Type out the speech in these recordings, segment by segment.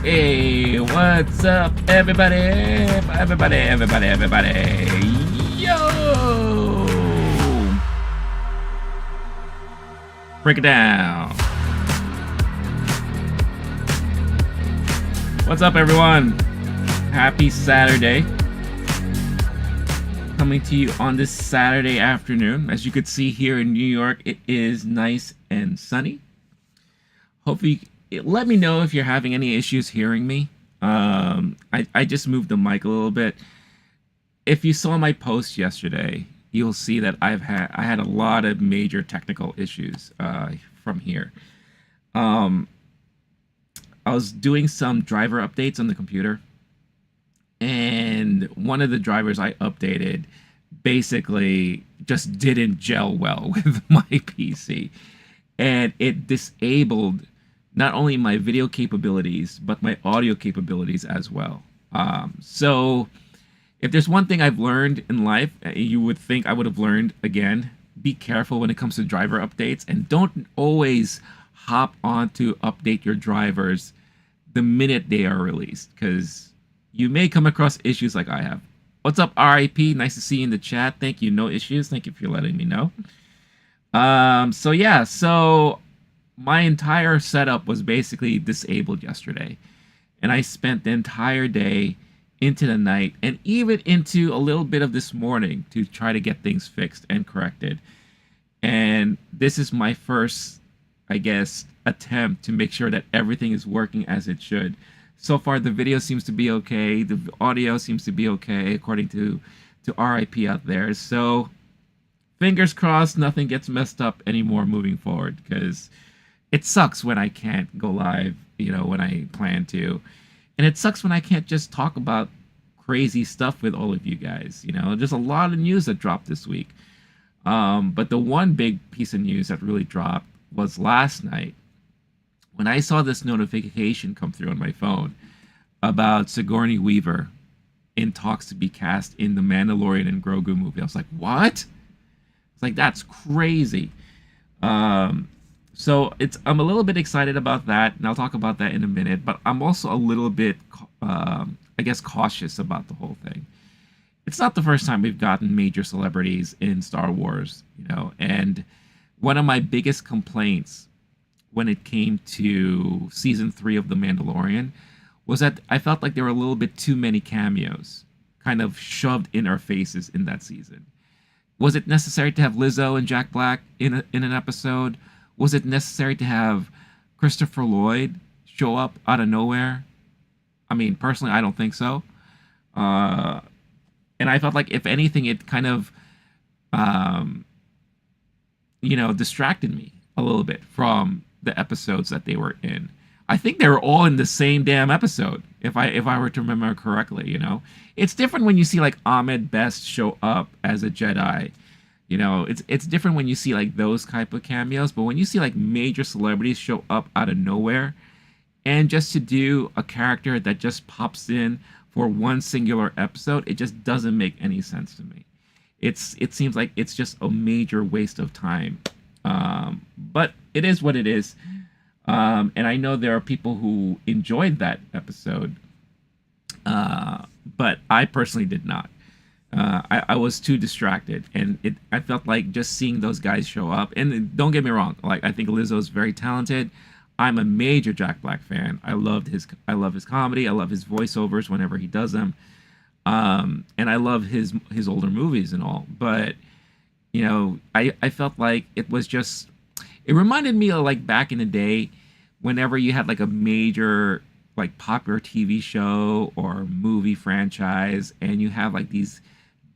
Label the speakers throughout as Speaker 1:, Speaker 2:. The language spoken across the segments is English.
Speaker 1: Hey, what's up, everybody? Everybody. Yo! Break it down. What's up, everyone? Happy Saturday. Coming to you on this Saturday afternoon. As you can see here in New York, it is nice and sunny. Hopefully, let me know if you're having any issues hearing me. I just moved the mic a little bit. If you saw my post yesterday, you'll see that I had a lot of major technical issues from here. I was doing some driver updates on the computer, and one of the drivers I updated basically just didn't gel well with my PC, and it disabled not only my video capabilities, but my audio capabilities as well. So if there's one thing I've learned in life, you would think I would have learned again, be careful when it comes to driver updates, and don't always hop on to update your drivers the minute they are released, because you may come across issues like I have. What's up, RIP? Nice to see you in the chat. Thank you. No issues. Thank you for letting me know. So my entire setup was basically disabled yesterday, and I spent the entire day into the night and even into a little bit of this morning to try to get things fixed and corrected. And this is my first, I guess, attempt to make sure that everything is working as it should. So far, the video seems to be okay. The audio seems to be okay, according to RIP out there. So fingers crossed nothing gets messed up anymore moving forward, because it sucks when I can't go live, when I plan to. And it sucks when I can't just talk about crazy stuff with all of you guys. There's a lot of news that dropped this week. But the one big piece of news that really dropped was last night when I saw this notification come through on my phone about Sigourney Weaver in talks to be cast in the Mandalorian and Grogu movie. I was like, what? It's like, that's crazy. So I'm a little bit excited about that, and I'll talk about that in a minute, but I'm also a little bit, cautious about the whole thing. It's not the first time we've gotten major celebrities in Star Wars, and one of my biggest complaints when it came to season 3 of The Mandalorian was that I felt like there were a little bit too many cameos kind of shoved in our faces in that season. Was it necessary to have Lizzo and Jack Black in an episode? Was it necessary to have Christopher Lloyd show up out of nowhere? I mean, personally, I don't think so. And I felt like, if anything, it kind of, distracted me a little bit from the episodes that they were in. I think they were all in the same damn episode, if I were to remember correctly. It's different when you see like Ahmed Best show up as a Jedi. It's different when you see like those type of cameos, but when you see like major celebrities show up out of nowhere and just to do a character that just pops in for one singular episode, it just doesn't make any sense to me. It seems like it's just a major waste of time. But it is what it is. And I know there are people who enjoyed that episode, but I personally did not. I was too distracted, and I felt like just seeing those guys show up. And don't get me wrong, like, I think Lizzo is very talented. I'm a major Jack Black fan. I love his comedy. I love his voiceovers whenever he does them, and I love his older movies and all. But I felt like it reminded me of like back in the day, whenever you had like a major like popular TV show or movie franchise, and you have like these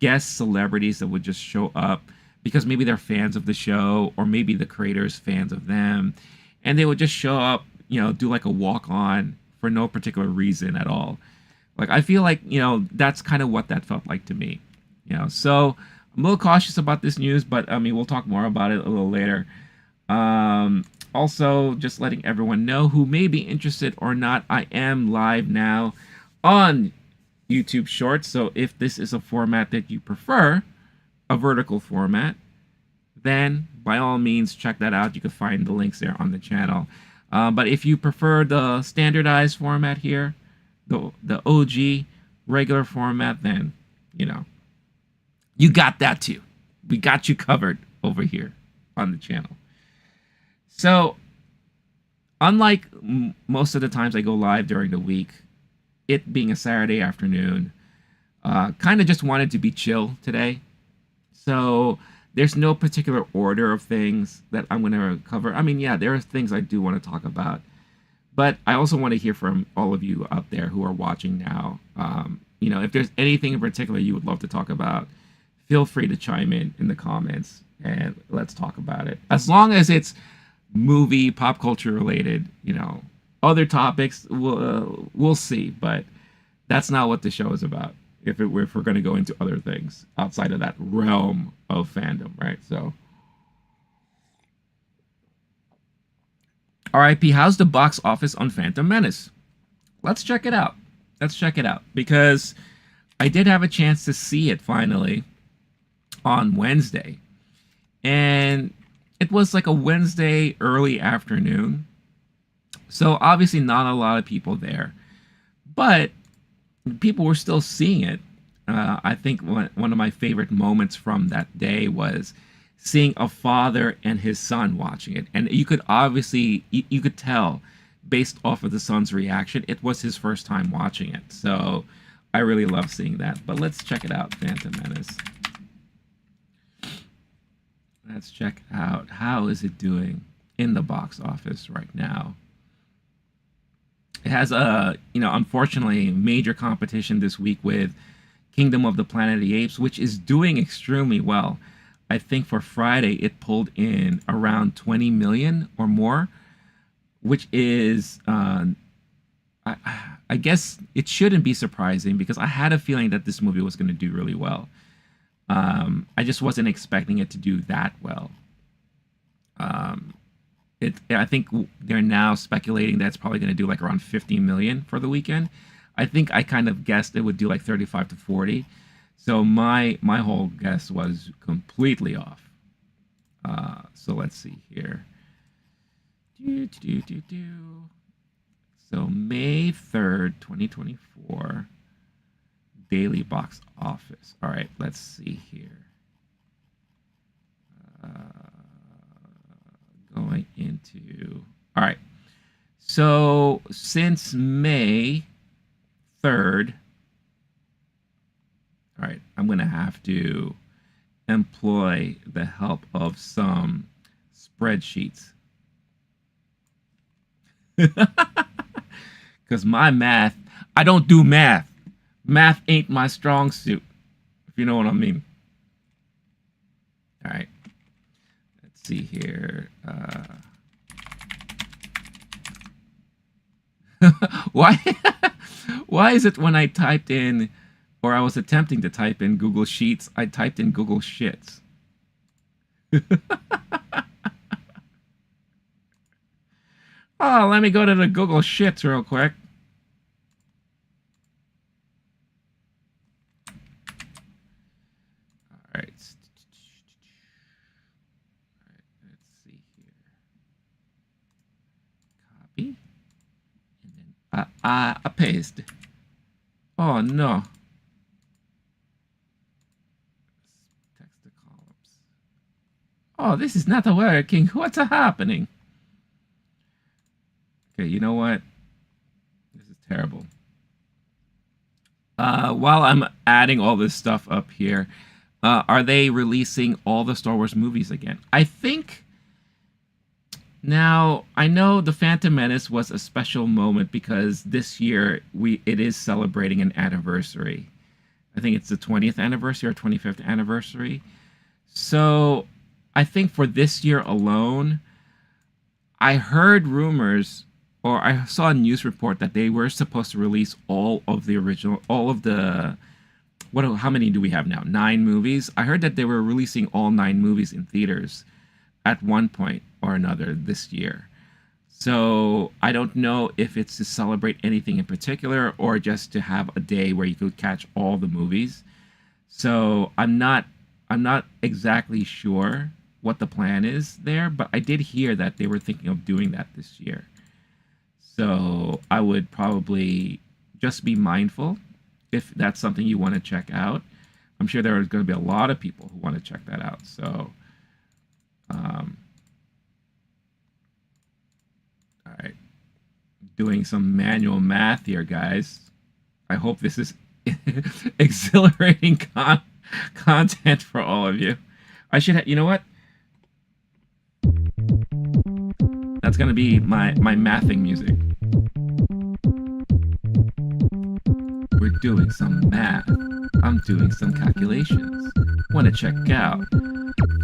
Speaker 1: guest celebrities that would just show up because maybe they're fans of the show, or maybe the creators fans of them, and they would just show up, do like a walk-on for no particular reason at all. Like, I feel like, that's kind of what that felt like to me. So I'm a little cautious about this news, but I mean, we'll talk more about it a little later. Also, just letting everyone know who may be interested or not, I am live now on YouTube Shorts. So if this is a format that you prefer, a vertical format, then by all means check that out. You can find the links there on the channel. But if you prefer the standardized format here, the OG regular format, then you know you got that too. We got you covered over here on the channel. So, unlike most of the times I go live during the week, it being a Saturday afternoon, kind of just wanted to be chill today. So there's no particular order of things that I'm going to cover. I mean, yeah, there are things I do want to talk about, but I also want to hear from all of you out there who are watching now. If there's anything in particular you would love to talk about, feel free to chime in the comments and let's talk about it. As long as it's movie, pop culture related, other topics we'll see, but that's not what the show is about. If we're going to go into other things outside of that realm of fandom, right? So, RIP, how's the box office on Phantom Menace? Let's check it out. Because I did have a chance to see it finally on Wednesday. And it was like a Wednesday early afternoon. So obviously not a lot of people there. But people were still seeing it. I think one of my favorite moments from that day was seeing a father and his son watching it. And you could obviously, you could tell based off of the son's reaction, it was his first time watching it. So I really love seeing that. But let's check it out, Phantom Menace. Let's check out, how is it doing in the box office right now? It has unfortunately, major competition this week with Kingdom of the Planet of the Apes, which is doing extremely well. I think for Friday, it pulled in around 20 million or more, which is, I guess it shouldn't be surprising because I had a feeling that this movie was going to do really well. I just wasn't expecting it to do that well. I think they're now speculating that it's probably going to do like around 50 million for the weekend. I think I kind of guessed it would do like 35 to 40. So my whole guess was completely off. So let's see here. So May 3rd, 2024. Daily box office. All right, let's see here. Going into... All right. So since May 3rd... All right, I'm going to have to employ the help of some spreadsheets. Because my math... I don't do math. Math ain't my strong suit, if you know what I mean. All right. Let's see here. Why is it when I typed in, or I was attempting to type in Google Sheets, I typed in Google Shits? Oh, let me go to the Google Shits real quick. I paste. Oh no. Text the columns. Oh, this is not working. What's happening? Okay, you know what? This is terrible. While I'm adding all this stuff up here, are they releasing all the Star Wars movies again? I think... Now, I know The Phantom Menace was a special moment because this year it is celebrating an anniversary. I think it's the 20th anniversary or 25th anniversary. So I think for this year alone, I heard rumors, or I saw a news report that they were supposed to release all of the original, how many do we have now? 9 movies. I heard that they were releasing all 9 movies in theaters at one point or another this year. So I don't know if it's to celebrate anything in particular or just to have a day where you could catch all the movies. So I'm not exactly sure what the plan is there, but I did hear that they were thinking of doing that this year. So I would probably just be mindful if that's something you want to check out. I'm sure there are going to be a lot of people who want to check that out. So, um, all right, doing some manual math here, guys. I hope this is exhilarating content for all of you. I should, you know what? That's gonna be my mathing music. We're doing some math. I'm doing some calculations. Want to check out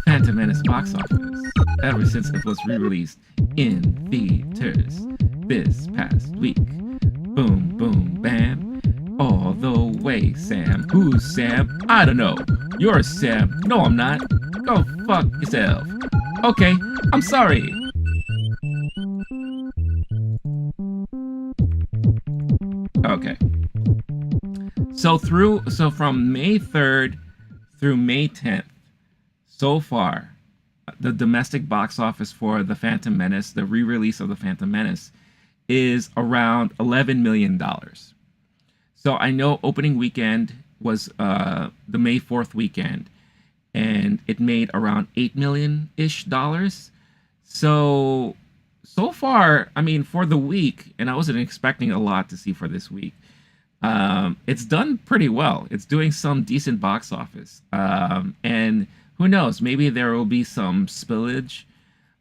Speaker 1: Phantom Menace box office ever since it was re-released in theaters this past week. Boom, boom, bam. All the way, Sam. Who's Sam? I don't know. You're Sam. No, I'm not. Go fuck yourself. Okay, I'm sorry. Okay. So from May 3rd through May 10th, so far, the domestic box office for The Phantom Menace, the re-release of The Phantom Menace, is around $11 million. So I know opening weekend was the May 4th weekend, and it made around $8 million-ish dollars. So far, I mean, for the week, and I wasn't expecting a lot to see for this week, it's done pretty well. It's doing some decent box office. And who knows, maybe there will be some spillage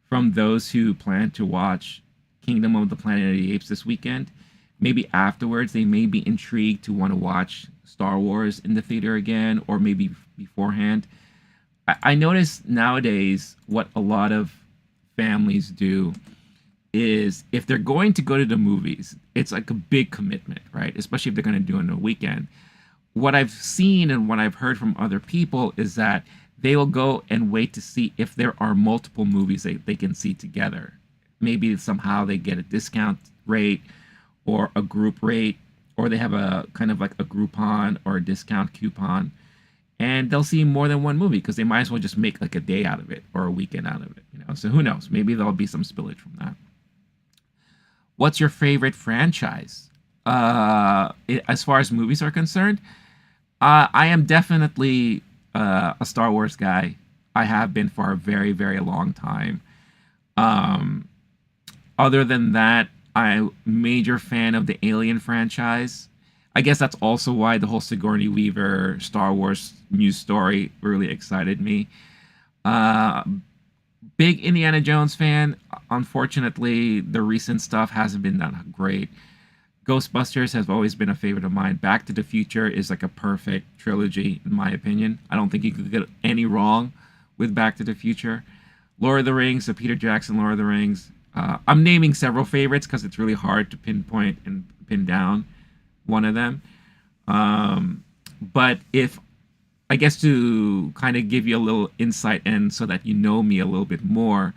Speaker 1: from those who plan to watch Kingdom of the Planet of the Apes this weekend. Maybe afterwards they may be intrigued to want to watch Star Wars in the theater again, or maybe beforehand. I notice nowadays what a lot of families do is if they're going to go to the movies, it's like a big commitment, right? Especially if they're going to do it on a weekend. What I've seen and what I've heard from other people is that they will go and wait to see if there are multiple movies they can see together. Maybe somehow they get a discount rate or a group rate, or they have a kind of like a Groupon or a discount coupon, and they'll see more than one movie because they might as well just make like a day out of it or a weekend out of it, you know? So who knows? Maybe there'll be some spillage from that. What's your favorite franchise? As far as movies are concerned, I am definitely a Star Wars guy. I have been for a very, very long time. Um, Other than that, I'm a major fan of the Alien franchise. I guess that's also why the whole Sigourney Weaver Star Wars news story really excited me. Uh, Big Indiana Jones fan. Unfortunately, the recent stuff hasn't been that great. Ghostbusters has always been a favorite of mine. Back to the Future is like a perfect trilogy, in my opinion. I don't think you could get any wrong with Back to the Future. Lord of the Rings, the Peter Jackson Lord of the Rings. I'm naming several favorites because it's really hard to pinpoint and pin down one of them. But if I guess to kind of give you a little insight and so that you know me a little bit more,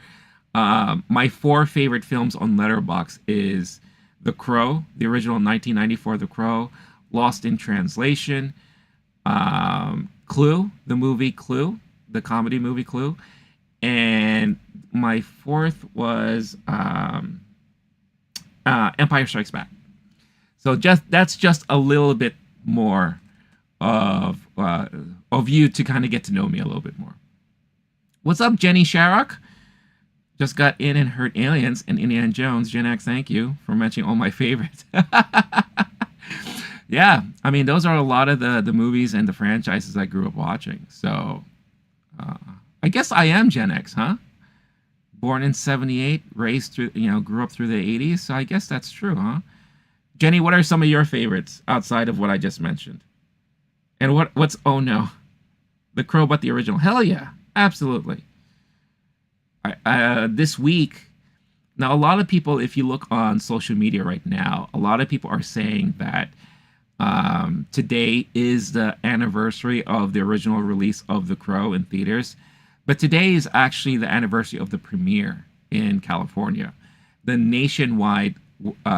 Speaker 1: my four favorite films on Letterboxd is The Crow, the original 1994 The Crow, Lost in Translation, Clue, the movie Clue, the comedy movie Clue, and my fourth was Empire Strikes Back. So that's just a little bit more of you to kind of get to know me a little bit more. What's up, Jenny Sharrock? Just got in and heard Aliens and Indiana Jones. Gen X, thank you for mentioning all my favorites. Yeah, I mean, those are a lot of the movies and the franchises I grew up watching. So I guess I am Gen X, huh? Born in 78, raised through, grew up through the 80s. So I guess that's true, huh? Jenny, what are some of your favorites outside of what I just mentioned? And what's, oh no, The Crow, but the original? Hell yeah, absolutely. This week, now a lot of people, if you look on social media right now, a lot of people are saying that today is the anniversary of the original release of The Crow in theaters. But today is actually the anniversary of the premiere in California. The nationwide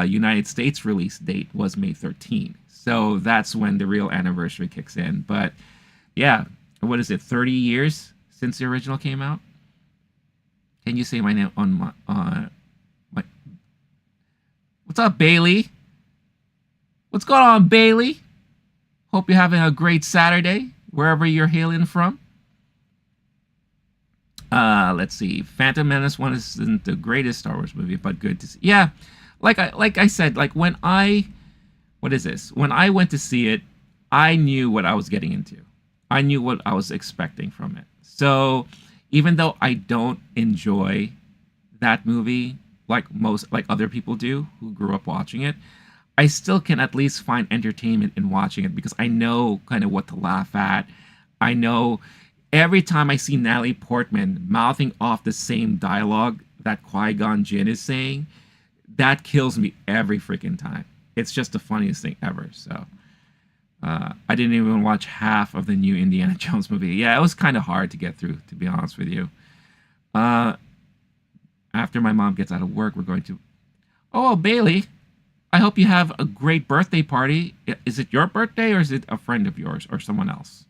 Speaker 1: United States release date was May 13th. So that's when the real anniversary kicks in. But yeah, what is it, 30 years since the original came out? Can you say my name on my... What's up, Bailey? What's going on, Bailey? Hope you're having a great Saturday, wherever you're hailing from. Let's see. Phantom Menace 1 isn't the greatest Star Wars movie, but good to see. Yeah, like I said, like when I what is this? When I went to see it, I knew what I was getting into. I knew what I was expecting from it. So even though I don't enjoy that movie like other people do who grew up watching it, I still can at least find entertainment in watching it because I know kind of what to laugh at. I know every time I see Natalie Portman mouthing off the same dialogue that Qui-Gon Jinn is saying, that kills me every freaking time. It's just the funniest thing ever. So I didn't even watch half of the new Indiana Jones movie. Yeah, it was kind of hard to get through, to be honest with you. After my mom gets out of work, we're going to... Oh, well, Bailey, I hope you have a great birthday party. Is it your birthday or is it a friend of yours or someone else?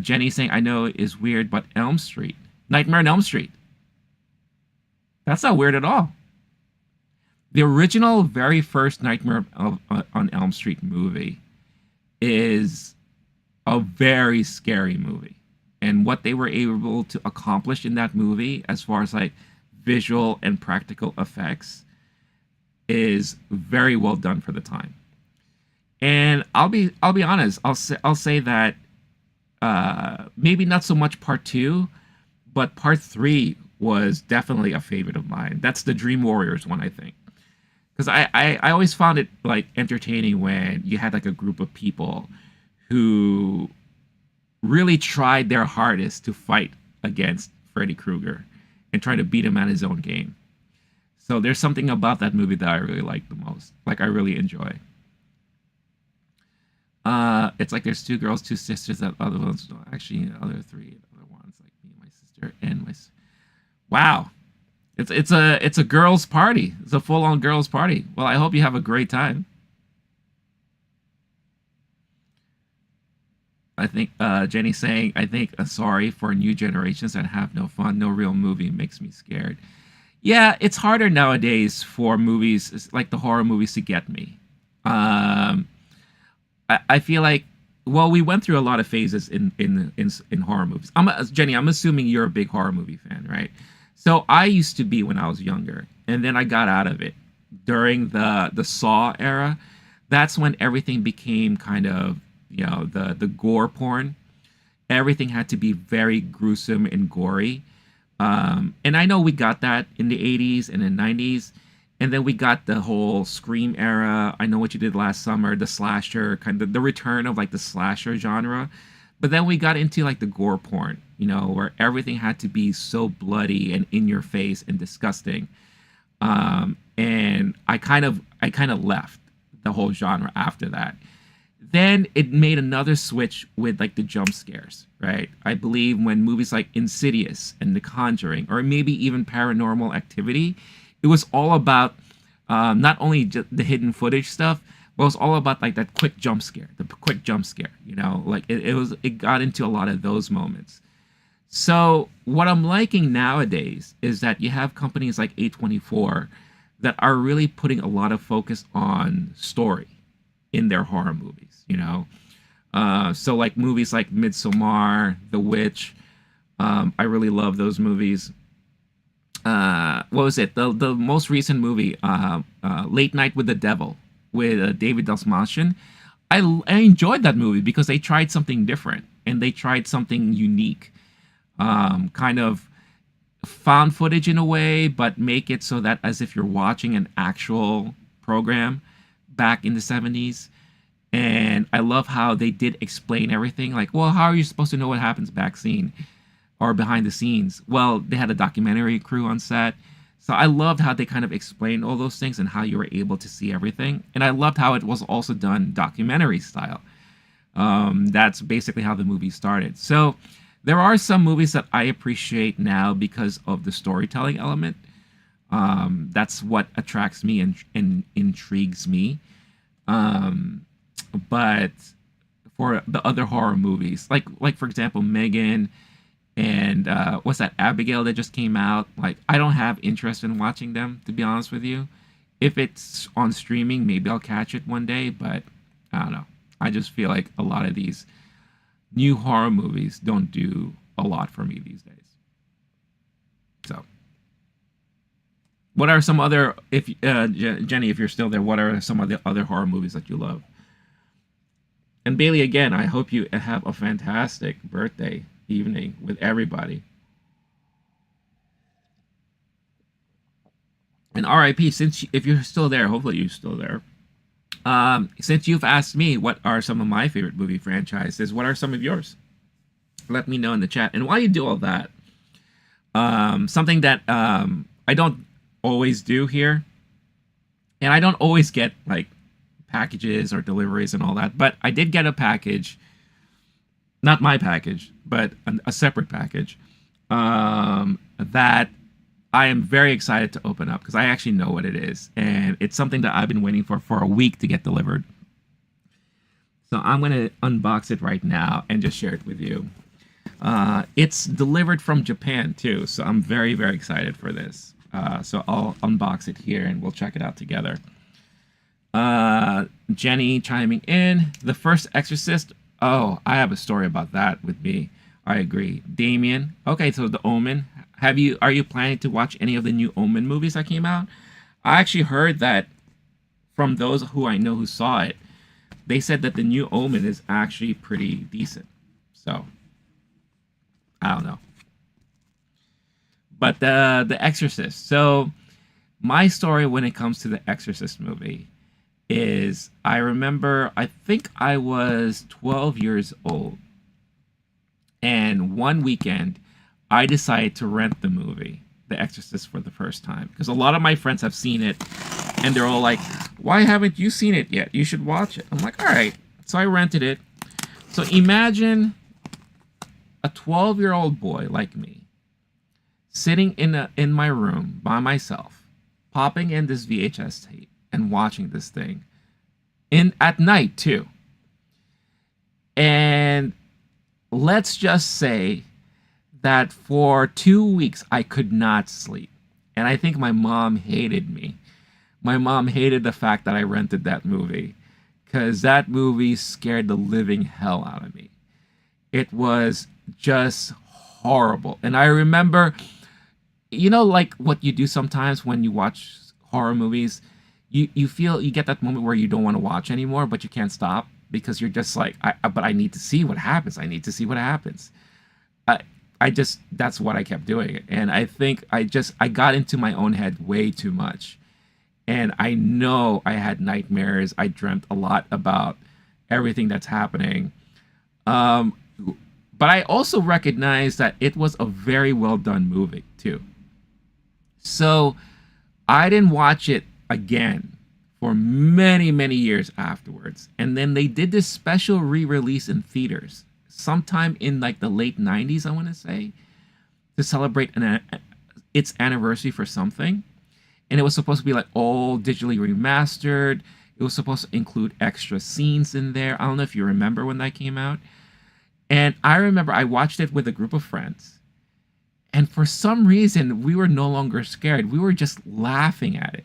Speaker 1: Jenny saying, I know it is weird, but Elm Street. Nightmare on Elm Street. That's not weird at all. The original, very first Nightmare on Elm Street movie is a very scary movie. And what they were able to accomplish in that movie, as far as like visual and practical effects, is very well done for the time. And I'll be honest. I'll say that maybe not so much part 2, but part 3 was definitely a favorite of mine. That's the Dream Warriors one, I think. Because I always found it like entertaining when you had like a group of people who really tried their hardest to fight against Freddy Krueger and try to beat him at his own game. So there's something about that movie that I really like the most. Like I really enjoy. It's like there's 2 girls, 2 sisters. That other ones, actually, the other 3 other ones, like me, my sister, and my. Wow, it's a girls' party. It's a full-on girls' party. Well, I hope you have a great time. I think Jenny's saying, I think sorry for new generations that have no fun. No real movie makes me scared. Yeah, it's harder nowadays for movies like the horror movies to get me. I feel like, well, we went through a lot of phases in horror movies. Jenny, I'm assuming you're a big horror movie fan, right? So I used to be when I was younger, and then I got out of it during the Saw era. That's when everything became kind of, you know, the gore porn. Everything had to be very gruesome and gory. And I know we got that in the 80s and the 90s. And then we got the whole Scream era. I Know What You Did Last Summer, the slasher, kind of the return of like the slasher genre. But then we got into like the gore porn, you know, where everything had to be so bloody and in your face and disgusting. And I kind of left the whole genre after that. Then it made another switch with like the jump scares, right? I believe when movies like Insidious and The Conjuring, or maybe even Paranormal Activity, it was all about not only just the hidden footage stuff, but it was all about like that quick jump scare, you know, like it got into a lot of those moments. So what I'm liking nowadays is that you have companies like A24 that are really putting a lot of focus on story in their horror movies, you know. So like movies like Midsommar, The Witch, I really love those movies. What was it? The most recent movie, Late Night with the Devil, with David Dastmalchian. I enjoyed that movie because they tried something different and they tried something unique, kind of found footage in a way, but make it so that as if you're watching an actual program back in the 70s. And I love how they did explain everything. Like, well, how are you supposed to know what happens back scene or behind the scenes? Well, they had a documentary crew on set. So I loved how they kind of explained all those things and how you were able to see everything. And I loved how it was also done documentary style. That's basically how the movie started. So there are some movies that I appreciate now because of the storytelling element. That's what attracts me and intrigues me. But for the other horror movies, like for example, Megan and what's that, Abigail that just came out, like I don't have interest in watching them, to be honest with you. If it's on streaming, maybe I'll catch it one day, but I don't know. I just feel like a lot of these new horror movies don't do a lot for me these days. So, what are some other, if Jenny, if you're still there, what are some of the other horror movies that you love? And Bailey, again, I hope you have a fantastic birthday evening with everybody. And RIP, since if you're still there, hopefully you're still there. Since you've asked me what are some of my favorite movie franchises, what are some of yours? Let me know in the chat. And while you do all that, something that I don't always do here, and I don't always get like packages or deliveries and all that, but I did get a package, not my package, but a separate package that I am very excited to open up because I actually know what it is, and it's something that I've been waiting for a week to get delivered. So I'm going to unbox it right now and just share it with you. It's delivered from Japan too, so I'm very, very excited for this. So I'll unbox it here and we'll check it out together. Jenny chiming in. The First Exorcist. Oh, I have a story about that with me. I agree. Damien. Okay, so The Omen. Are you planning to watch any of the new Omen movies that came out? I actually heard that from those who I know who saw it. They said that the new Omen is actually pretty decent. So, I don't know. But the Exorcist. So, my story when it comes to the Exorcist movie is I remember, I think I was 12 years old. And one weekend, I decided to rent the movie, The Exorcist, for the first time. Because a lot of my friends have seen it, and they're all like, why haven't you seen it yet? You should watch it. I'm like, all right. So I rented it. So imagine a 12-year-old boy like me sitting in my room by myself, popping in this VHS tape and watching this thing at night too. And let's just say that for 2 weeks I could not sleep. And I think my mom hated me. My mom hated the fact that I rented that movie because that movie scared the living hell out of me. It was just horrible. And I remember, you know, like what you do sometimes when you watch horror movies, you feel, you get that moment where you don't want to watch anymore, but you can't stop because you're just like, but I need to see what happens. I need to see what happens. That's what I kept doing. And I think I got into my own head way too much. And I know I had nightmares. I dreamt a lot about everything that's happening. But I also recognized that it was a very well done movie too. So I didn't watch it again for many, many years afterwards. And then they did this special re-release in theaters sometime in like the late 90s, I want to say, to celebrate its anniversary for something. And it was supposed to be like all digitally remastered. It was supposed to include extra scenes in there. I don't know if you remember when that came out. And I remember I watched it with a group of friends. And for some reason, we were no longer scared. We were just laughing at it.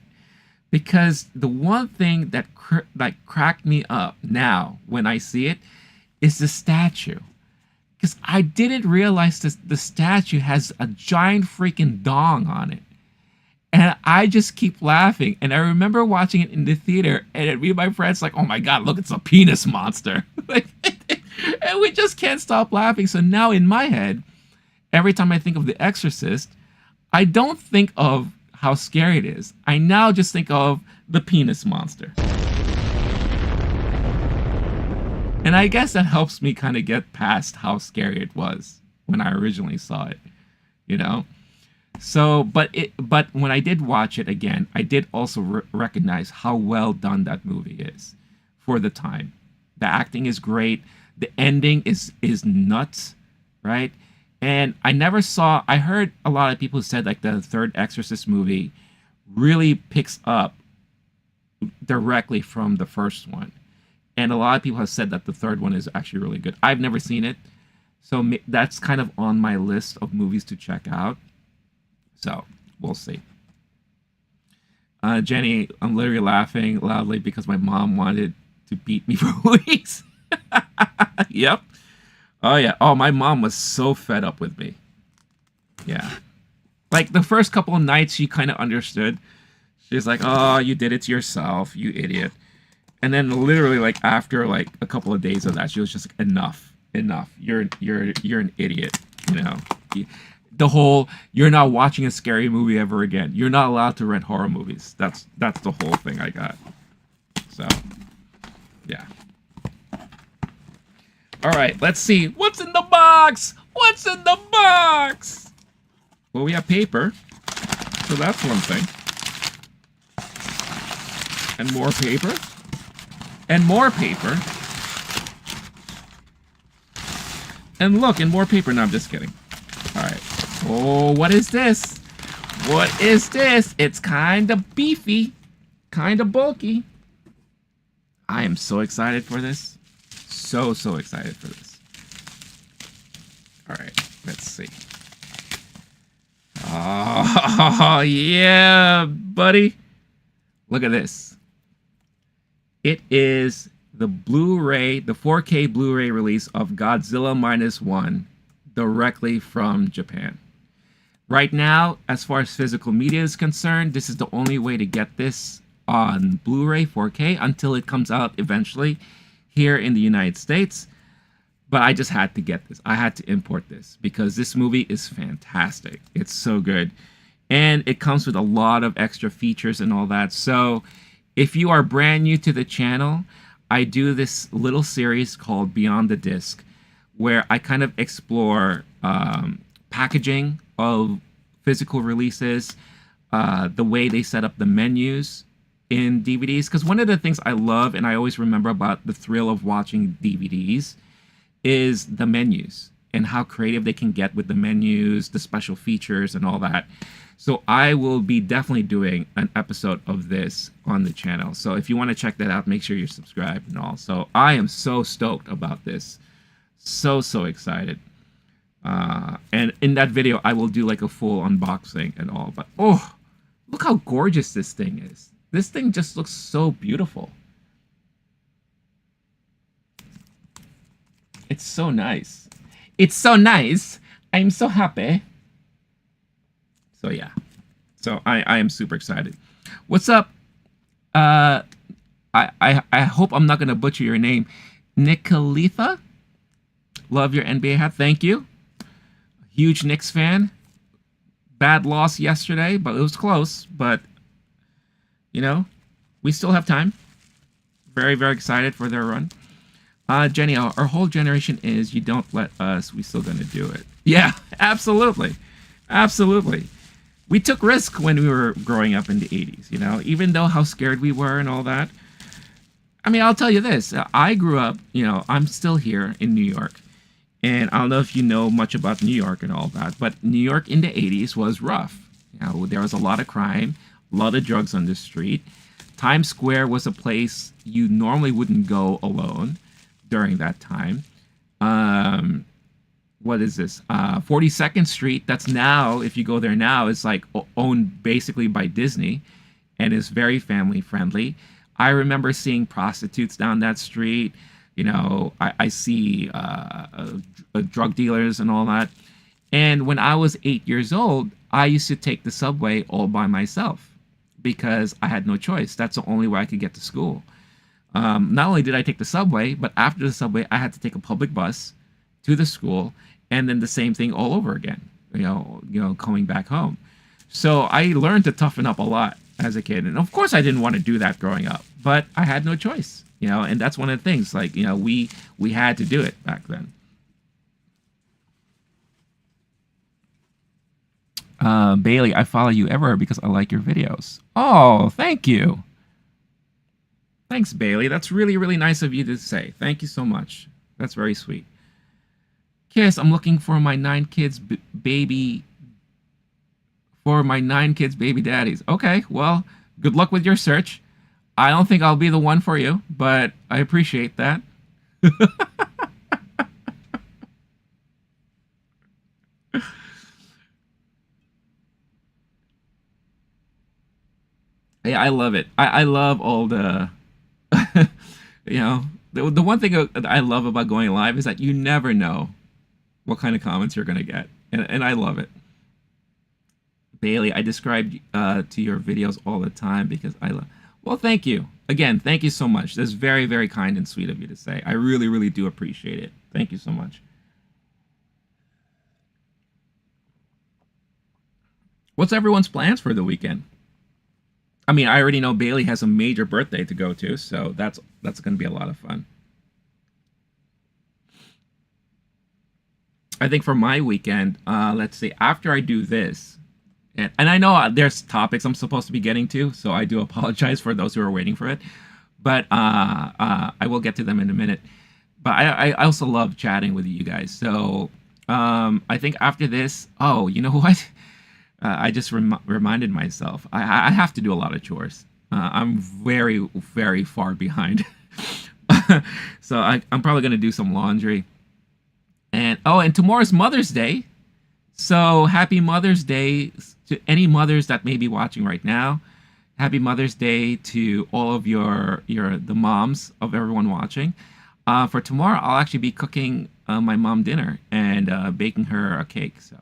Speaker 1: Because the one thing that cracked me up now when I see it is the statue. Because I didn't realize the statue has a giant freaking dong on it. And I just keep laughing. And I remember watching it in the theater, and me and my friends like, oh my God, look, it's a penis monster. And we just can't stop laughing. So now in my head, every time I think of The Exorcist, I don't think of how scary it is. I now just think of the penis monster. And I guess that helps me kind of get past how scary it was when I originally saw it, you know? So, but when I did watch it again, I did also recognize how well done that movie is for the time. The acting is great. The ending is nuts, right? And I heard a lot of people said like the third Exorcist movie really picks up directly from the first one. And a lot of people have said that the third one is actually really good. I've never seen it. So that's kind of on my list of movies to check out. So we'll see. Jenny, I'm literally laughing loudly because my mom wanted to beat me for weeks. Yep. Oh yeah. Oh, my mom was so fed up with me. Yeah. Like the first couple of nights, she kind of understood. She's like, "Oh, you did it to yourself, you idiot." And then literally, like after like a couple of days of that, she was just like, "Enough, enough. You're an idiot." You know, the whole "you're not watching a scary movie ever again. You're not allowed to rent horror movies." That's the whole thing I got. So, yeah. All right, let's see what's in the box. What's in the box? Well, we have paper, so that's one thing. And more paper. And more paper. And look, and more paper. No, I'm just kidding. All right. Oh, what is this? What is this? It's kind of beefy. Kind of bulky. I am so excited for this. So excited for this. All right. Let's see. Oh, yeah, buddy. Look at this. It is the Blu-ray, the 4K Blu-ray release of Godzilla Minus One directly from Japan. Right now, as far as physical media is concerned, this is the only way to get this on Blu-ray 4K until it comes out eventually here in the United States. But I just had to get this. I had to import this because this movie is fantastic. It's so good. And it comes with a lot of extra features and all that. So if you are brand new to the channel, I do this little series called Beyond the Disc, where I kind of explore packaging of physical releases, the way they set up the menus in DVDs. Because one of the things I love and I always remember about the thrill of watching DVDs is the menus and how creative they can get with the menus, the special features and all that. So I will be definitely doing an episode of this on the channel. So if you want to check that out, make sure you're subscribed and all. So I am so stoked about this. So excited. And in that video, I will do like a full unboxing and all. But oh, look how gorgeous this thing is. This thing just looks so beautiful. It's so nice. It's so nice. I'm so happy. So yeah. So I am super excited. What's up? I hope I'm not gonna butcher your name. Nicolitha? Love your NBA hat. Thank you. Huge Knicks fan. Bad loss yesterday, but it was close. But you know, we still have time. Very excited for their run. Jenny, our whole generation is you don't let us, we still gonna do it. Yeah, absolutely. Absolutely. We took risk when we were growing up in the 80s, you know, even though how scared we were and all that. I mean, I'll tell you this. I grew up, you know, I'm still here in New York. And I don't know if you know much about New York and all that, but New York in the 80s was rough. You know, there was a lot of crime, a lot of drugs on the street. Times Square was a place you normally wouldn't go alone during that time. What is this? 42nd Street. That's now, if you go there now, it's like owned basically by Disney and is very family friendly. I remember seeing prostitutes down that street. You know, I see drug dealers and all that. And when I was 8 years old, I used to take the subway all by myself because I had no choice. That's the only way I could get to school. Not only did I take the subway, but after the subway, I had to take a public bus to the school, and then the same thing all over again. You know, coming back home. So I learned to toughen up a lot as a kid, and of course, I didn't want to do that growing up, but I had no choice. You know, and that's one of the things. Like, you know, we had to do it back then. Bailey, I follow you everywhere because I like your videos. Oh, thank you. Thanks, Bailey. That's really nice of you to say. Thank you so much. That's very sweet. Kiss, I'm looking for my 9 kids baby daddies. Okay, well, good luck with your search. I don't think I'll be the one for you, but I appreciate that. Yeah, I love it. I love all the, you know, the one thing that I love about going live is that you never know what kind of comments you're gonna get, and I love it. Bailey, I describe to your videos all the time because I love. Well, thank you again. Thank you so much. That's very, very kind and sweet of you to say. I really, really do appreciate it. Thank you so much. What's everyone's plans for the weekend? I mean, I already know Bailey has a major birthday to go to, so that's going to be a lot of fun. I think for my weekend, let's see, after I do this, and I know there's topics I'm supposed to be getting to, so I do apologize for those who are waiting for it, but I will get to them in a minute. But I also love chatting with you guys, so I think after this, oh, you know what? I just reminded myself I have to do a lot of chores. I'm very, very far behind. So I'm probably going to do some laundry. And oh, and tomorrow's Mother's Day. So happy Mother's Day to any mothers that may be watching right now. Happy Mother's Day to all of your the moms of everyone watching. For tomorrow, I'll actually be cooking my mom dinner and baking her a cake. So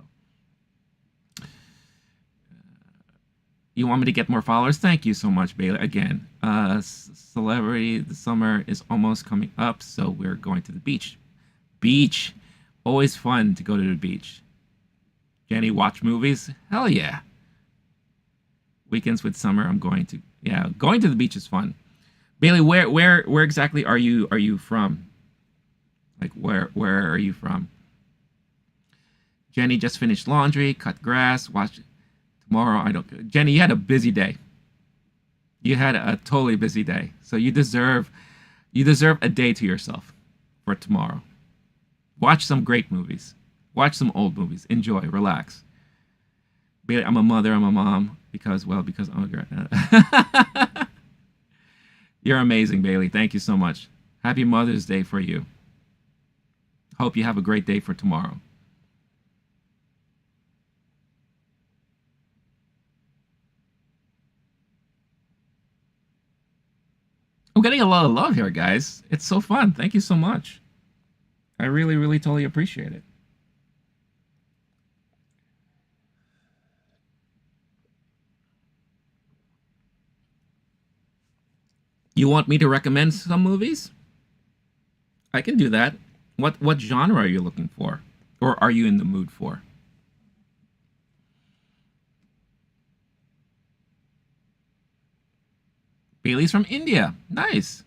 Speaker 1: you want me to get more followers? Thank you so much, Bailey. Again, celebrity, the summer is almost coming up, so we're going to the beach. Beach, always fun to go to the beach. Jenny, watch movies? Hell yeah. Weekends with summer, I'm going to. Yeah, going to the beach is fun. Bailey, where exactly are you from? Like where are you from? Jenny just finished laundry, cut grass, watch tomorrow. I don't. Jenny, you had a busy day. You had a totally busy day, so you deserve a day to yourself for tomorrow. Watch some great movies. Watch some old movies. Enjoy. Relax. Bailey, I'm a mother. I'm a mom because I'm a girl. You're amazing, Bailey. Thank you so much. Happy Mother's Day for you. Hope you have a great day for tomorrow. I'm getting a lot of love here, guys. It's so fun. Thank you so much. I really, really totally appreciate it. You want me to recommend some movies? I can do that. What genre are you looking for? Or are you in the mood for? Bailey's from India. Nice.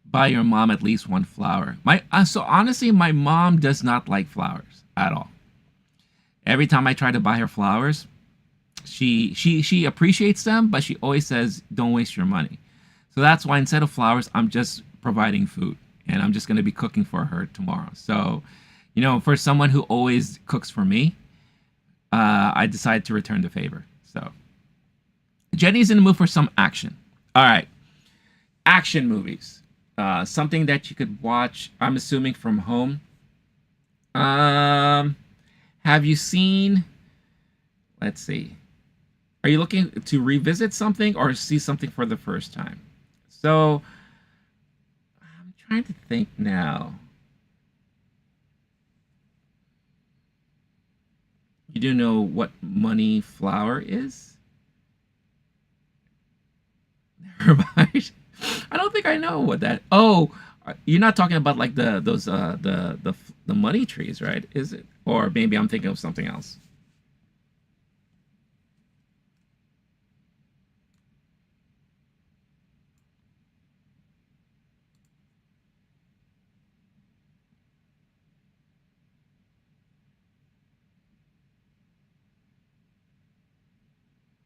Speaker 1: Buy your mom at least one flower. My so honestly, my mom does not like flowers at all. Every time I try to buy her flowers, she appreciates them, but she always says, "Don't waste your money." So that's why instead of flowers, I'm just providing food, and I'm just going to be cooking for her tomorrow. So, for someone who always cooks for me, I decided to return the favor. So Jenny's in the mood for some action. All right, action movies. Something that you could watch. I'm assuming from home. Um, have you seen? Let's see. Are you looking to revisit something or see something for the first time? So I'm trying to think now. You do know what money flower is? Never mind. I don't think I know what that. Oh, you're not talking about like the money trees, right? Is it? Or maybe I'm thinking of something else.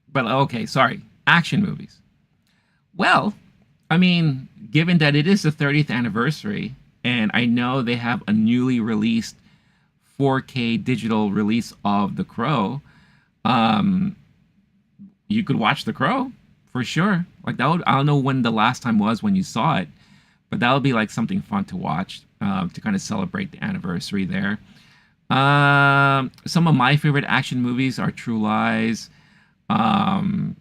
Speaker 1: But okay, sorry. Action movies. Well, I mean, given that it is the 30th anniversary, and I know they have a newly released 4K digital release of The Crow, um, you could watch The Crow for sure. Like that would, I don't know when the last time was when you saw it, but that would be like something fun to watch to kind of celebrate the anniversary there. Some of my favorite action movies are True Lies. Um,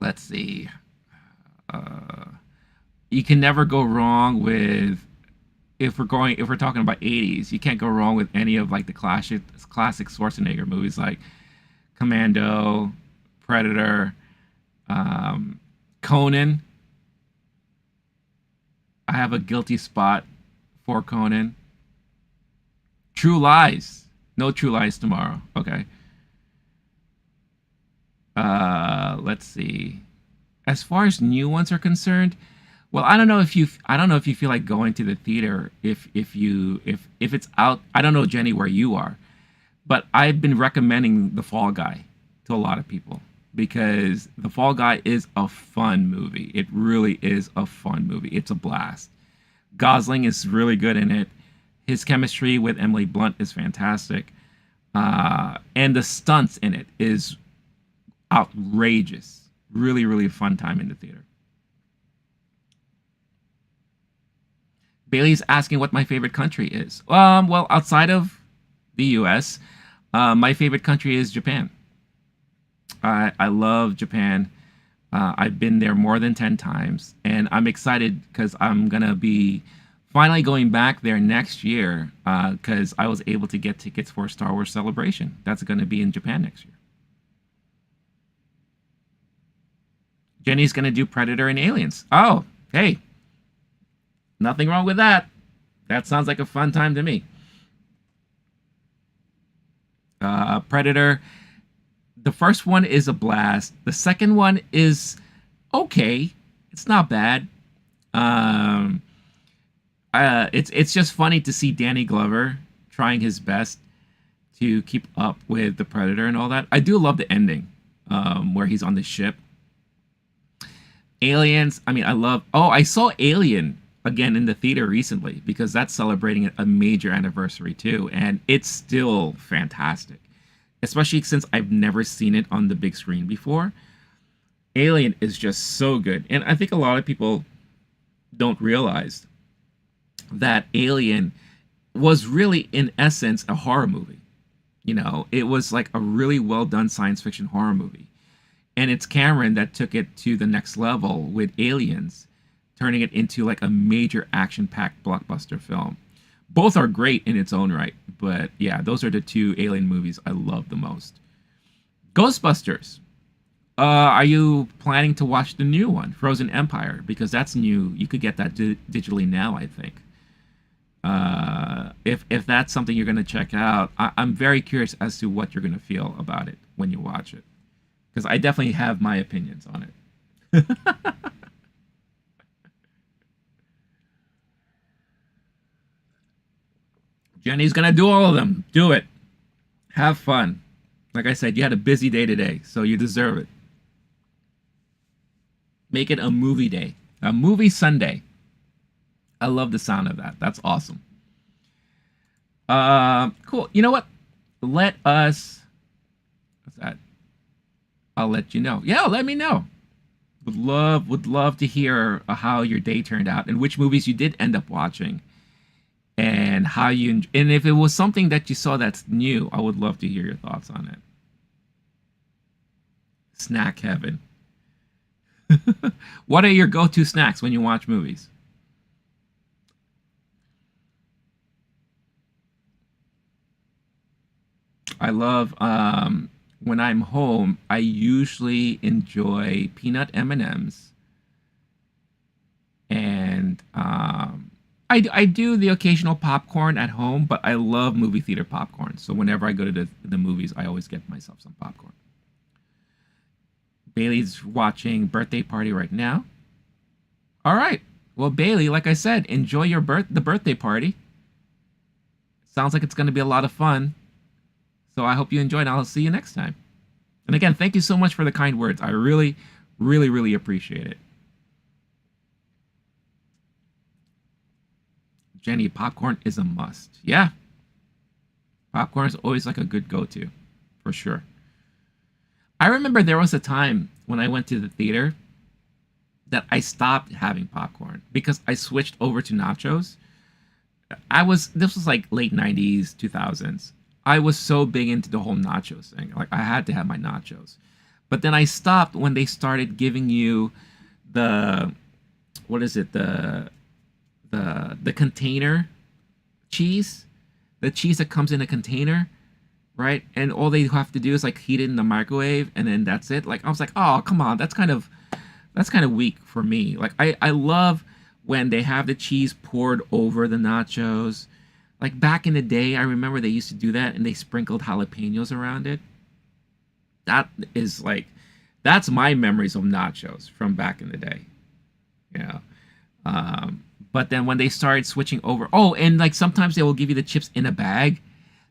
Speaker 1: let's see. Uh, you can never go wrong with if we're talking about 80s. You can't go wrong with any of like the classic Schwarzenegger movies like Commando, Predator, um, Conan. I have a guilty spot for Conan. True Lies. No True Lies tomorrow. Okay. Let's see. As far as new ones are concerned, well, I don't know if you feel like going to the theater if it's out. I don't know, Jenny, where you are, but I've been recommending The Fall Guy to a lot of people because The Fall Guy is a fun movie. It really is a fun movie. It's a blast. Gosling is really good in it. His chemistry with Emily Blunt is fantastic. And the stunts in it is outrageous. Really, really fun time in the theater. Bailey's asking what my favorite country is. Well, outside of the U.S., my favorite country is Japan. I love Japan. I've been there more than 10 times, and I'm excited because I'm gonna be finally going back there next year because I was able to get tickets for Star Wars Celebration. That's gonna be in Japan next year. Jenny's gonna do Predator and Aliens. Oh, hey, nothing wrong with that. That sounds like a fun time to me. Predator. The first one is a blast. The second one is okay. It's not bad. Um, it's just funny to see Danny Glover trying his best to keep up with the Predator and all that. I do love the ending where he's on the ship. Aliens. I mean, I love. Oh, I saw Alien again in the theater recently because that's celebrating a major anniversary too, and it's still fantastic. Especially since I've never seen it on the big screen before. Alien is just so good. And I think a lot of people don't realize that Alien was really, in essence, a horror movie. You know, it was like a really well done science fiction horror movie. And it's Cameron that took it to the next level with Aliens, turning it into like a major action packed blockbuster film. Both are great in its own right, but yeah, those are the two Alien movies I love the most. Ghostbusters. Are you planning to watch the new one, Frozen Empire? Because that's new. You could get that digitally now, I think. If that's something you're going to check out, I'm very curious as to what you're going to feel about it when you watch it. Because I definitely have my opinions on it. Jenny's gonna do all of them. Do it. Have fun. Like I said, you had a busy day today, so you deserve it. Make it a movie day. A movie Sunday. I love the sound of that. That's awesome. Cool. You know what? Let us. What's that? I'll let you know. Yeah, let me know. Would love to hear how your day turned out and which movies you did end up watching. And how you and if it was something that you saw that's new, I would love to hear your thoughts on it. Snack heaven. What are your go-to snacks when you watch movies? I love when I'm home, I usually enjoy peanut M&Ms and I do the occasional popcorn at home, but I love movie theater popcorn. So whenever I go to the movies, I always get myself some popcorn. Bailey's watching Birthday Party right now. All right. Well, Bailey, like I said, enjoy the birthday party. Sounds like it's going to be a lot of fun. So I hope you enjoyed. I'll see you next time. And again, thank you so much for the kind words. I really, really, really appreciate it. Jenny, popcorn is a must. Yeah. Popcorn is always like a good go-to, for sure. I remember there was a time when I went to the theater that I stopped having popcorn because I switched over to nachos. This was like late 90s, 2000s. I was so big into the whole nachos thing. Like I had to have my nachos. But then I stopped when they started giving you the what is it? The container cheese, the cheese that comes in a container, right? And all they have to do is like heat it in the microwave and then that's it. Like I was like, "Oh, come on. That's kind of weak for me." Like I love when they have the cheese poured over the nachos. Like back in the day, I remember they used to do that and they sprinkled jalapenos around it. That is like that's my memories of nachos from back in the day. You know. But then when they started switching over, oh, and like sometimes they will give you the chips in a bag,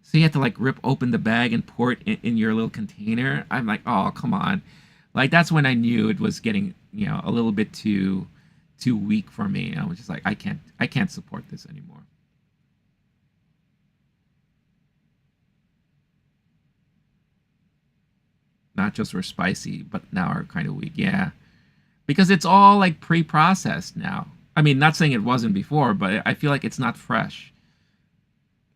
Speaker 1: so you have to like rip open the bag and pour it in your little container. I'm like, oh, come on, like that's when I knew it was getting a little bit too weak for me. I was just like, I can't support this anymore. Nachos were spicy, but now are kind of weak. Yeah, because it's all like pre-processed now. I mean, not saying it wasn't before, but I feel like it's not fresh.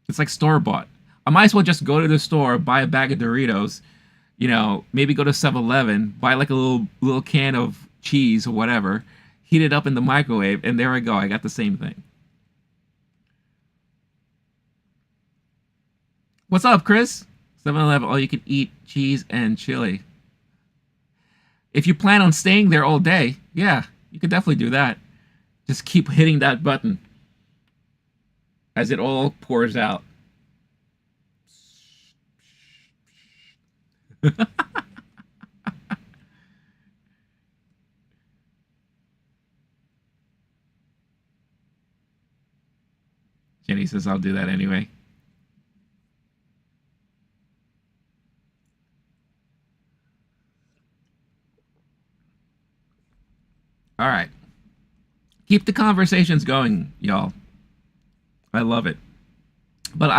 Speaker 1: It's like store bought. I might as well just go to the store, buy a bag of Doritos, maybe go to 7-Eleven, buy like a little can of cheese or whatever, heat it up in the microwave, and there I go. I got the same thing. What's up, Chris? 7-Eleven, all you can eat cheese and chili. If you plan on staying there all day, yeah, you could definitely do that. Just keep hitting that button as it all pours out. Jenny says, I'll do that anyway. All right. Keep the conversations going, y'all. I love it. But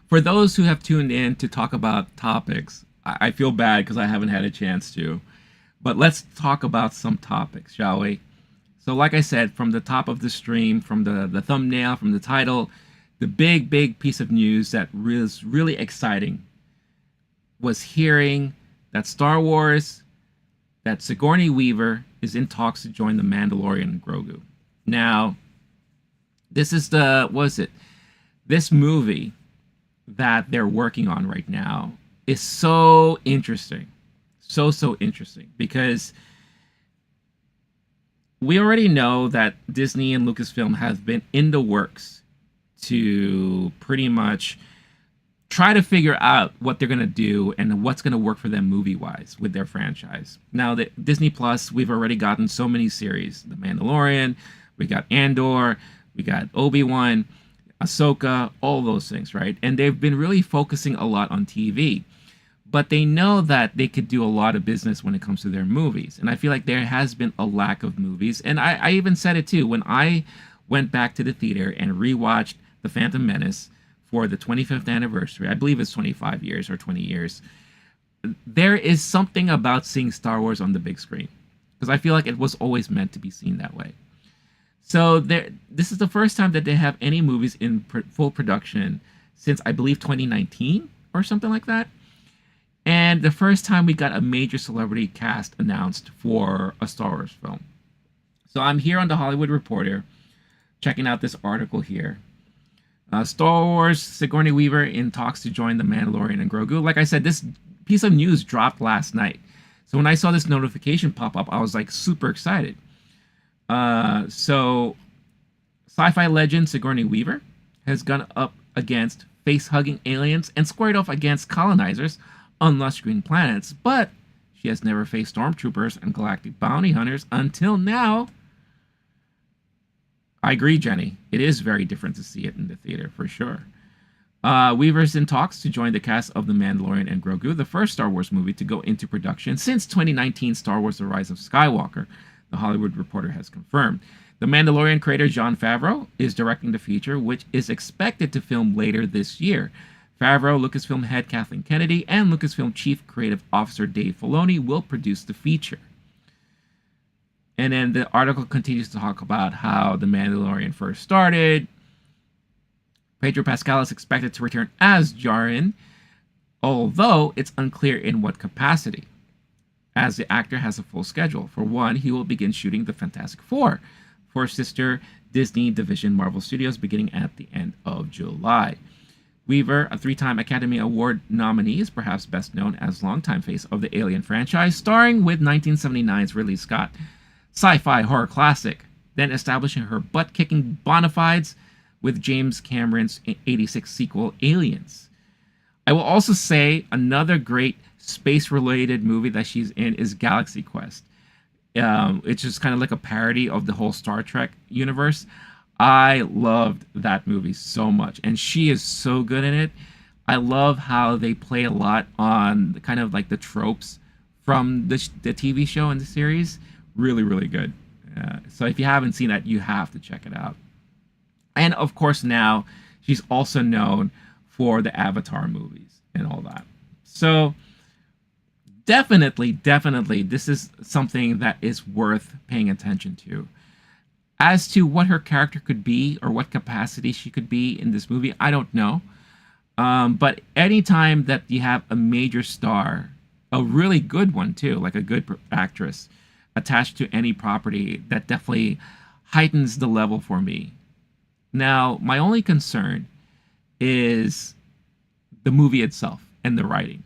Speaker 1: for those who have tuned in to talk about topics, I feel bad because I haven't had a chance to. But let's talk about some topics, shall we? So, like I said, from the top of the stream, from the thumbnail, from the title, the big piece of news that was really exciting was hearing that that Sigourney Weaver is in talks to join the Mandalorian Grogu. Now, this is this movie that they're working on right now is so interesting. So interesting because we already know that Disney and Lucasfilm have been in the works to pretty much try to figure out what they're going to do and what's going to work for them movie-wise with their franchise. Now, the Disney Plus, we've already gotten so many series. The Mandalorian, we got Andor, we got Obi-Wan, Ahsoka, all those things, right? And they've been really focusing a lot on TV. But they know that they could do a lot of business when it comes to their movies. And I feel like there has been a lack of movies. And I even said it too. When I went back to the theater and rewatched The Phantom Menace for the 25th anniversary, I believe it's 25 years or 20 years, there is something about seeing Star Wars on the big screen. Because I feel like it was always meant to be seen that way. So this is the first time that they have any movies in full production since, I believe, 2019 or something like that. And the first time we got a major celebrity cast announced for a Star Wars film. So I'm here on The Hollywood Reporter, checking out this article here. Star Wars, Sigourney Weaver in talks to join the Mandalorian and Grogu. Like I said, this piece of news dropped last night. So when I saw this notification pop up, I was like super excited. So sci-fi legend Sigourney Weaver has gone up against face-hugging aliens and squared off against colonizers on lush green planets, but she has never faced stormtroopers and galactic bounty hunters until now. I agree, Jenny. It is very different to see it in the theater, for sure. Weaver's in talks to join the cast of The Mandalorian and Grogu, the first Star Wars movie to go into production since 2019 Star Wars The Rise of Skywalker, The Hollywood Reporter has confirmed. The Mandalorian creator Jon Favreau is directing the feature, which is expected to film later this year. Favreau, Lucasfilm head Kathleen Kennedy, and Lucasfilm Chief Creative Officer Dave Filoni will produce the feature. And then the article continues to talk about how the Mandalorian first started. Pedro Pascal is expected to return as Djarin, although it's unclear in what capacity, as the actor has a full schedule. For one, he will begin shooting the Fantastic Four for sister Disney division Marvel Studios beginning at the end of July. Weaver, a three-time Academy Award nominee, is perhaps best known as longtime face of the Alien franchise, starring with 1979's Ridley Scott sci-fi horror classic, then establishing her butt-kicking bona fides with James Cameron's 86 sequel Aliens. I will also say another great space-related movie that she's in is Galaxy Quest. It's just kind of like a parody of the whole Star Trek universe. I loved that movie so much, and she is so good in it. I love how they play a lot on the kind of like the tropes from the TV show and the series. Really, really good. So if you haven't seen that, you have to check it out. And of course, now she's also known for the Avatar movies and all that. So definitely, this is something that is worth paying attention to. As to what her character could be or what capacity she could be in this movie, I don't know. But anytime that you have a major star, a really good one too, like a good actress, attached to any property, that definitely heightens the level for me. Now, my only concern is the movie itself and the writing.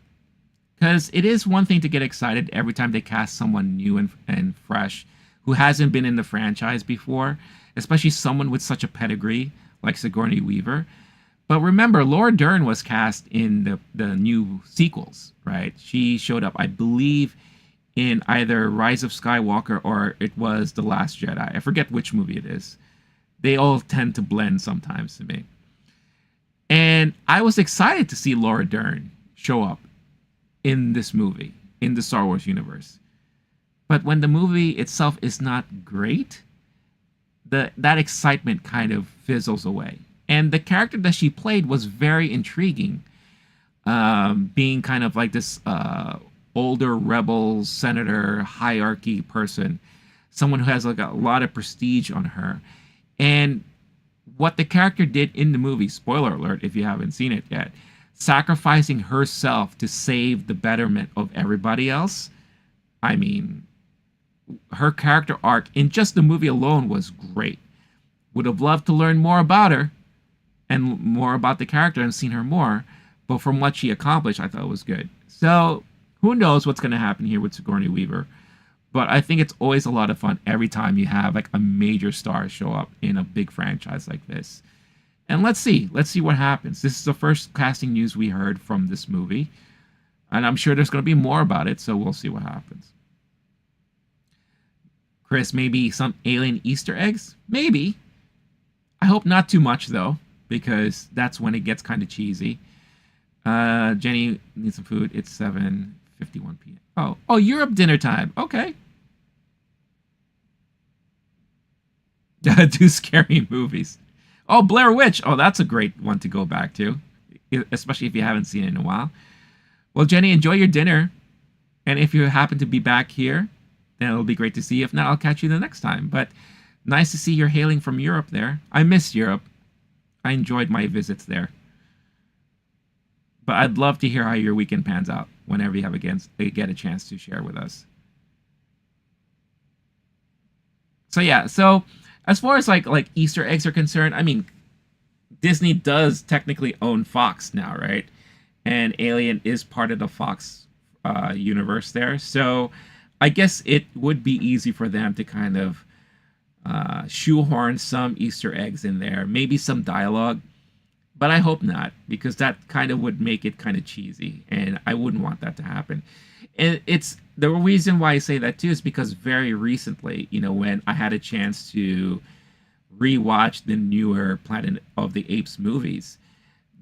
Speaker 1: Because it is one thing to get excited every time they cast someone new and fresh who hasn't been in the franchise before, especially someone with such a pedigree like Sigourney Weaver. But remember, Laura Dern was cast in the new sequels, right? She showed up, I believe, in either Rise of Skywalker or it was The Last Jedi. I forget which movie it is. They all tend to blend sometimes to me. And I was excited to see Laura Dern show up in this movie, in the Star Wars universe. But when the movie itself is not great, that excitement kind of fizzles away. And the character that she played was very intriguing, being kind of like this older rebel senator hierarchy person, someone who has like a lot of prestige on her. And what the character did in the movie, spoiler alert if you haven't seen it yet, sacrificing herself to save the betterment of everybody else. I mean, her character arc in just the movie alone was great. Would have loved to learn more about her and more about the character and seen her more, but from what she accomplished, I thought it was good. So who knows what's going to happen here with Sigourney Weaver, but I think it's always a lot of fun every time you have like a major star show up in a big franchise like this. And let's see what happens. This is the first casting news we heard from this movie, and I'm sure there's going to be more about it, so we'll see what happens. Chris, maybe some alien Easter eggs? Maybe. I hope not too much, though, because that's when it gets kind of cheesy. Jenny needs some food. It's 7:51 p.m. Oh, Europe dinner time. Okay. Do scary movies. Oh, Blair Witch. Oh, that's a great one to go back to, especially if you haven't seen it in a while. Well, Jenny, enjoy your dinner. And if you happen to be back here, then it'll be great to see you. If not, I'll catch you the next time. But nice to see you're hailing from Europe there. I miss Europe. I enjoyed my visits there. But I'd love to hear how your weekend pans out whenever you get a chance to share with us. So yeah, so as far as like Easter eggs are concerned, I mean, Disney does technically own Fox now, right? And Alien is part of the Fox universe there. So I guess it would be easy for them to kind of shoehorn some Easter eggs in there, maybe some dialogue. But I hope not, because that kind of would make it kind of cheesy, and I wouldn't want that to happen. And it's the reason why I say that too is because very recently, when I had a chance to rewatch the newer Planet of the Apes movies,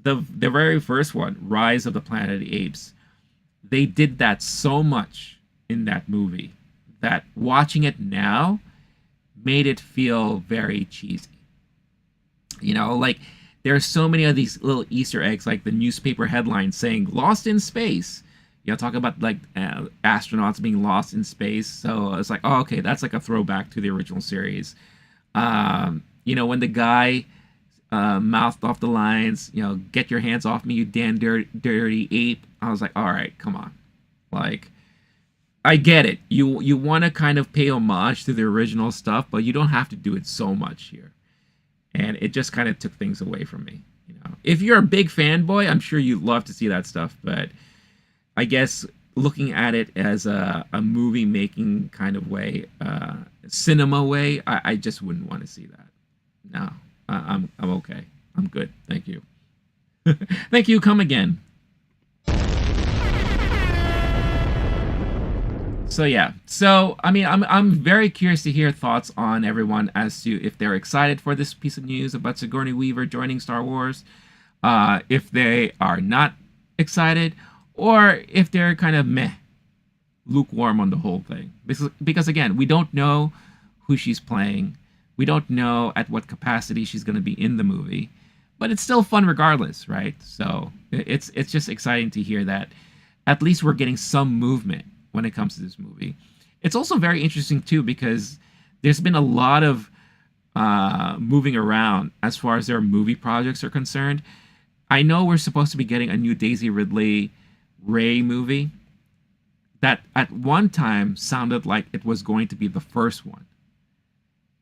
Speaker 1: the very first one, Rise of the Planet of the Apes, they did that so much in that movie that watching it now made it feel very cheesy. Like there are so many of these little Easter eggs, like the newspaper headline saying "Lost in Space," Talk about like astronauts being lost in space. So it's like, oh, okay, that's like a throwback to the original series. When the guy mouthed off the lines, get your hands off me, you damn dirty ape. I was like, all right, come on. Like, I get it. You want to kind of pay homage to the original stuff, but you don't have to do it so much here. And it just kind of took things away from me. If you're a big fanboy, I'm sure you'd love to see that stuff, but I guess looking at it as a movie making kind of way, cinema way, I just wouldn't want to see that. No, I'm okay. I'm good. Thank you. Thank you. Come again. So yeah. So I mean, I'm very curious to hear thoughts on everyone as to if they're excited for this piece of news about Sigourney Weaver joining Star Wars, if they are not excited, or if they're kind of meh, lukewarm on the whole thing. Because again, we don't know who she's playing. We don't know at what capacity she's going to be in the movie, but it's still fun regardless, right? So it's just exciting to hear that at least we're getting some movement when it comes to this movie. It's also very interesting too because there's been a lot of moving around as far as their movie projects are concerned. I know we're supposed to be getting a new Daisy Ridley Rey movie that at one time sounded like it was going to be the first one.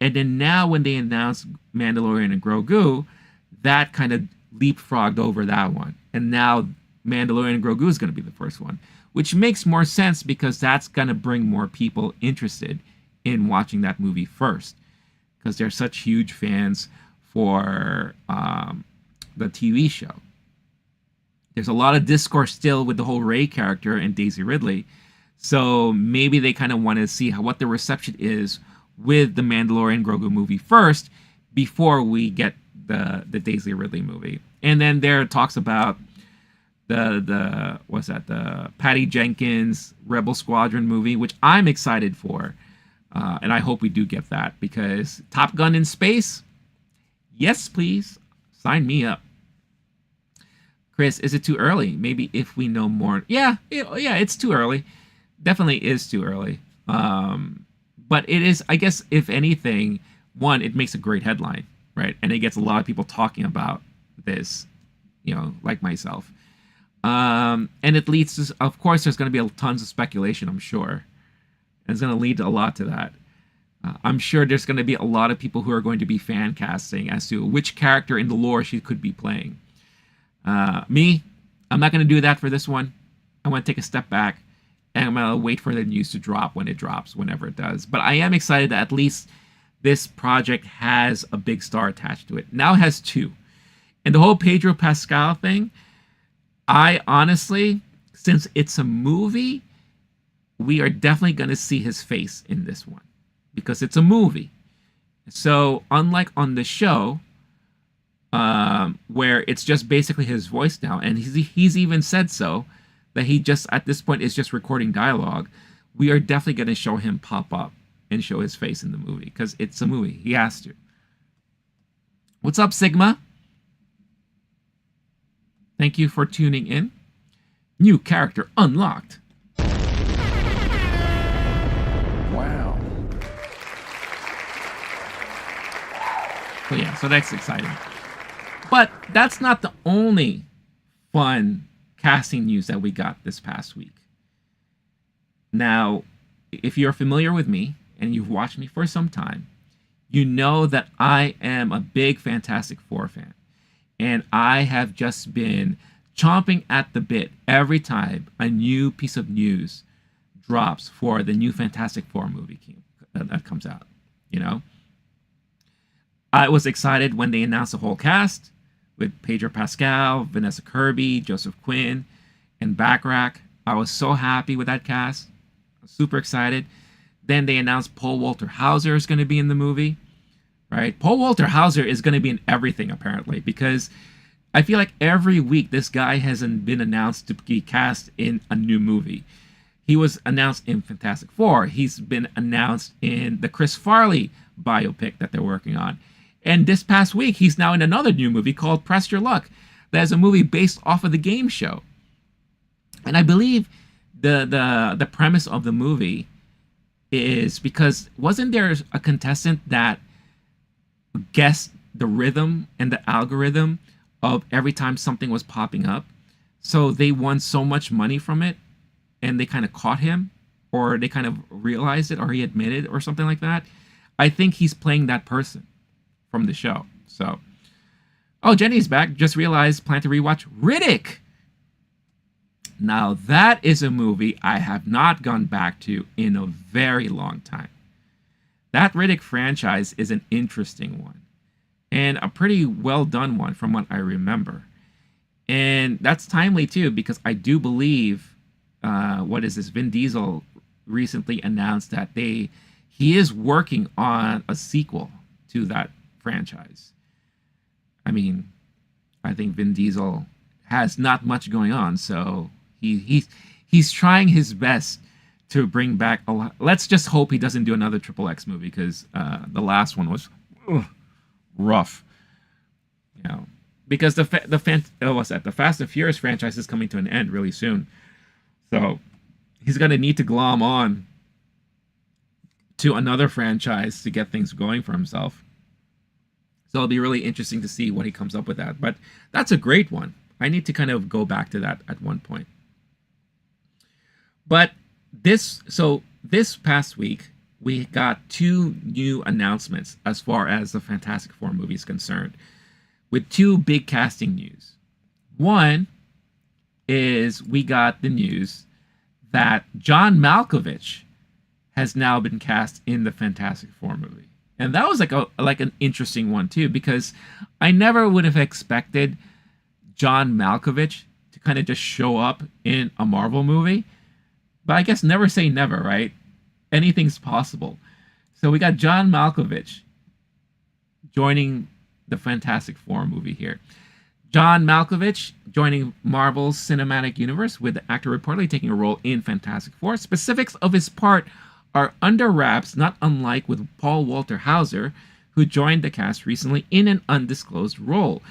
Speaker 1: And then now when they announced Mandalorian and Grogu, that kind of leapfrogged over that one. And now Mandalorian and Grogu is going to be the first one, which makes more sense because that's going to bring more people interested in watching that movie first, because they're such huge fans for the TV show. There's a lot of discourse still with the whole Rey character and Daisy Ridley, so maybe they kind of want to see what the reception is with the Mandalorian Grogu movie first before we get the Daisy Ridley movie. And then there talks about the Patty Jenkins Rebel Squadron movie, which I'm excited for, and I hope we do get that, because Top Gun in space, yes please, sign me up. Chris, is it too early? Maybe if we know more. Yeah, it's too early. Definitely is too early. But it is, I guess, if anything, one, it makes a great headline, right? And it gets a lot of people talking about this, like myself. And it leads to, of course, there's going to be tons of speculation, I'm sure. And it's going to lead to a lot to that. I'm sure there's going to be a lot of people who are going to be fan casting as to which character in the lore she could be playing. Me, I'm not going to do that for this one. I want to take a step back, and I'm going to wait for the news to drop when it drops, whenever it does. But I am excited that at least this project has a big star attached to it. Now it has two. And the whole Pedro Pascal thing, I honestly, since it's a movie, we are definitely going to see his face in this one, because it's a movie. So unlike on the show, where it's just basically his voice now, and he's even said so, that he just at this point is just recording dialogue, we are definitely going to show him pop up and show his face in the movie, because it's a movie. He has to. What's up, Sigma? Thank you for tuning in. New character unlocked.
Speaker 2: Wow.
Speaker 1: So yeah, so that's exciting. But that's not the only fun casting news that we got this past week. Now, if you're familiar with me and you've watched me for some time, you know that I am a big Fantastic Four fan. And I have just been chomping at the bit every time a new piece of news drops for the new Fantastic Four movie that comes out. I was excited when they announced the whole cast with Pedro Pascal, Vanessa Kirby, Joseph Quinn, and Backrack. I was so happy with that cast. I was super excited. Then they announced Paul Walter Hauser is going to be in the movie, right? Paul Walter Hauser is going to be in everything, apparently, because I feel like every week this guy hasn't been announced to be cast in a new movie. He was announced in Fantastic Four. He's been announced in the Chris Farley biopic that they're working on. And this past week, he's now in another new movie called Press Your Luck. That is a movie based off of the game show. And I believe The premise of the movie is because wasn't there a contestant that guessed the rhythm and the algorithm of every time something was popping up? So they won so much money from it, and they kind of caught him, or they kind of realized it, or he admitted, or something like that. I think he's playing that person from the show. So, oh, Jenny's back. Just realized, plan to rewatch Riddick. Now, that is a movie I have not gone back to in a very long time. That Riddick franchise is an interesting one, and a pretty well done one from what I remember. And that's timely too, because I do believe, what is this? Vin Diesel recently announced that he is working on a sequel to that franchise. I mean, I think Vin Diesel has not much going on, so he's trying his best to bring back a lot. Let's just hope he doesn't do another Triple X movie, because the last one was rough. You know, because the Fast and Furious franchise is coming to an end really soon, so he's gonna need to glom on to another franchise to get things going for himself. So it'll be really interesting to see what he comes up with that. But that's a great one. I need to kind of go back to that at one point. But this past week, we got 2 new announcements as far as the Fantastic Four movie is concerned, with 2 big casting news. One is we got the news that John Malkovich has now been cast in the Fantastic Four movie. And that was like an interesting one too, because I never would have expected John Malkovich to kind of just show up in a Marvel movie. But I guess never say never, right? Anything's possible. So we got John Malkovich joining the Fantastic Four movie here. John Malkovich joining Marvel's Cinematic Universe, with the actor reportedly taking a role in Fantastic Four. Specifics of his part are under wraps, not unlike with Paul Walter Hauser, who joined the cast recently in an undisclosed role.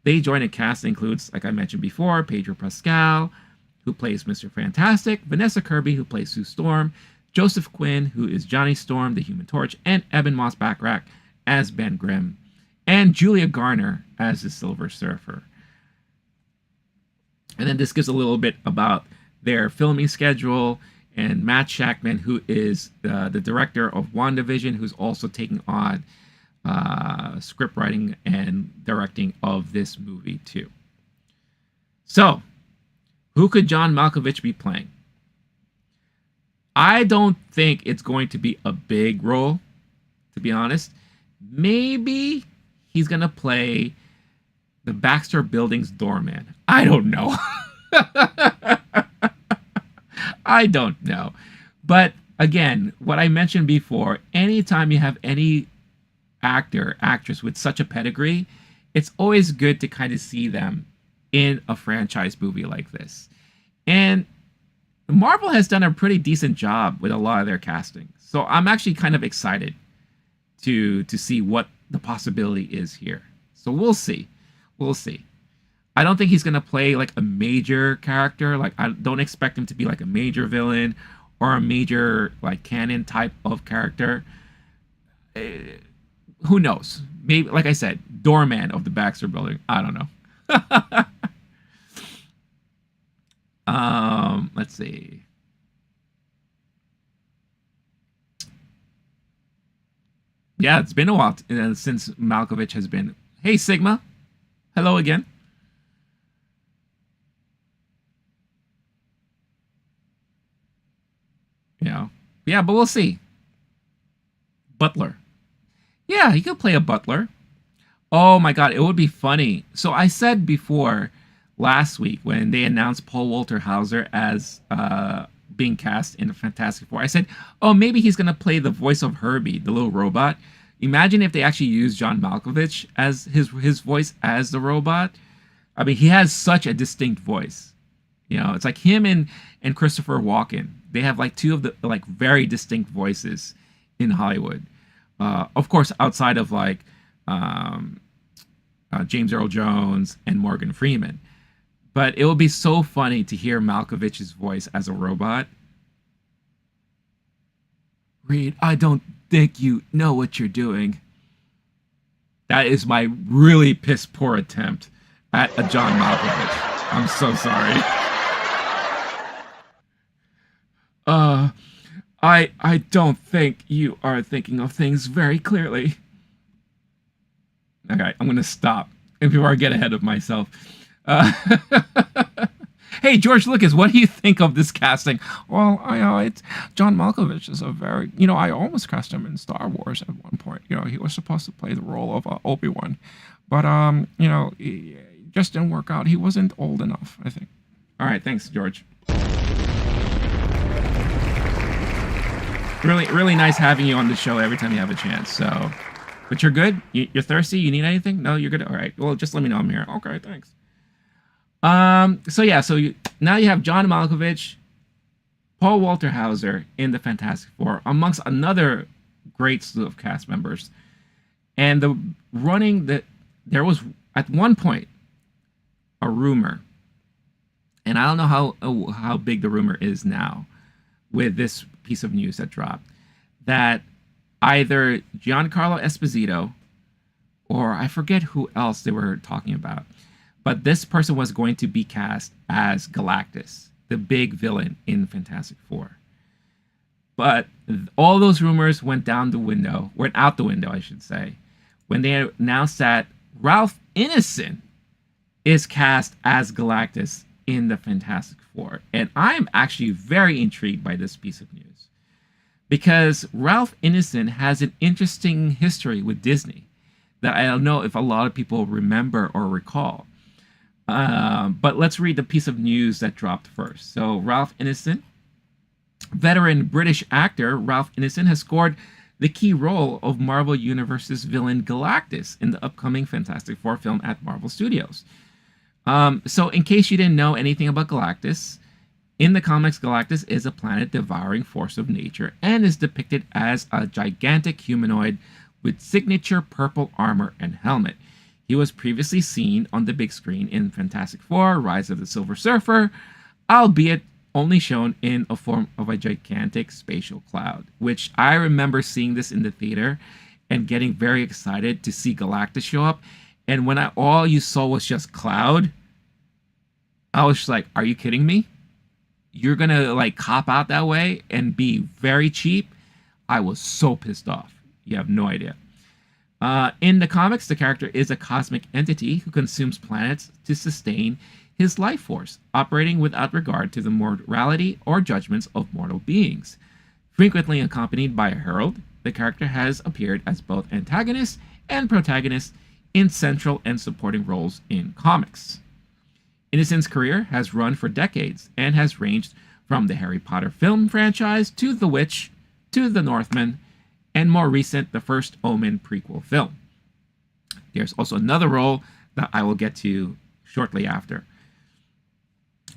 Speaker 1: They joined a cast that includes, like I mentioned before, Pedro Pascal, who plays Mr. Fantastic, Vanessa Kirby, who plays Sue Storm, Joseph Quinn, who is Johnny Storm, the Human Torch, and Ebon Moss-Backrack as Ben Grimm, and Julia Garner as the Silver Surfer. And then this gives a little bit about their filming schedule, and Matt Shakman, who is the director of WandaVision, who's also taking on script writing and directing of this movie too. So, who could John Malkovich be playing? I don't think it's going to be a big role, to be honest. Maybe he's going to play the Baxter Building's doorman. I don't know. I don't know. But again, what I mentioned before, anytime you have any actor, actress with such a pedigree, it's always good to kind of see them in a franchise movie like this. And Marvel has done a pretty decent job with a lot of their casting. So I'm actually kind of excited to see what the possibility is here. So we'll see. We'll see. I don't think he's going to play like a major character. Like, I don't expect him to be like a major villain or a major like canon type of character. Who knows? Maybe, like I said, doorman of the Baxter Building. I don't know. Let's see. Yeah, it's been a while since Malkovich has been. Hey, Sigma. Hello again. Yeah, but we'll see. Butler. Yeah, he could play a butler. Oh my god, it would be funny. So I said before last week when they announced Paul Walter Hauser as being cast in the Fantastic Four, I said, oh, maybe he's going to play the voice of Herbie, the little robot. Imagine if they actually used John Malkovich as his voice as the robot. I mean, he has such a distinct voice. You know, it's like him and Christopher Walken. They have like 2 of the like very distinct voices in Hollywood. Of course, outside of like James Earl Jones and Morgan Freeman. But it would be so funny to hear Malkovich's voice as a robot. Reed, I don't think you know what you're doing. That is my really piss poor attempt at a John Malkovich. I'm so sorry. I don't think you are thinking of things very clearly. Okay, I'm gonna stop before I get ahead of myself. Hey, George Lucas, what do you think of this casting? Well, it's John Malkovich is a very, I almost cast him in Star Wars at one point. He was supposed to play the role of Obi-Wan, but it just didn't work out. He wasn't old enough, I think. All right, thanks, George. Really, really nice having you on the show every time you have a chance. So, but you're good. You're thirsty. You need anything? No, you're good. All right. Well, just let me know I'm here. Okay, thanks. Now you have John Malkovich, Paul Walter Hauser in the Fantastic Four, amongst another great slew of cast members. And there was at one point a rumor, and I don't know how big the rumor is now with this piece of news that dropped, that either Giancarlo Esposito or I forget who else they were talking about, but this person was going to be cast as Galactus, the big villain in Fantastic Four. But all those rumors went out the window, I should say, when they announced that Ralph Ineson is cast as Galactus in the Fantastic Four. And I'm actually very intrigued by this piece of news, because Ralph Ineson has an interesting history with Disney that I don't know if a lot of people remember or recall. But let's read the piece of news that dropped first. So Ralph Ineson, veteran British actor Ralph Ineson, has scored the key role of Marvel Universe's villain Galactus in the upcoming Fantastic Four film at Marvel Studios. So in case you didn't know anything about Galactus, in the comics, Galactus is a planet-devouring force of nature and is depicted as a gigantic humanoid with signature purple armor and helmet. He was previously seen on the big screen in Fantastic Four: Rise of the Silver Surfer, albeit only shown in a form of a gigantic spatial cloud, which I remember seeing this in the theater and getting very excited to see Galactus show up. And when all you saw was just cloud, I was just like, are you kidding me? You're gonna cop out that way and be very cheap? I was so pissed off. You have no idea. In the comics, the character is a cosmic entity who consumes planets to sustain his life force, operating without regard to the morality or judgments of mortal beings. Frequently accompanied by a herald, the character has appeared as both antagonist and protagonist in central and supporting roles in comics. Ineson's career has run for decades and has ranged from the Harry Potter film franchise to The Witch to The Northman, and more recent, the First Omen prequel film. There's also another role that I will get to shortly after.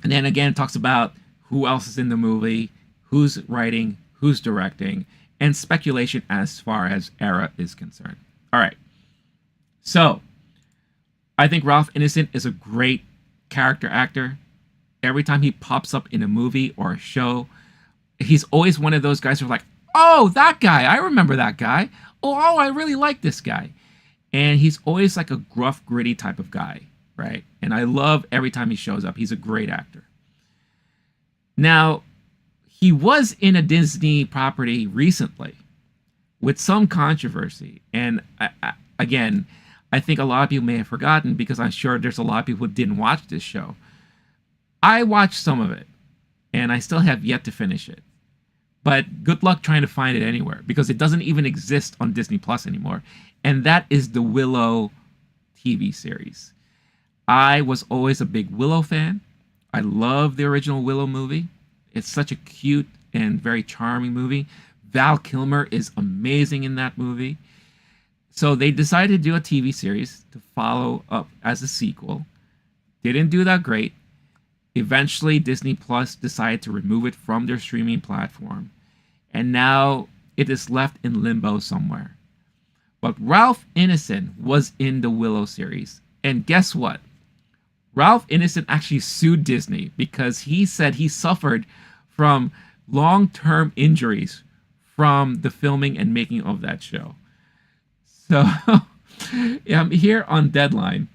Speaker 1: And then again, it talks about who else is in the movie, who's writing, who's directing, and speculation as far as era is concerned. All right. So, I think Ralph Ineson is a great character actor. Every time he pops up in a movie or a show, he's always one of those guys who are like, oh, that guy, I remember that guy. Oh, I really like this guy. And he's always like a gruff, gritty type of guy, right? And I love every time he shows up. He's a great actor. Now, he was in a Disney property recently with some controversy. And again, I think a lot of people may have forgotten, because I'm sure there's a lot of people who didn't watch this show. I watched some of it, and I still have yet to finish it. But good luck trying to find it anywhere, because it doesn't even exist on Disney Plus anymore. And that is the Willow TV series. I was always a big Willow fan. I love the original Willow movie. It's such a cute and very charming movie. Val Kilmer is amazing in that movie. So they decided to do a TV series to follow up as a sequel. Didn't do that great. Eventually, Disney Plus decided to remove it from their streaming platform. And now it is left in limbo somewhere. But Ralph Ineson was in the Willow series. And guess what? Ralph Ineson actually sued Disney because he said he suffered from long-term injuries from the filming and making of that show. So I'm here on Deadline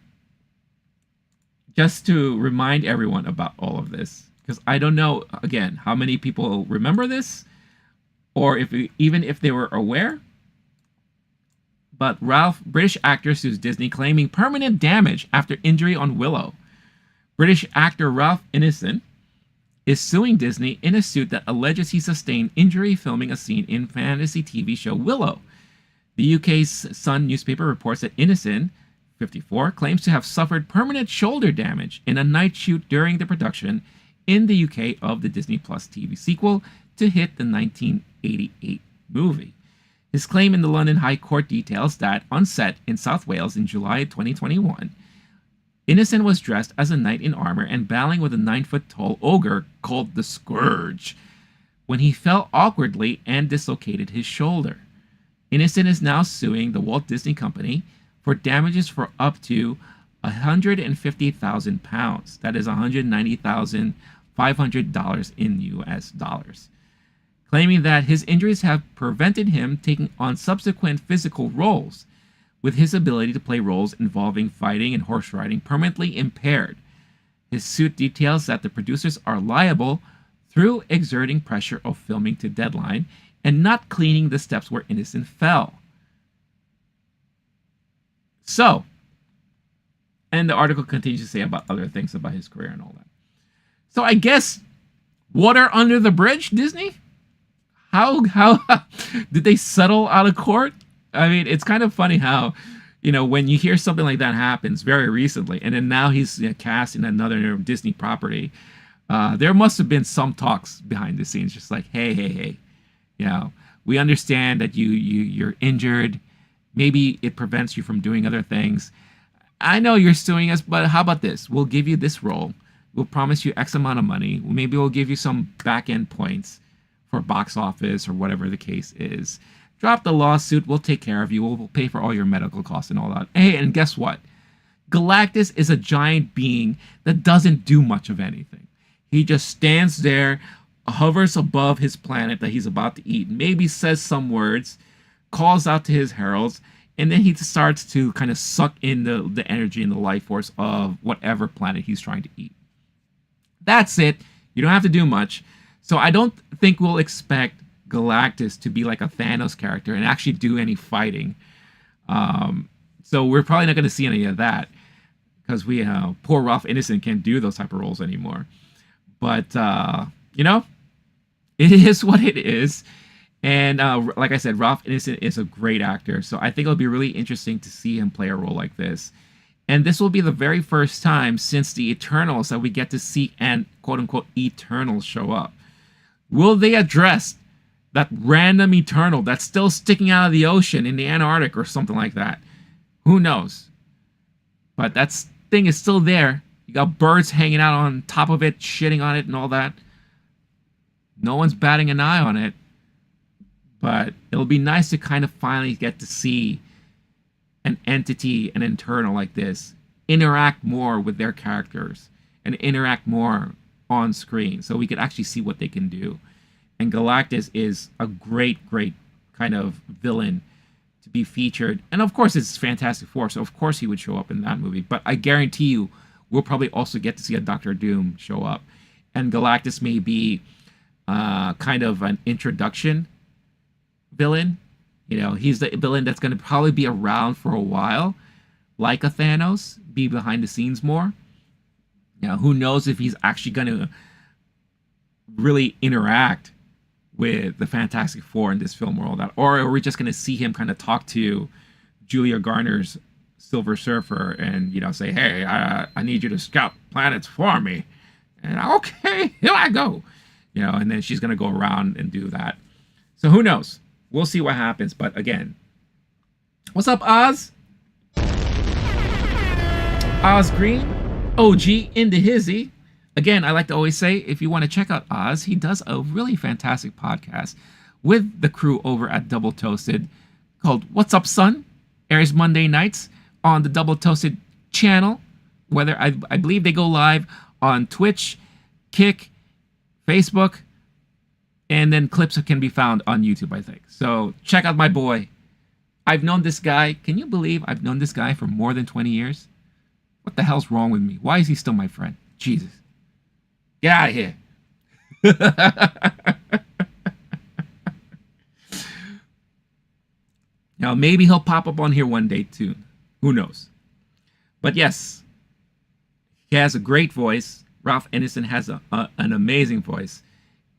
Speaker 1: just to remind everyone about all of this, because I don't know, again, how many people remember this, or even if they were aware. But British actor sues Disney claiming permanent damage after injury on Willow. British actor Ralph Ineson is suing Disney in a suit that alleges he sustained injury filming a scene in fantasy TV show Willow. The UK's Sun newspaper reports that Ineson, 54, claims to have suffered permanent shoulder damage in a night shoot during the production in the UK of the Disney Plus TV sequel to hit the 1988 movie. His claim in the London High Court details that on set in South Wales in July 2021, Ineson was dressed as a knight in armor and battling with a 9-foot-tall ogre called the Scourge when he fell awkwardly and dislocated his shoulder. Ineson is now suing the Walt Disney Company for damages for up to £150,000. That is $190,500 in US dollars. Claiming that his injuries have prevented him taking on subsequent physical roles, with his ability to play roles involving fighting and horse riding permanently impaired. His suit details that the producers are liable through exerting pressure of filming to deadline and not cleaning the steps where Ineson fell. So, and the article continues to say about other things about his career and all that. So I guess water under the bridge, Disney? How did they settle out of court? I mean, it's kind of funny how, when you hear something like that happens very recently, and then now he's cast in another Disney property, there must have been some talks behind the scenes, just like, hey, we understand that you're injured. Maybe it prevents you from doing other things. I know you're suing us, but how about this? We'll give you this role. We'll promise you X amount of money. Maybe we'll give you some back-end points for box office or whatever the case is. Drop the lawsuit. We'll take care of you. We'll pay for all your medical costs and all that. Hey, and guess what? Galactus is a giant being that doesn't do much of anything. He just stands there, hovers above his planet that he's about to eat, maybe says some words, calls out to his heralds, and then he starts to kind of suck in the energy and the life force of whatever planet he's trying to eat. That's it. You don't have to do much. So I don't think we'll expect Galactus to be like a Thanos character and actually do any fighting. So we're probably not going to see any of that because poor Ralph Ineson can't do those type of roles anymore. But, it is what it is. And like I said, Ralph Ineson is a great actor. So I think it'll be really interesting to see him play a role like this. And this will be the very first time since the Eternals that we get to see an quote-unquote Eternals show up. Will they address that random Eternal that's still sticking out of the ocean in the Antarctic or something like that? Who knows? But that thing is still there. You got birds hanging out on top of it, shitting on it and all that. No one's batting an eye on it. But it'll be nice to kind of finally get to see an entity, an Eternal like this, interact more with their characters and interact more on screen so we could actually see what they can do. And Galactus is a great kind of villain to be featured. And of course it's Fantastic Four, so of course he would show up in that movie. But I guarantee you we'll probably also get to see a Doctor Doom show up. And Galactus may be kind of an introduction villain. He's the villain that's going to probably be around for a while, like a Thanos, be behind the scenes more. Who knows if he's actually going to really interact with the Fantastic Four in this film or all that, or are we just going to see him kind of talk to Julia Garner's Silver Surfer and say, hey, I need you to scout planets for me, and okay, here I go, and then she's going to go around and do that. So who knows? We'll see what happens. But again, what's up, Oz? Oz Green, OG into hizzy. Again, I like to always say, if you want to check out Oz, he does a really fantastic podcast with the crew over at Double Toasted called What's Up, Son? Airs Monday nights on the Double Toasted channel Whether I believe they go live on Twitch, Kick, Facebook, and then clips can be found on YouTube, I think. So check out my boy. I've known this guy. Can you believe I've known this guy for more than 20 years? What the hell's wrong with me? Why is he still my friend? Jesus. Get out of here. Now, maybe he'll pop up on here one day too. Who knows? But yes, he has a great voice. Ralph Ineson has an amazing voice.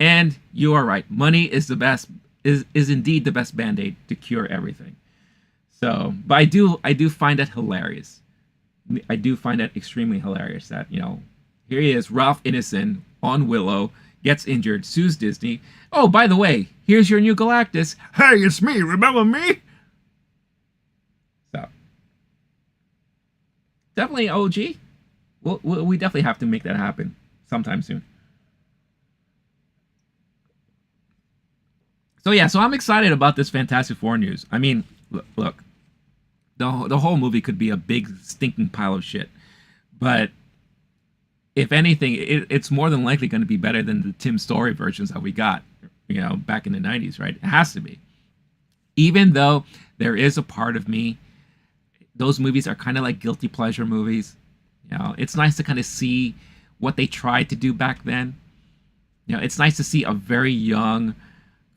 Speaker 1: And you are right. Money is the best, is indeed the best band-aid to cure everything. So, but I do find that hilarious. I do find that extremely hilarious that, you know, here he is, Ralph Ineson on Willow, gets injured, sues Disney. Oh, by the way, here's your new Galactus. Hey, it's me. Remember me? So, definitely OG. We definitely have to make that happen sometime soon. So yeah, so I'm excited about this Fantastic Four news. I mean, look, the whole movie could be a big stinking pile of shit, but if anything, it's more than likely going to be better than the Tim Story versions that we got, you know, back in the 90s, right? It has to be. Even though there is a part of me, those movies are kind of like guilty pleasure movies. You know, it's nice to kind of see what they tried to do back then. You know, it's nice to see a very young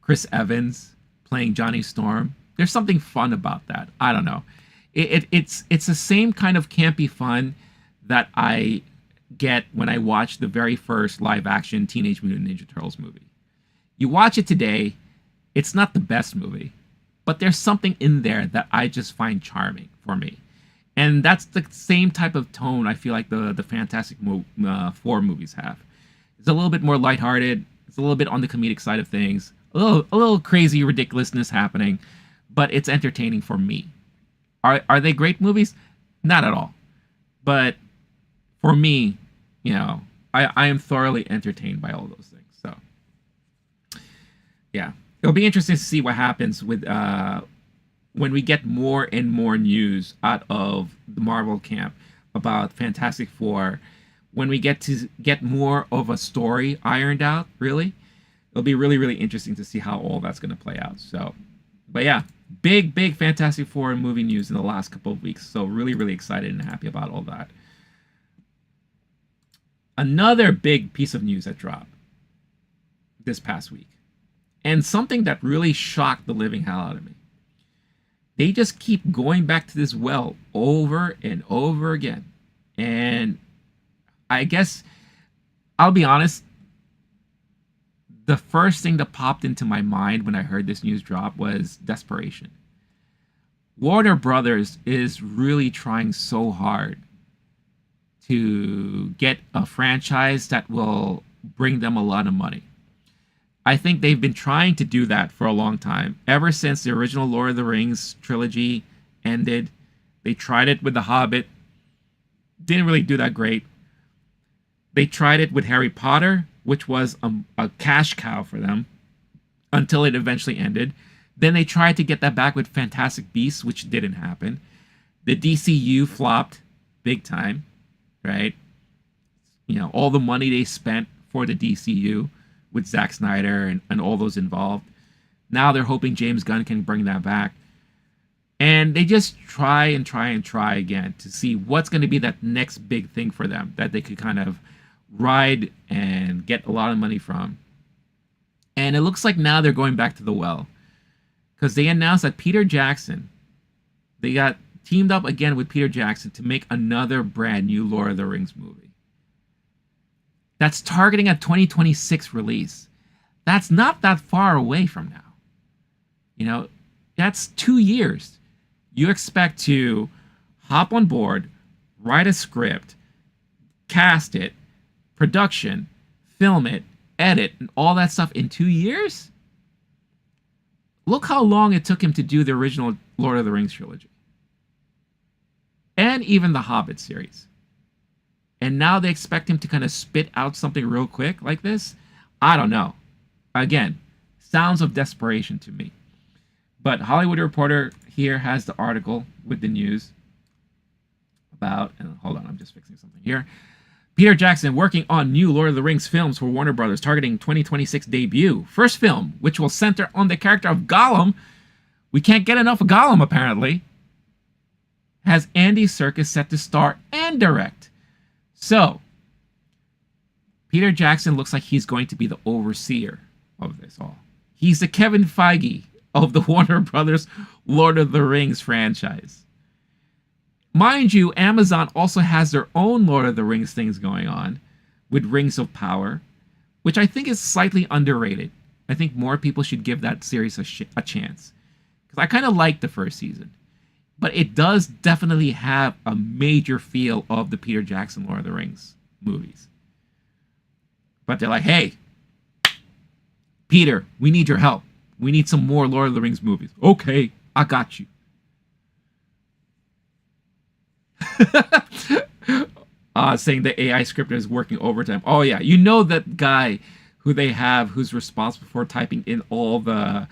Speaker 1: Chris Evans playing Johnny Storm. There's something fun about that. I don't know. It's the same kind of campy fun that I get when I watch the very first live action Teenage Mutant Ninja Turtles movie. You watch it today, it's not the best movie, but there's something in there that I just find charming for me. And that's the same type of tone I feel like the Fantastic Four movies have. It's a little bit more lighthearted. It's a little bit on the comedic side of things. A little crazy ridiculousness happening, but it's entertaining for me. Are they great movies? Not at all. But for me, you know, I am thoroughly entertained by all those things. So yeah, it'll be interesting to see what happens with when we get more and more news out of the Marvel camp about Fantastic Four. When we get more of a story ironed out, really. It'll be really, really interesting to see how all that's going to play out. So, but yeah, big Fantastic Four movie news in the last couple of weeks. So really, really excited and happy about all that. Another big piece of news that dropped this past week, and something that really shocked the living hell out of me. They just keep going back to this well over and over again. And I guess, I'll be honest, the first thing that popped into my mind when I heard this news drop was desperation. Warner Brothers is really trying so hard to get a franchise that will bring them a lot of money. I think they've been trying to do that for a long time. Ever since the original Lord of the Rings trilogy ended, they tried it with The Hobbit. Didn't really do that great. They tried it with Harry Potter, which was a cash cow for them until it eventually ended. Then they tried to get that back with Fantastic Beasts, which didn't happen. The DCU flopped big time, right? You know, all the money they spent for the DCU with Zack Snyder and all those involved. Now they're hoping James Gunn can bring that back. And they just try again to see what's going to be that next big thing for them that they could kind of ride and get a lot of money from. And it looks like now they're going back to the well, because they announced that Peter Jackson, they got teamed up again with Peter Jackson to make another brand new Lord of the Rings movie that's targeting a 2026 release. That's not that far away from now. You know, that's 2 years. You expect to hop on board, write a script, cast it, production, film it, edit, and all that stuff in 2 years? Look how long it took him to do the original Lord of the Rings trilogy. And even the Hobbit series. And now they expect him to kind of spit out something real quick like this? I don't know. Again, sounds of desperation to me. But Hollywood Reporter here has the article with the news. about, and hold on, I'm just fixing something here. Peter Jackson working on new Lord of the Rings films for Warner Brothers, targeting 2026 debut. First film, which will center on the character of Gollum. We can't get enough of Gollum, apparently. Has Andy Serkis set to star and direct. So, Peter Jackson looks like he's going to be the overseer of this all. He's the Kevin Feige of the Warner Brothers Lord of the Rings franchise. Mind you, Amazon also has their own Lord of the Rings things going on with Rings of Power, which I think is slightly underrated. I think more people should give that series a chance. Because I kind of liked the first season. But it does definitely have a major feel of the Peter Jackson Lord of the Rings movies. But they're like, hey, Peter, we need your help. We need some more Lord of the Rings movies. Okay, I got you. Saying the AI scripter is working overtime. Oh yeah, you know that guy who they have who's responsible for typing in all the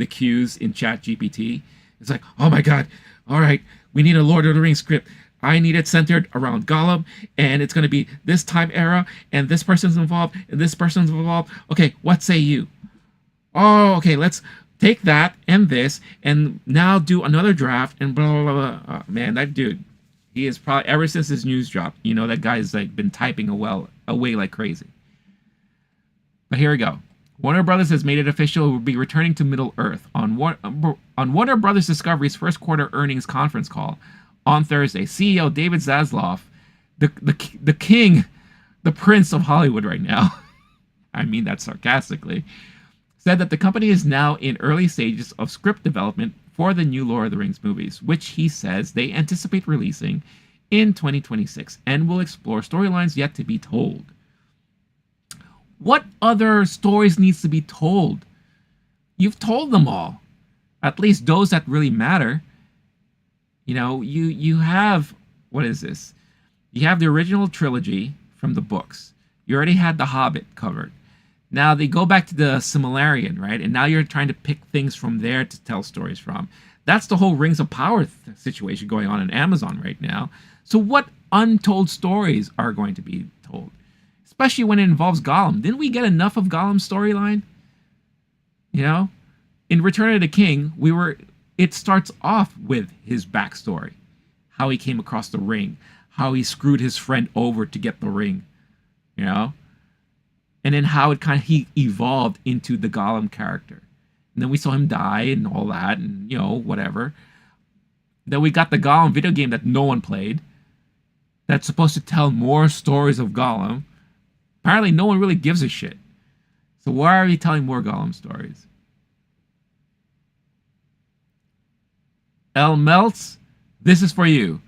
Speaker 1: cues in ChatGPT. It's like, oh my god, all right, we need a Lord of the Rings script. I need it centered around Gollum, and it's going to be this time era, and this person's involved, and this person's involved. Okay, what say you? Oh, okay, let's take that and this, and now do another draft, and blah, blah, blah, blah. Oh, man, that dude, he is probably, ever since his news dropped, you know, that guy's like been typing away like crazy. But here we go. Warner Brothers has made it official it will be returning to Middle-earth on Warner Brothers Discovery's first quarter earnings conference call on Thursday. CEO David Zaslav, the king, the prince of Hollywood right now, I mean that sarcastically, said that the company is now in early stages of script development for the new Lord of the Rings movies, which he says they anticipate releasing in 2026 and will explore storylines yet to be told. What other stories needs to be told? You've told them all. At least those that really matter. You know, you have, what is this? You have the original trilogy from the books. You already had The Hobbit covered. Now they go back to the Silmarillion, right? And now you're trying to pick things from there to tell stories from. That's the whole Rings of Power situation going on in Amazon right now. So what untold stories are going to be told? Especially when it involves Gollum. Didn't we get enough of Gollum's storyline? You know? In Return of the King, it starts off with his backstory. How he came across the ring. How he screwed his friend over to get the ring. You know? And then how he evolved into the Gollum character. And then we saw him die and all that, and, you know, whatever. Then we got the Gollum video game that no one played. That's supposed to tell more stories of Gollum. Apparently no one really gives a shit. So why are we telling more Gollum stories? El Melts, this is for you.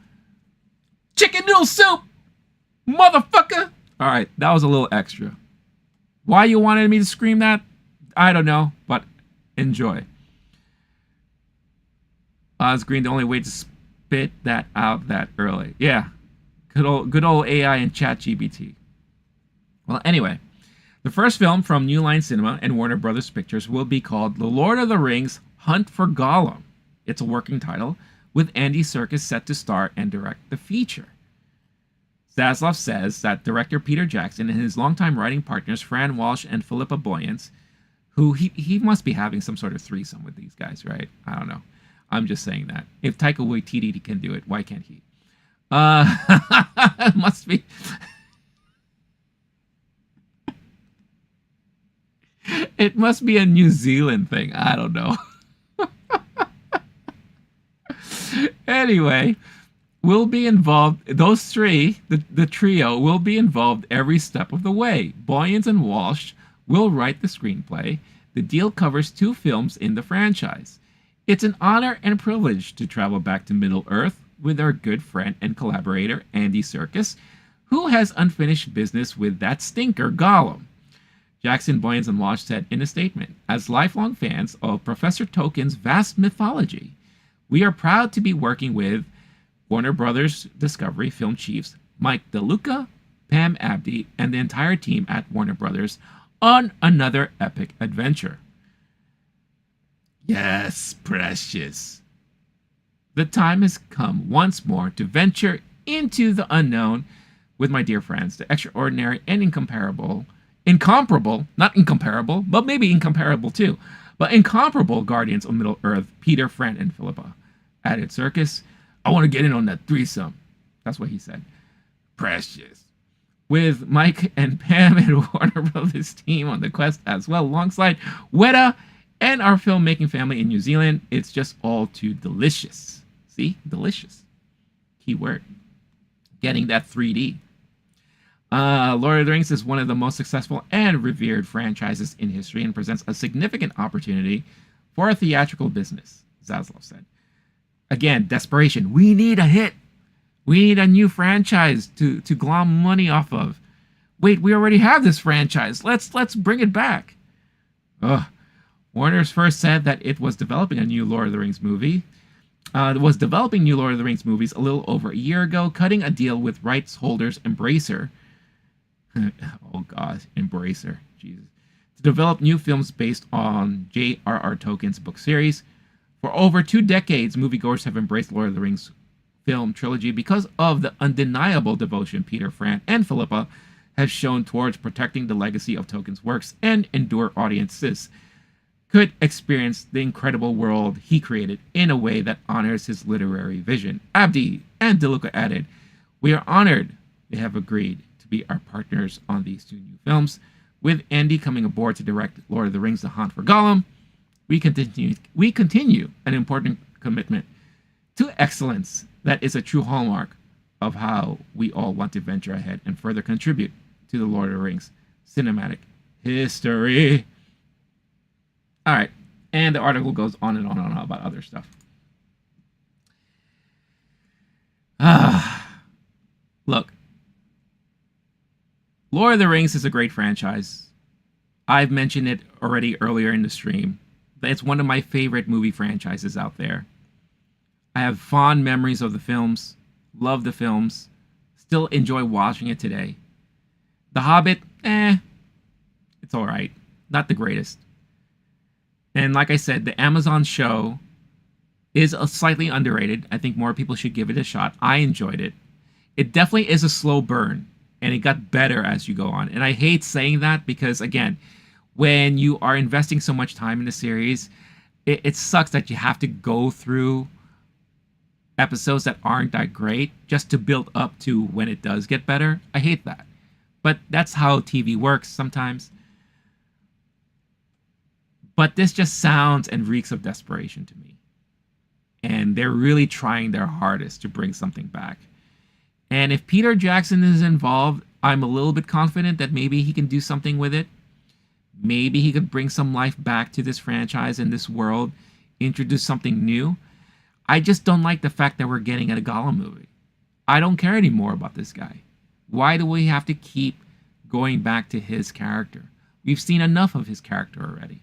Speaker 1: Chicken noodle soup! Motherfucker! Alright, that was a little extra. Why you wanted me to scream that? I don't know, but enjoy. Oz Green, the only way to spit that out that early. Yeah. Good old AI and ChatGPT. Well, anyway, the first film from New Line Cinema and Warner Brothers Pictures will be called The Lord of the Rings Hunt for Gollum. It's a working title, with Andy Serkis set to star and direct the feature. Zaslav says that director Peter Jackson and his longtime writing partners Fran Walsh and Philippa Boyens, who he must be having some sort of threesome with these guys, right? I don't know. I'm just saying that. If Taika Waititi can do it, why can't he? It must be... It must be a New Zealand thing. I don't know. Anyway, we'll be involved. Those three, the trio, will be involved every step of the way. Boyens and Walsh will write the screenplay. The deal covers 2 films in the franchise. It's an honor and privilege to travel back to Middle-earth with our good friend and collaborator, Andy Serkis, who has unfinished business with that stinker, Gollum. Jackson, Boyens, and Walsh said in a statement, as lifelong fans of Professor Tolkien's vast mythology, we are proud to be working with Warner Brothers Discovery film chiefs Mike DeLuca, Pam Abdi, and the entire team at Warner Brothers on another epic adventure. Yes, precious. The time has come once more to venture into the unknown with my dear friends, the extraordinary and incomparable, not incomparable, but maybe incomparable too, but incomparable Guardians of Middle-earth, Peter, Fran, and Philippa. Added circus, I want to get in on that threesome. That's what he said. Precious. With Mike and Pam and Warner Brothers team on the quest as well, alongside Weta and our filmmaking family in New Zealand, it's just all too delicious. See? Delicious. Key word. Getting that 3D. Lord of the Rings is one of the most successful and revered franchises in history and presents a significant opportunity for a theatrical business, Zaslav said. Again, desperation. We need a hit. We need a new franchise to glom money off of. Wait, we already have this franchise. Let's bring it back. Ugh. Warner's first said that it was developing a new Lord of the Rings movie. It was developing new Lord of the Rings movies a little over a year ago, cutting a deal with rights holders Embracer. Oh God, Embracer. Jesus. To develop new films based on J.R.R. Tolkien's book series. For over 2 decades, moviegoers have embraced Lord of the Rings film trilogy because of the undeniable devotion Peter, Fran, and Philippa have shown towards protecting the legacy of Tolkien's works and endure audiences could experience the incredible world he created in a way that honors his literary vision. Abdi and DeLuca added, we are honored they have agreed to be our partners on these 2 new films. With Andy coming aboard to direct Lord of the Rings The Hunt for Gollum, we continue an important commitment to excellence that is a true hallmark of how we all want to venture ahead and further contribute to the Lord of the Rings cinematic history. All right, and the article goes on and on and on about other stuff. Look, Lord of the Rings is a great franchise. I've mentioned it already earlier in the stream. It's one of my favorite movie franchises out there. I have fond memories of the films, love the films, still enjoy watching it today. The Hobbit, it's alright. Not the greatest. And like I said, the Amazon show is slightly underrated. I think more people should give it a shot. I enjoyed it. It definitely is a slow burn, and it got better as you go on. And I hate saying that because, again, when you are investing so much time in a series, it sucks that you have to go through episodes that aren't that great just to build up to when it does get better. I hate that. But that's how TV works sometimes. But this just sounds and reeks of desperation to me. And they're really trying their hardest to bring something back. And if Peter Jackson is involved, I'm a little bit confident that maybe he can do something with it. Maybe he could bring some life back to this franchise and this world, introduce something new. I just don't like the fact that we're getting a Gollum movie. I don't care anymore about this guy. Why do we have to keep going back to his character? We've seen enough of his character already.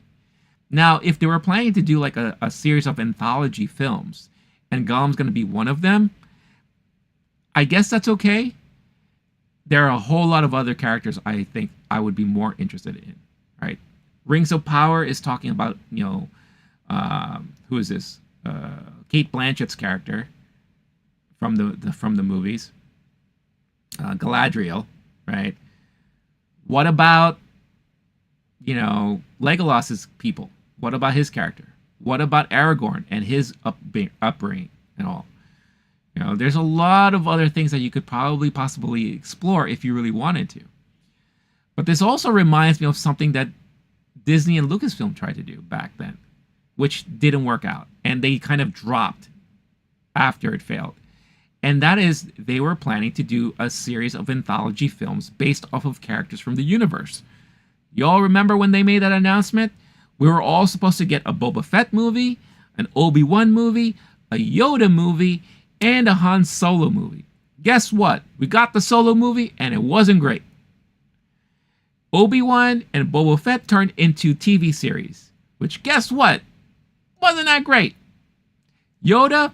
Speaker 1: Now, if they were planning to do like a series of anthology films, and Gollum's going to be one of them, I guess that's okay. There are a whole lot of other characters I think I would be more interested in. Right, Rings of Power is talking about, who is this? Kate Blanchett's character from the movies, Galadriel, right? What about Legolas's people? What about his character? What about Aragorn and his upbringing and all? There's a lot of other things that you could possibly explore if you really wanted to. But this also reminds me of something that Disney and Lucasfilm tried to do back then, which didn't work out. And they kind of dropped after it failed. And that is, they were planning to do a series of anthology films based off of characters from the universe. Y'all remember when they made that announcement? We were all supposed to get a Boba Fett movie, an Obi-Wan movie, a Yoda movie, and a Han Solo movie. Guess what? We got the Solo movie, and it wasn't great. Obi-Wan and Boba Fett turned into TV series, which guess what? Wasn't that great. Yoda,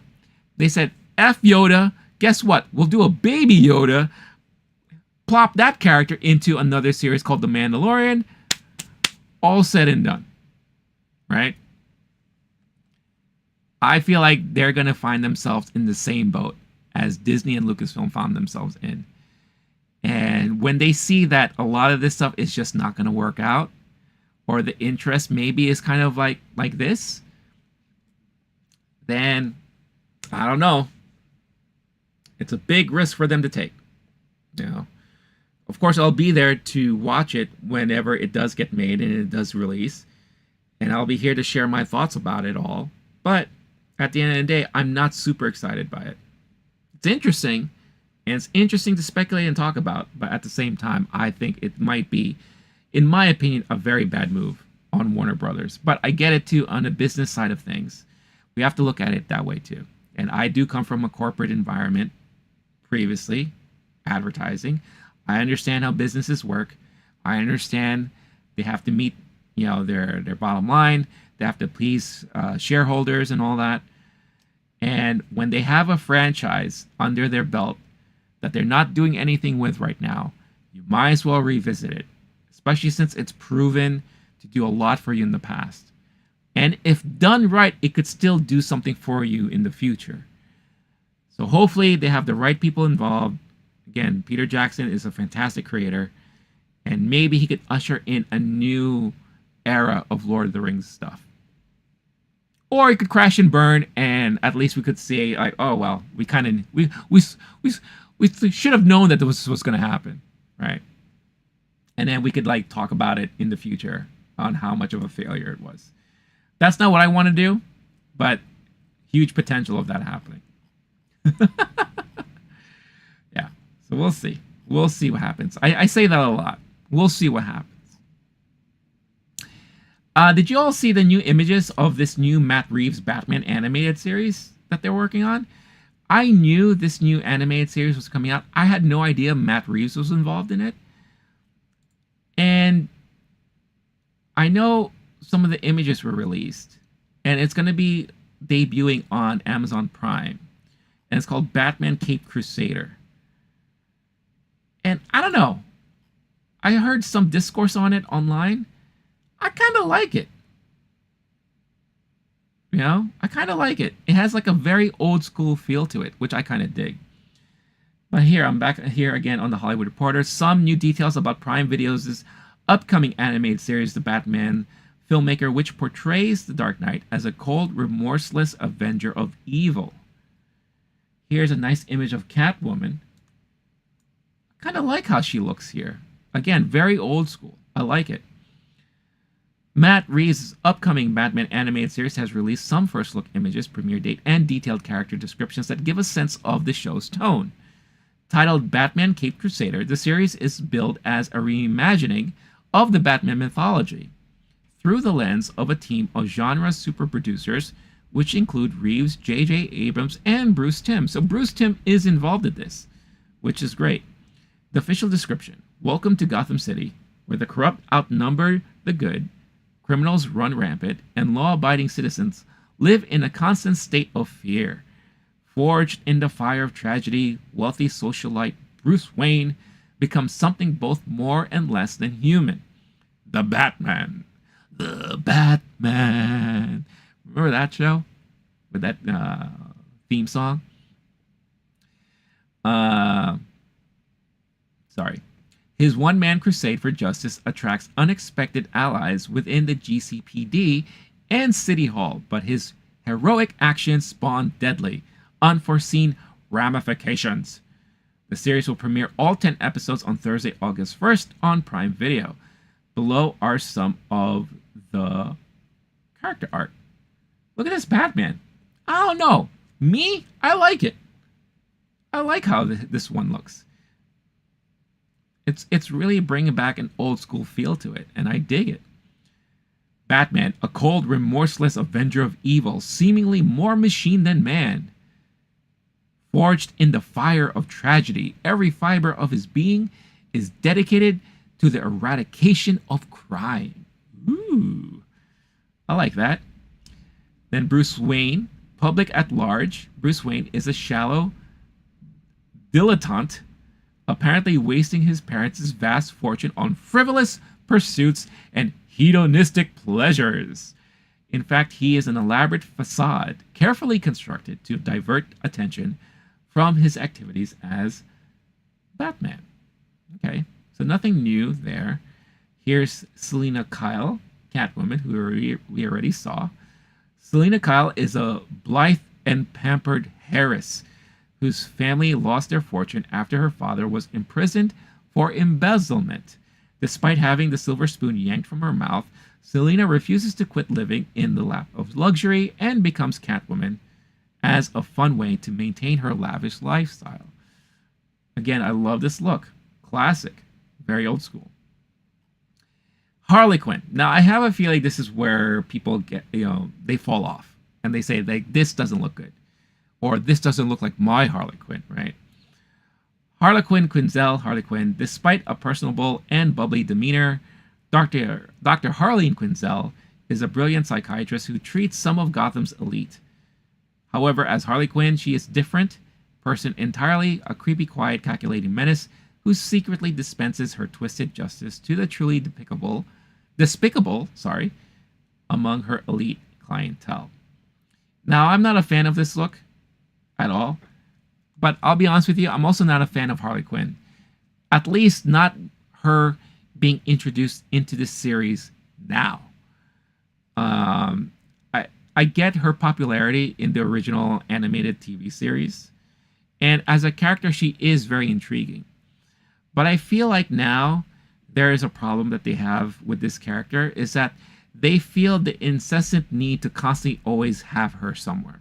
Speaker 1: they said, F Yoda. Guess what? We'll do a baby Yoda, plop that character into another series called The Mandalorian. All said and done. Right? I feel like they're going to find themselves in the same boat as Disney and Lucasfilm found themselves in. And when they see that a lot of this stuff is just not going to work out, or the interest maybe is kind of like this, then I don't know. It's a big risk for them to take. You know, of course, I'll be there to watch it whenever it does get made and it does release, and I'll be here to share my thoughts about it all. But at the end of the day, I'm not super excited by it. It's interesting, and it's interesting to speculate and talk about, but at the same time, I think it might be, in my opinion, a very bad move on Warner Brothers. But I get it too on the business side of things. We have to look at it that way too. And I do come from a corporate environment previously, advertising. I understand how businesses work. I understand they have to meet, their bottom line. They have to please shareholders and all that. And when they have a franchise under their belt that they're not doing anything with right now, you might as well revisit it, especially since it's proven to do a lot for you in the past. And if done right, it could still do something for you in the future. So hopefully they have the right people involved. Again, Peter Jackson is a fantastic creator, and maybe he could usher in a new era of Lord of the Rings stuff. Or it could crash and burn, and at least we could say, like, oh well, we should have known that this was going to happen, right? And then we could talk about it in the future on how much of a failure it was. That's not what I want to do, but huge potential of that happening. Yeah, so we'll see. We'll see what happens. I say that a lot. We'll see what happens. Did you all see the new images of this new Matt Reeves Batman animated series that they're working on? I knew this new animated series was coming out. I had no idea Matt Reeves was involved in it. And I know some of the images were released. And it's going to be debuting on Amazon Prime. And it's called Batman Caped Crusader. And I don't know. I heard some discourse on it online. I kind of like it. I kind of like it. It has a very old school feel to it, which I kind of dig. But here, I'm back here again on The Hollywood Reporter. Some new details about Prime Video's upcoming animated series, The Batman filmmaker, which portrays the Dark Knight as a cold, remorseless avenger of evil. Here's a nice image of Catwoman. I kind of like how she looks here. Again, very old school. I like it. Matt Reeves' upcoming Batman animated series has released some first-look images, premiere date, and detailed character descriptions that give a sense of the show's tone. Titled Batman Caped Crusader, the series is billed as a reimagining of the Batman mythology through the lens of a team of genre super producers, which include Reeves, J.J. Abrams, and Bruce Timm. So Bruce Timm is involved in this, which is great. The official description: welcome to Gotham City, where the corrupt outnumber the good, criminals run rampant, and law-abiding citizens live in a constant state of fear. Forged in the fire of tragedy, wealthy socialite Bruce Wayne becomes something both more and less than human. The Batman. The Batman. Remember that show? With that theme song? Sorry. His one-man crusade for justice attracts unexpected allies within the GCPD and City Hall, but his heroic actions spawn deadly, unforeseen ramifications. The series will premiere all 10 episodes on Thursday, August 1st on Prime Video. Below are some of the character art. Look at this Batman. I don't know. Me? I like it. I like how this one looks. It's really bringing back an old school feel to it, and I dig it. Batman, a cold, remorseless avenger of evil, seemingly more machine than man. Forged in the fire of tragedy, every fiber of his being is dedicated to the eradication of crime. Ooh, I like that. Then Bruce Wayne, public at large. Bruce Wayne is a shallow dilettante, apparently wasting his parents' vast fortune on frivolous pursuits and hedonistic pleasures. In fact, he is an elaborate facade, carefully constructed to divert attention from his activities as Batman. Okay, so nothing new there. Here's Selina Kyle, Catwoman, who we already saw. Selina Kyle is a blithe and pampered heiress whose family lost their fortune after her father was imprisoned for embezzlement. Despite having the silver spoon yanked from her mouth, Selina refuses to quit living in the lap of luxury and becomes Catwoman as a fun way to maintain her lavish lifestyle. Again, I love this look. Classic. Very old school. Harley Quinn. Now, I have a feeling this is where people get, they fall off. And they say, this doesn't look good. Or this doesn't look like my Harley Quinn, right? Harley Quinn, despite a personable and bubbly demeanor, Dr. Harleen Quinzel is a brilliant psychiatrist who treats some of Gotham's elite. However, as Harley Quinn, she is different person entirely, a creepy, quiet, calculating menace who secretly dispenses her twisted justice to the truly despicable, among her elite clientele. Now, I'm not a fan of this look at all, but I'll be honest with you, I'm also not a fan of Harley Quinn. At least not her being introduced into this series now. I get her popularity in the original animated TV series, and as a character, she is very intriguing. But I feel like now there is a problem that they have with this character is that they feel the incessant need to constantly always have her somewhere.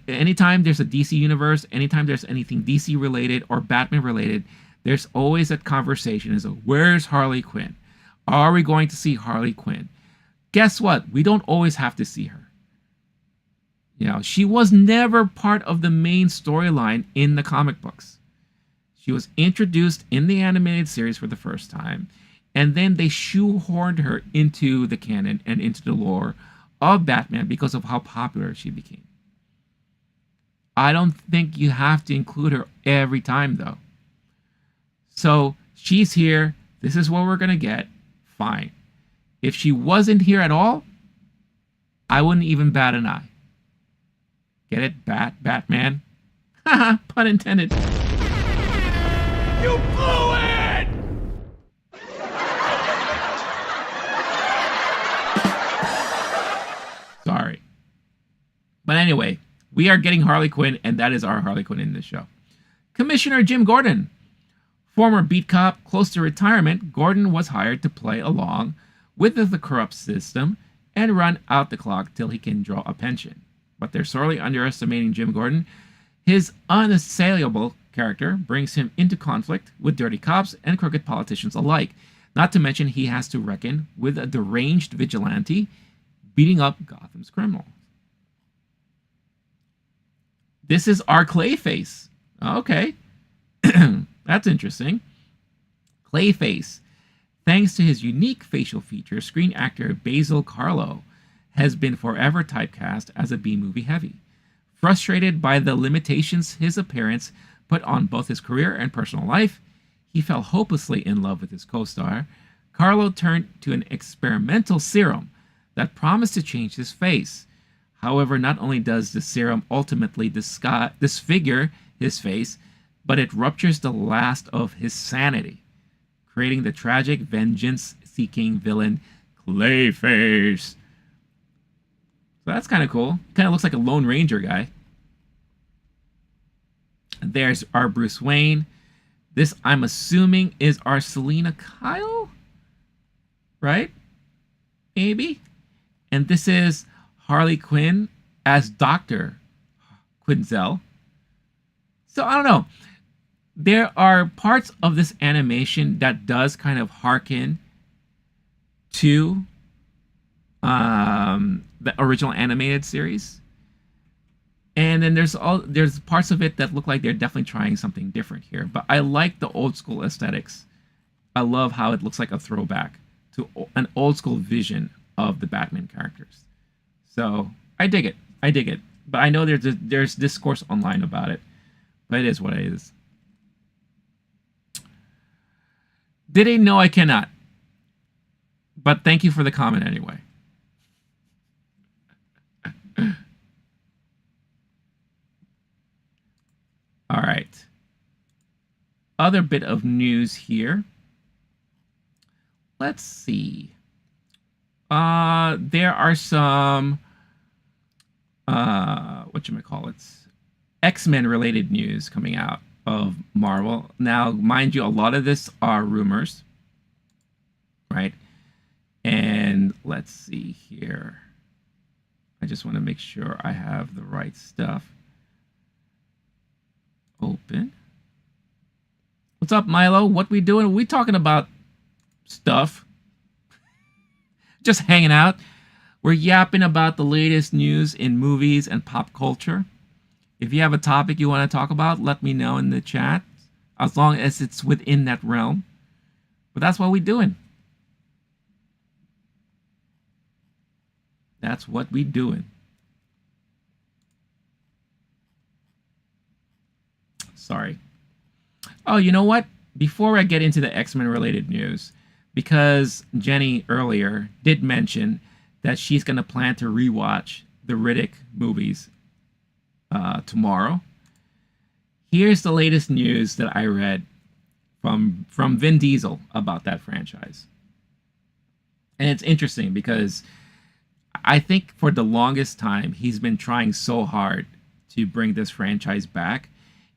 Speaker 1: Anytime there's a DC universe, anytime there's anything DC related or Batman related, there's always that conversation is, where's Harley Quinn? Are we going to see Harley Quinn? Guess what? We don't always have to see her. She was never part of the main storyline in the comic books. She was introduced in the animated series for the first time, and then they shoehorned her into the canon and into the lore of Batman because of how popular she became. I don't think you have to include her every time, though. So she's here. This is what we're going to get. Fine. If she wasn't here at all, I wouldn't even bat an eye. Get it? Batman? Haha, pun intended. You blew it! Sorry. But anyway, we are getting Harley Quinn, and that is our Harley Quinn in this show. Commissioner Jim Gordon. Former beat cop, close to retirement, Gordon was hired to play along with the corrupt system and run out the clock till he can draw a pension. But they're sorely underestimating Jim Gordon. His unassailable character brings him into conflict with dirty cops and crooked politicians alike. Not to mention he has to reckon with a deranged vigilante beating up Gotham's criminals. This is our Clayface. Okay. That's interesting. Clayface. Thanks to his unique facial features, screen actor Basil Carlo has been forever typecast as a B-movie heavy. Frustrated by the limitations his appearance put on both his career and personal life, he fell hopelessly in love with his co-star. Carlo turned to an experimental serum that promised to change his face. However, not only does the serum ultimately disfigure his face, but it ruptures the last of his sanity, creating the tragic vengeance-seeking villain Clayface. So that's kind of cool. Kind of looks like a Lone Ranger guy. There's our Bruce Wayne. This, I'm assuming, is our Selina Kyle? Right? Maybe? And this is Harley Quinn as Dr. Quinzel. So I don't know. There are parts of this animation that does kind of harken to the original animated series. And then there's parts of it that look like they're definitely trying something different here. But I like the old school aesthetics. I love how it looks like a throwback to an old school vision of the Batman characters. So I dig it. But I know there's discourse online about it. But it is what it is. Did he? No, I cannot. But thank you for the comment anyway. All right. Other bit of news here. Let's see. There are some whatchamacallits, X-Men related news coming out of Marvel. Now, mind you, a lot of this are rumors, right? And let's see here. I just want to make sure I have the right stuff open. What's up, Milo? What we doing? We talking about stuff. Just hanging out. We're yapping about the latest news in movies and pop culture. If you have a topic you want to talk about, let me know in the chat, as long as it's within that realm. But that's what we're doing. That's what we're doing. Sorry. Oh, you know what? Before I get into the X-Men related news, because Jenny earlier did mention that she's going to plan to rewatch the Riddick movies tomorrow. Here's the latest news that I read from Vin Diesel about that franchise. And it's interesting because I think for the longest time, he's been trying so hard to bring this franchise back.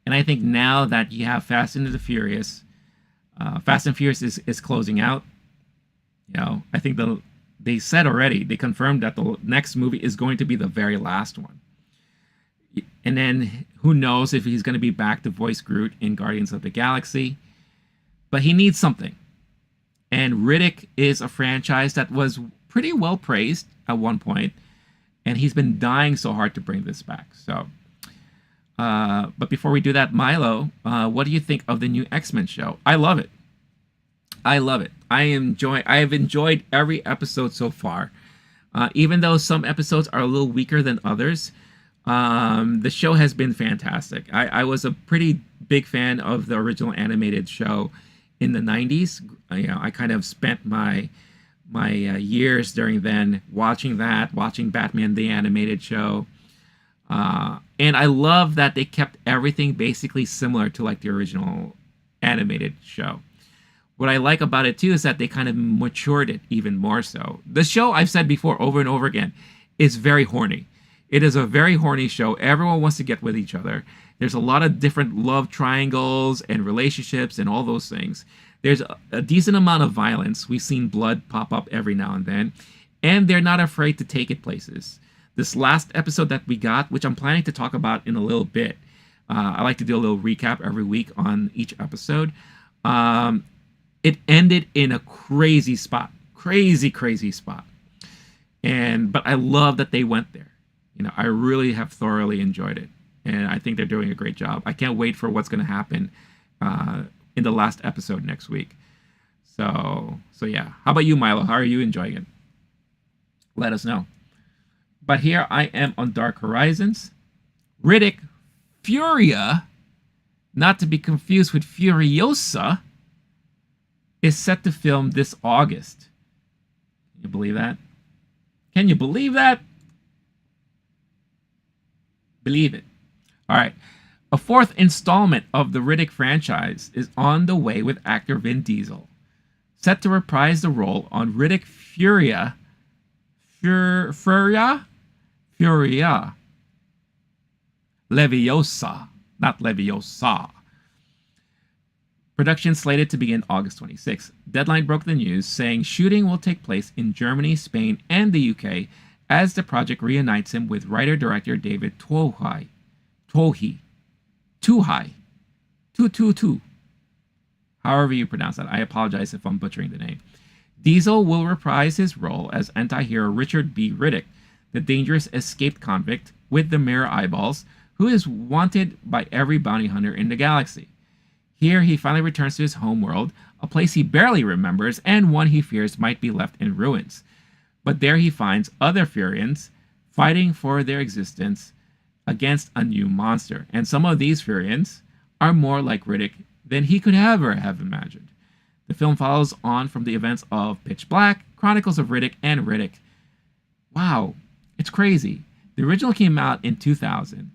Speaker 1: And I think now that you have Fast and the Furious, Fast and Furious is closing out. You know, I think they said already, they confirmed that the next movie is going to be the very last one. And then who knows if he's going to be back to voice Groot in Guardians of the Galaxy. But he needs something. And Riddick is a franchise that was pretty well praised at one point, and he's been dying so hard to bring this back. So, but before we do that, Milo, what do you think of the new X-Men show? I love it. I love it. I have enjoyed every episode so far. Even though some episodes are a little weaker than others, the show has been fantastic. I was a pretty big fan of the original animated show in the 90s. I kind of spent my years during then watching Batman the animated show. And I love that they kept everything basically similar to like the original animated show. What I like about it too is that they kind of matured it even more so. The show, I've said before over and over again, is very horny. It is a very horny show. Everyone wants to get with each other. There's a lot of different love triangles and relationships and all those things. There's a decent amount of violence. We've seen blood pop up every now and then. And they're not afraid to take it places. This last episode that we got, which I'm planning to talk about in a little bit, I like to do a little recap every week on each episode. It ended in a crazy spot. Crazy spot. But I love that they went there. I really have thoroughly enjoyed it. And I think they're doing a great job. I can't wait for what's going to happen in the last episode next week. So yeah. How about you, Milo? How are you enjoying it? Let us know. But here I am on Dark Horizons. Riddick Furia, not to be confused with Furiosa, is set to film this August. Can you believe that? Can you believe that? Believe it. All right. A fourth installment of the Riddick franchise is on the way with actor Vin Diesel, set to reprise the role on Riddick Furia. Leviosa, not Leviosa. Production slated to begin August 26th. Deadline broke the news, saying shooting will take place in Germany, Spain, and the UK as the project reunites him with writer-director David Twohy. However you pronounce that. I apologize if I'm butchering the name. Diesel will reprise his role as anti-hero Richard B. Riddick, the dangerous escaped convict with the mirror eyeballs, who is wanted by every bounty hunter in the galaxy. Here, he finally returns to his home world, a place he barely remembers and one he fears might be left in ruins. But there he finds other Furians fighting for their existence against a new monster. And some of these Furians are more like Riddick than he could ever have imagined. The film follows on from the events of Pitch Black, Chronicles of Riddick, and Riddick. Wow, it's crazy. The original came out in 2000.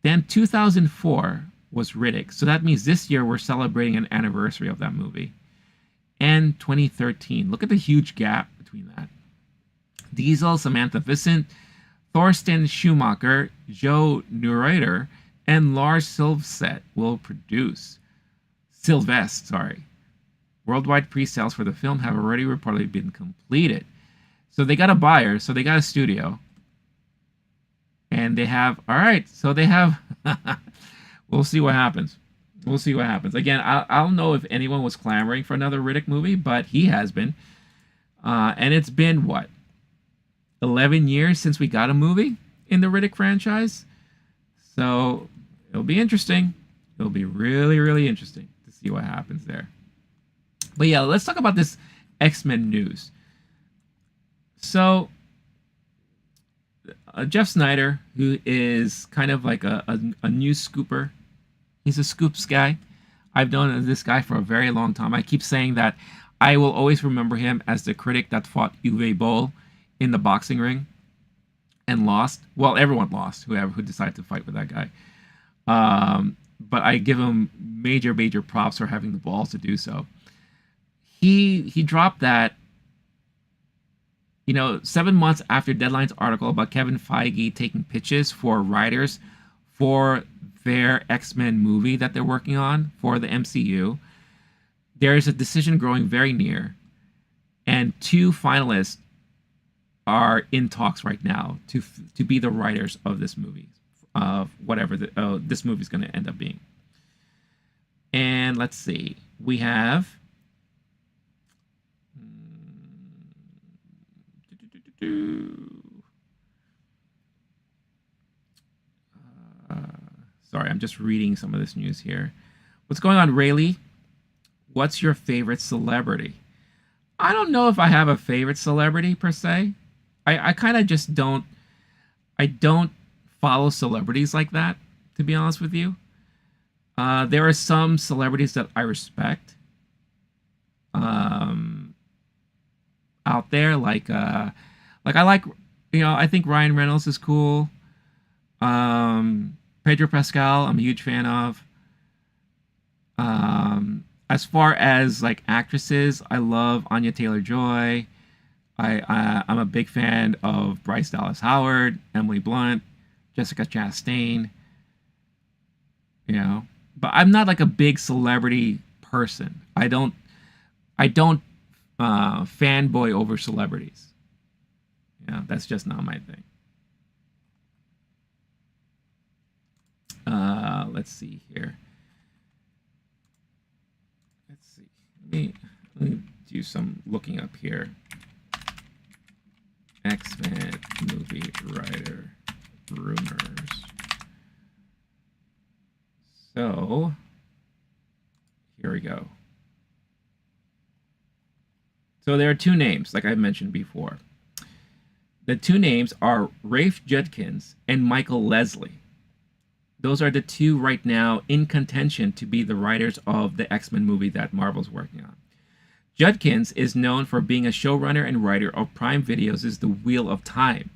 Speaker 1: Then 2004 was Riddick. So that means this year we're celebrating an anniversary of that movie. And 2013. Look at the huge gap between that. Diesel, Samantha Vincent, Thorsten Schumacher, Joe Neureuter, and Lars Sylvest will produce. Sylvest, sorry. Worldwide pre-sales for the film have already reportedly been completed. So they got a buyer, so they got a studio. And they have, all right, so they have, we'll see what happens. We'll see what happens. Again, I don't know if anyone was clamoring for another Riddick movie, but he has been. And it's been, what, 11 years since we got a movie in the Riddick franchise? So it'll be interesting. It'll be really, really interesting to see what happens there. But yeah, let's talk about this X-Men news. So Jeff Snyder, who is kind of like a news scooper, he's a scoops guy. I've known this guy for a very long time. I keep saying that I will always remember him as the critic that fought Uwe Boll in the boxing ring and lost. Well, everyone lost, who decided to fight with that guy. But I give him major props for having the balls to do so. He dropped that, 7 months after Deadline's article about Kevin Feige taking pitches for writers for their X-Men movie that they're working on for the MCU. There is a decision growing very near, and 2 finalists are in talks right now to be the writers of this movie, of whatever this movie is going to end up being. And let's see, we have sorry, I'm just reading some of this news here. What's going on, Rayleigh? What's your favorite celebrity? I don't know if I have a favorite celebrity per se. I kind of just don't. I don't follow celebrities like that, to be honest with you. There are some celebrities that I respect out there, like I like, I think Ryan Reynolds is cool. Pedro Pascal, I'm a huge fan of. As far as like actresses, I love Anya Taylor-Joy. I'm a big fan of Bryce Dallas Howard, Emily Blunt, Jessica Chastain. But I'm not like a big celebrity person. I don't fanboy over celebrities. That's just not my thing. Let's see here. Let's see. Let me do some looking up here. X-Men movie writer rumors. So, here we go. So there are 2 names, like I mentioned before. The 2 names are Rafe Judkins and Michael Leslie. Those are the 2 right now in contention to be the writers of the X-Men movie that Marvel's working on. Judkins is known for being a showrunner and writer of Prime Video's The Wheel of Time.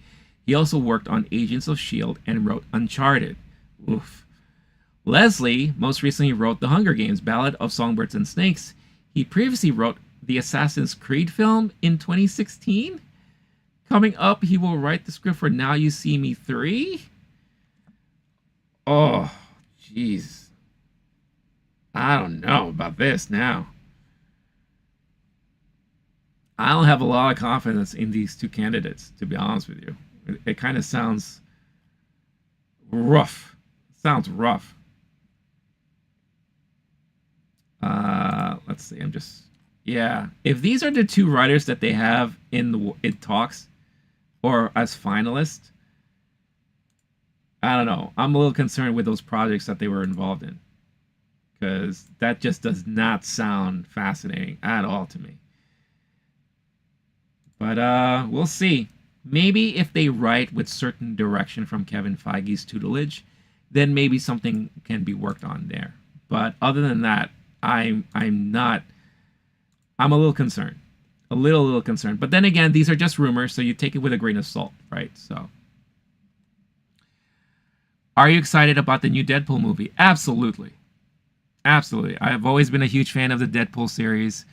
Speaker 1: He also worked on Agents of S.H.I.E.L.D. and wrote Uncharted. Oof. Leslie most recently wrote The Hunger Games, Ballad of Songbirds and Snakes. He previously wrote the Assassin's Creed film in 2016. Coming up, he will write the script for Now You See Me 3. Oh, jeez. I don't know about this now. I don't have a lot of confidence in these 2 candidates, to be honest with you. It kind of sounds rough. Sounds rough. Let's see. If these are the 2 writers that they have in talks or as finalists, I don't know. I'm a little concerned with those projects that they were involved in, because that just does not sound fascinating at all to me. But we'll see. Maybe if they write with certain direction from Kevin Feige's tutelage, then maybe something can be worked on there. But other than that, I'm a little concerned. A little concerned. But then again, these are just rumors, so you take it with a grain of salt, right? So, Are you excited about the new Deadpool movie? Absolutely. Absolutely. I've always been a huge fan of the Deadpool series.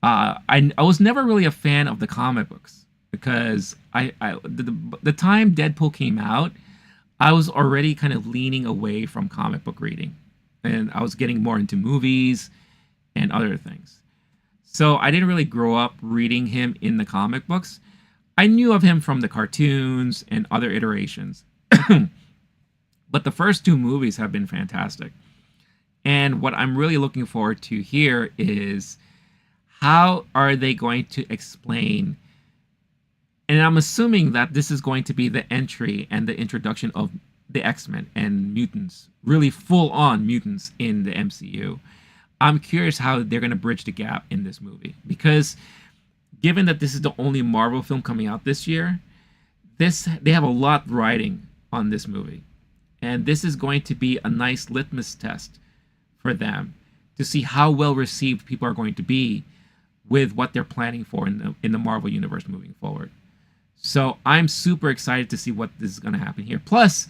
Speaker 1: I was never really a fan of the comic books because the time Deadpool came out, I was already kind of leaning away from comic book reading, and I was getting more into movies and other things. So I didn't really grow up reading him in the comic books. I knew of him from the cartoons and other iterations. But the first two movies have been fantastic. And what I'm really looking forward to here is how are they going to explain, and I'm assuming that this is going to be the entry and the introduction of the X-Men and mutants, really full-on mutants in the MCU. I'm curious how they're going to bridge the gap in this movie, because given that this is the only Marvel film coming out this year, they have a lot riding on this movie. And this is going to be a nice litmus test for them to see how well received people are going to be with what they're planning for in the Marvel Universe moving forward. So I'm super excited to see what is going to happen here. Plus,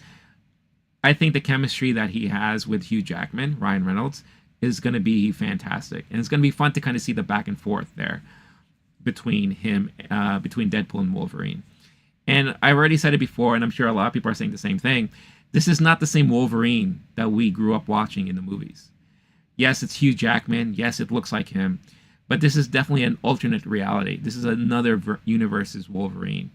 Speaker 1: I think the chemistry that he has with Hugh Jackman, Ryan Reynolds, is going to be fantastic. And it's going to be fun to kind of see the back and forth there between him, between Deadpool and Wolverine. And I've already said it before, and I'm sure a lot of people are saying the same thing. This is not the same Wolverine that we grew up watching in the movies. Yes, it's Hugh Jackman. Yes, it looks like him. But this is definitely an alternate reality. This is another universe's Wolverine.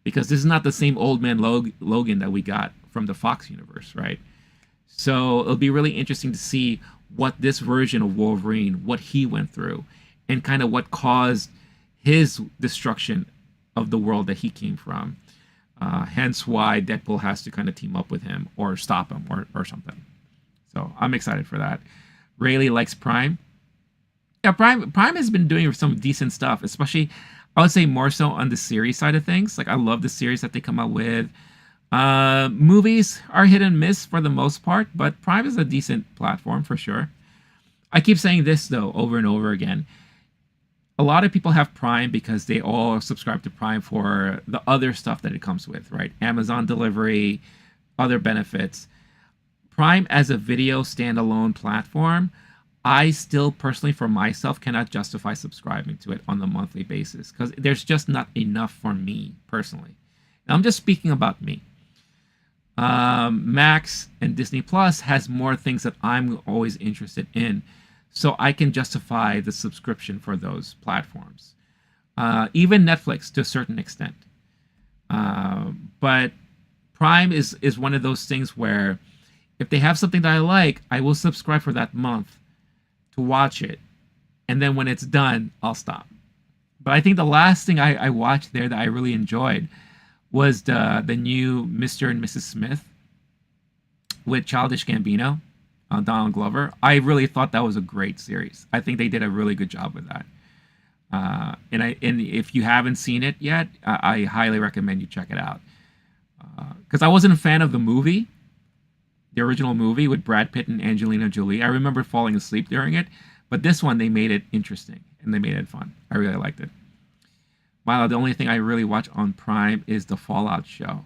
Speaker 1: Because this is not the same old man Logan that we got from the Fox universe, right? So it'll be really interesting to see what this version of Wolverine, what he went through, and kind of what caused his destruction of the world that he came from. Hence why Deadpool has to kind of team up with him or stop him or something. So I'm excited for that. Rayleigh likes Prime. Yeah, Prime has been doing some decent stuff, especially I would say more so on the series side of things. Like I love the series that they come out with. Movies are hit and miss for the most part, but Prime is a decent platform for sure. I keep saying this though over and over again. A lot of people have Prime because they all subscribe to Prime for the other stuff that it comes with, right? Amazon delivery, other benefits. Prime as a video standalone platform, I still personally for myself cannot justify subscribing to it on a monthly basis because there's just not enough for me personally. And I'm just speaking about me. Max and Disney Plus has more things that I'm always interested in. So I can justify the subscription for those platforms. Even Netflix to a certain extent. But Prime is one of those things where if they have something that I like, I will subscribe for that month to watch it. And then when it's done, I'll stop. But I think the last thing I watched there that I really enjoyed was the new Mr. and Mrs. Smith with Childish Gambino. Donald Glover. I really thought that was a great series. I think they did a really good job with that. And if you haven't seen it yet, I highly recommend you check it out. Because I wasn't a fan of the movie, the original movie with Brad Pitt and Angelina Jolie. I remember falling asleep during it, but this one they made it interesting and they made it fun. I really liked it. Milo, the only thing I really watch on Prime is the Fallout show.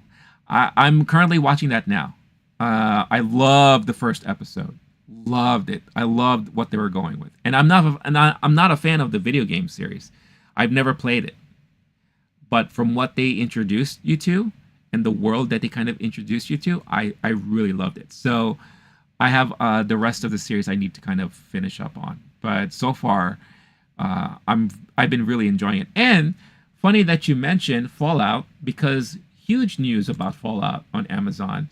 Speaker 1: I'm currently watching that now. I loved the first episode. Loved it. I loved what they were going with. And I'm not a fan of the video game series. I've never played it. But from what they introduced you to and the world that they kind of introduced you to, I really loved it. So I have the rest of the series I need to kind of finish up on. But so far, I've been really enjoying it. And funny that you mentioned Fallout because huge news about Fallout on Amazon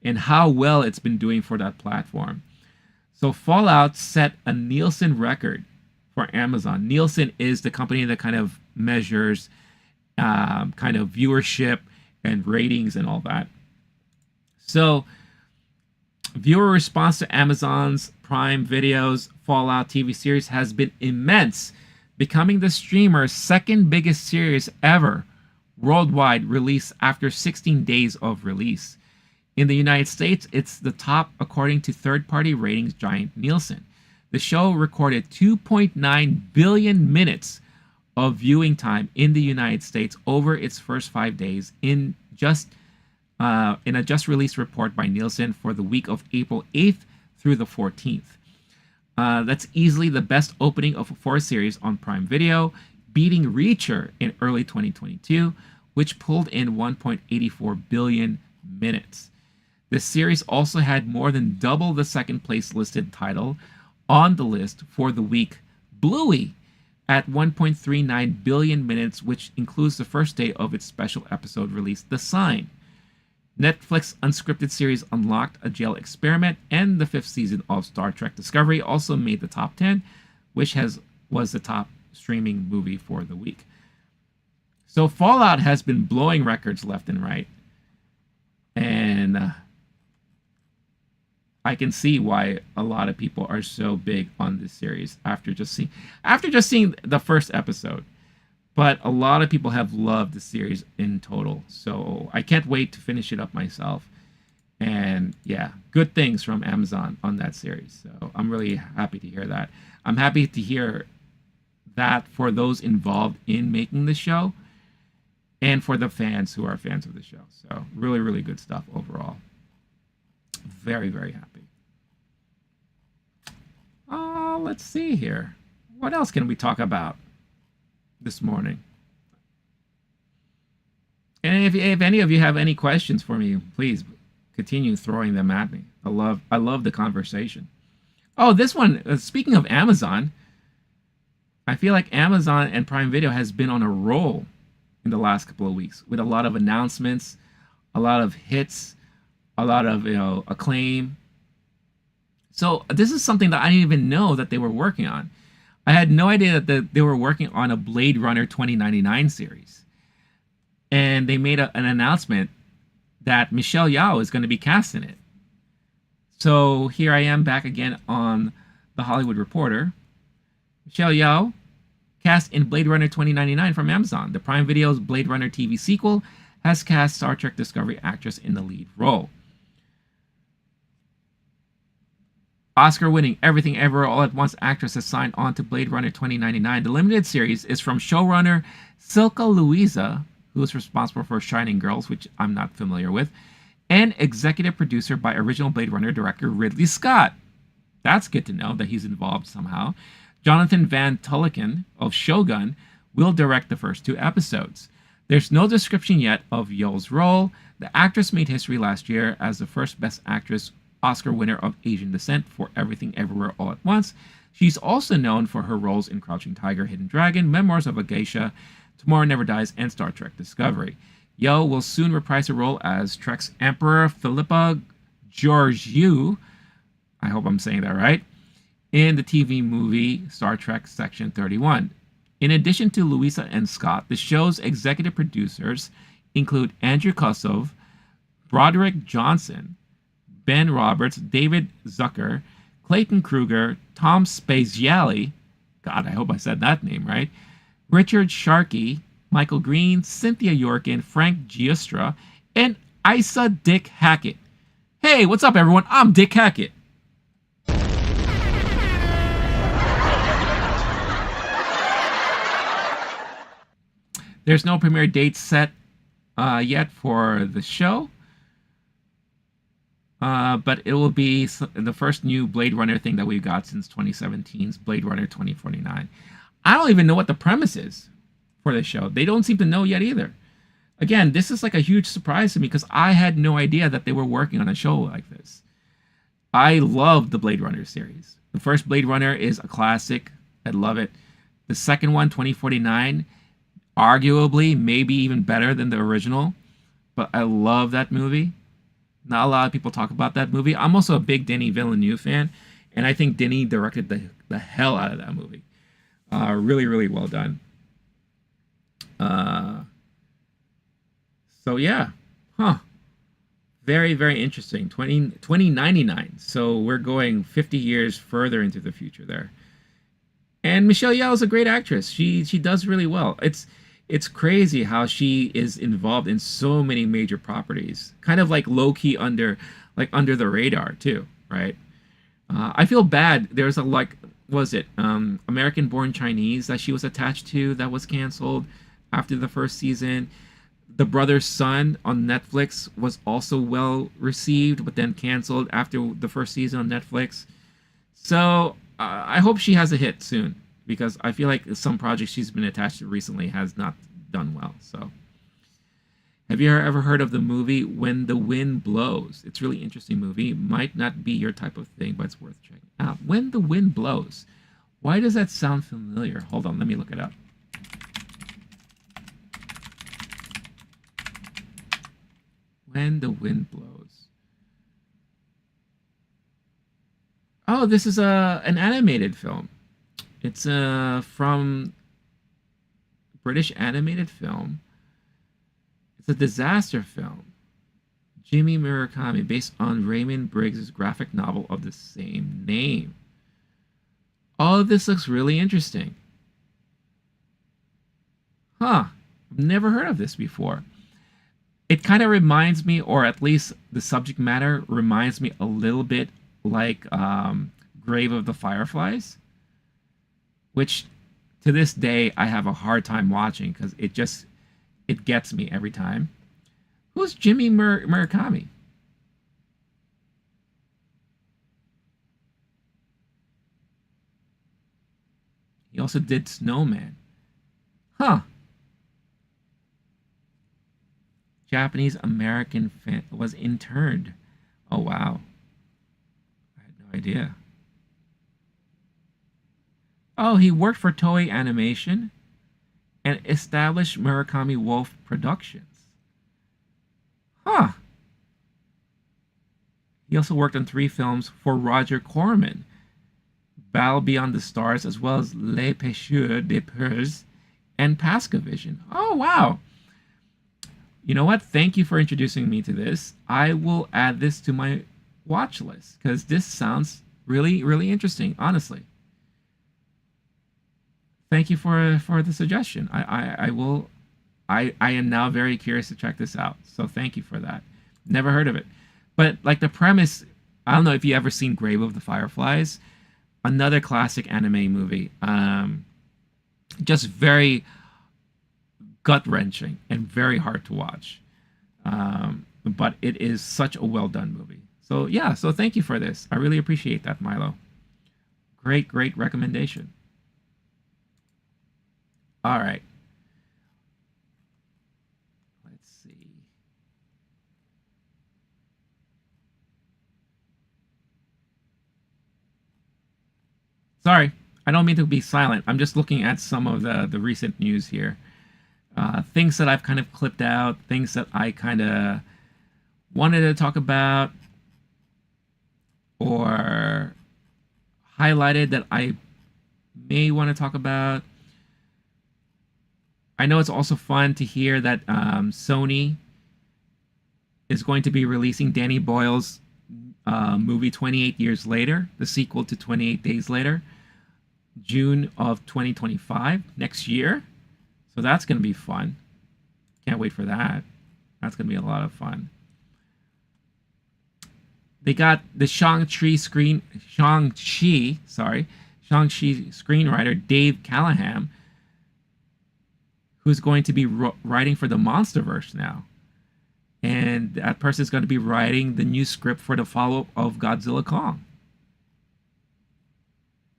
Speaker 1: and how well it's been doing for that platform. So Fallout set a Nielsen record for Amazon. Nielsen is the company that kind of measures kind of viewership and ratings and all that. So viewer response to Amazon's Prime Video's Fallout TV series has been immense, becoming the streamer's second biggest series ever worldwide release after 16 days of release. In the United States, it's the top according to third-party ratings giant Nielsen. The show recorded 2.9 billion minutes of viewing time in the United States over its first 5 days in just in a just released report by Nielsen for the week of April 8th through the 14th. That's easily the best opening of a series on Prime Video, beating Reacher in early 2022, which pulled in 1.84 billion minutes. The series also had more than double the second place listed title on the list for the week, Bluey, at 1.39 billion minutes, which includes the first day of its special episode release, The Sign. Netflix unscripted series Unlocked, a Jail Experiment, and the 5th season of Star Trek Discovery also made the top 10, which was the top streaming movie for the week. So Fallout has been blowing records left and right. And I can see why a lot of people are so big on this series after just seeing the first episode. But a lot of people have loved the series in total. So I can't wait to finish it up myself. And yeah, good things from Amazon on that series. So I'm really happy to hear that. I'm happy to hear that for those involved in making the show and for the fans who are fans of the show. So really, really good stuff overall. Very, very happy. Let's see here. What else can we talk about this morning? And if any of you have any questions for me, please continue throwing them at me. I love the conversation. Oh, this one, speaking of Amazon, I feel like Amazon and Prime Video has been on a roll in the last couple of weeks with a lot of announcements, a lot of hits, a lot of acclaim. So this is something that I didn't even know that they were working on. I had no idea that they were working on a Blade Runner 2099 series. And they made an announcement that Michelle Yeoh is going to be cast in it. So here I am back again on The Hollywood Reporter. Michelle Yeoh cast in Blade Runner 2099 from Amazon. The Prime Video's Blade Runner TV sequel has cast Star Trek Discovery actress in the lead role. Oscar-winning Everything Ever All at Once actress has signed on to Blade Runner 2099. The limited series is from showrunner Silka Louisa, who is responsible for Shining Girls, which I'm not familiar with, and executive producer by original Blade Runner director Ridley Scott. That's good to know that he's involved somehow. Jonathan Van Tulleken of Shogun will direct the first 2 episodes. There's no description yet of Yeoh's role. The actress made history last year as the first Best Actress Oscar winner of Asian descent for Everything Everywhere All at Once. She's also known for her roles in Crouching Tiger, Hidden Dragon, Memoirs of a Geisha, Tomorrow Never Dies, and Star Trek Discovery. Yeoh will soon reprise her role as Trek's Emperor Philippa Georgiou, I hope I'm saying that right, in the TV movie Star Trek Section 31. In addition to Louisa and Scott, the show's executive producers include Andrew Kosov, Broderick Johnson, Ben Roberts, David Zucker, Clayton Kruger, Tom Spaziali, God, I hope I said that name right, Richard Sharkey, Michael Green, Cynthia Yorkin, Frank Giustra, and Isa Dick Hackett. Hey, what's up, everyone? I'm Dick Hackett. There's no premiere date set yet for the show. But it will be the first new Blade Runner thing that we've got since 2017's Blade Runner 2049. I don't even know what the premise is for this show. They don't seem to know yet either. Again, this is like a huge surprise to me because I had no idea that they were working on a show like this. I love the Blade Runner series. The first Blade Runner is a classic. I love it. The second one, 2049, arguably maybe even better than the original. But I love that movie. Not a lot of people talk about that movie. I'm also a big Denis Villeneuve fan, and I think Denis directed the hell out of that movie. Really, really well done. So yeah, very, very interesting. 2099. So we're going 50 years further into the future there. And Michelle Yeoh is a great actress. She does really well. It's crazy how she is involved in so many major properties, kind of like low-key under the radar too, right? I feel bad. There's American Born Chinese that she was attached to that was canceled after the first season. The Brother's Son on Netflix was also well received, but then canceled after the first season on Netflix. So I hope she has a hit soon, because I feel like some projects she's been attached to recently has not done well. So, have you ever heard of the movie When the Wind Blows? It's a really interesting movie. Might not be your type of thing, but it's worth checking out. When the Wind Blows. Why does that sound familiar? Hold on, let me look it up. When the Wind Blows. Oh, this is an animated film. It's from British animated film. It's a disaster film. Jimmy Murakami, based on Raymond Briggs' graphic novel of the same name. Oh, this looks really interesting. Huh. I've never heard of this before. It kind of reminds me, or at least the subject matter reminds me a little bit like Grave of the Fireflies, which to this day I have a hard time watching because it gets me every time. Who's Jimmy Murakami? He also did Snowman. Huh. Japanese American fan was interned. Oh wow. I had no idea. Oh, he worked for Toei Animation and established Murakami Wolf Productions. Huh. He also worked on 3 films for Roger Corman. Battle Beyond the Stars, as well as Les Pêcheurs des Perles and Pascavision. Oh, wow. You know what? Thank you for introducing me to this. I will add this to my watch list because this sounds really, really interesting, honestly. Thank you for the suggestion. I will. I am now very curious to check this out. So thank you for that. Never heard of it, but like the premise, I don't know if you ever seen Grave of the Fireflies, another classic anime movie. Just very gut wrenching and very hard to watch. But it is such a well done movie. So yeah. So thank you for this. I really appreciate that, Milo. Great recommendation. All right. Let's see. Sorry, I don't mean to be silent. I'm just looking at some of the recent news here. Things that I've kind of clipped out, things that I kind of wanted to talk about or highlighted that I may want to talk about. I know it's also fun to hear that Sony is going to be releasing Danny Boyle's movie 28 Years Later, the sequel to 28 Days Later, June of 2025, next year. So that's going to be fun. Can't wait for that. That's going to be a lot of fun. They got the Shang-Chi screenwriter Dave Callahan, who's going to be writing for the Monsterverse now. And that person is going to be writing the new script for the follow-up of Godzilla Kong.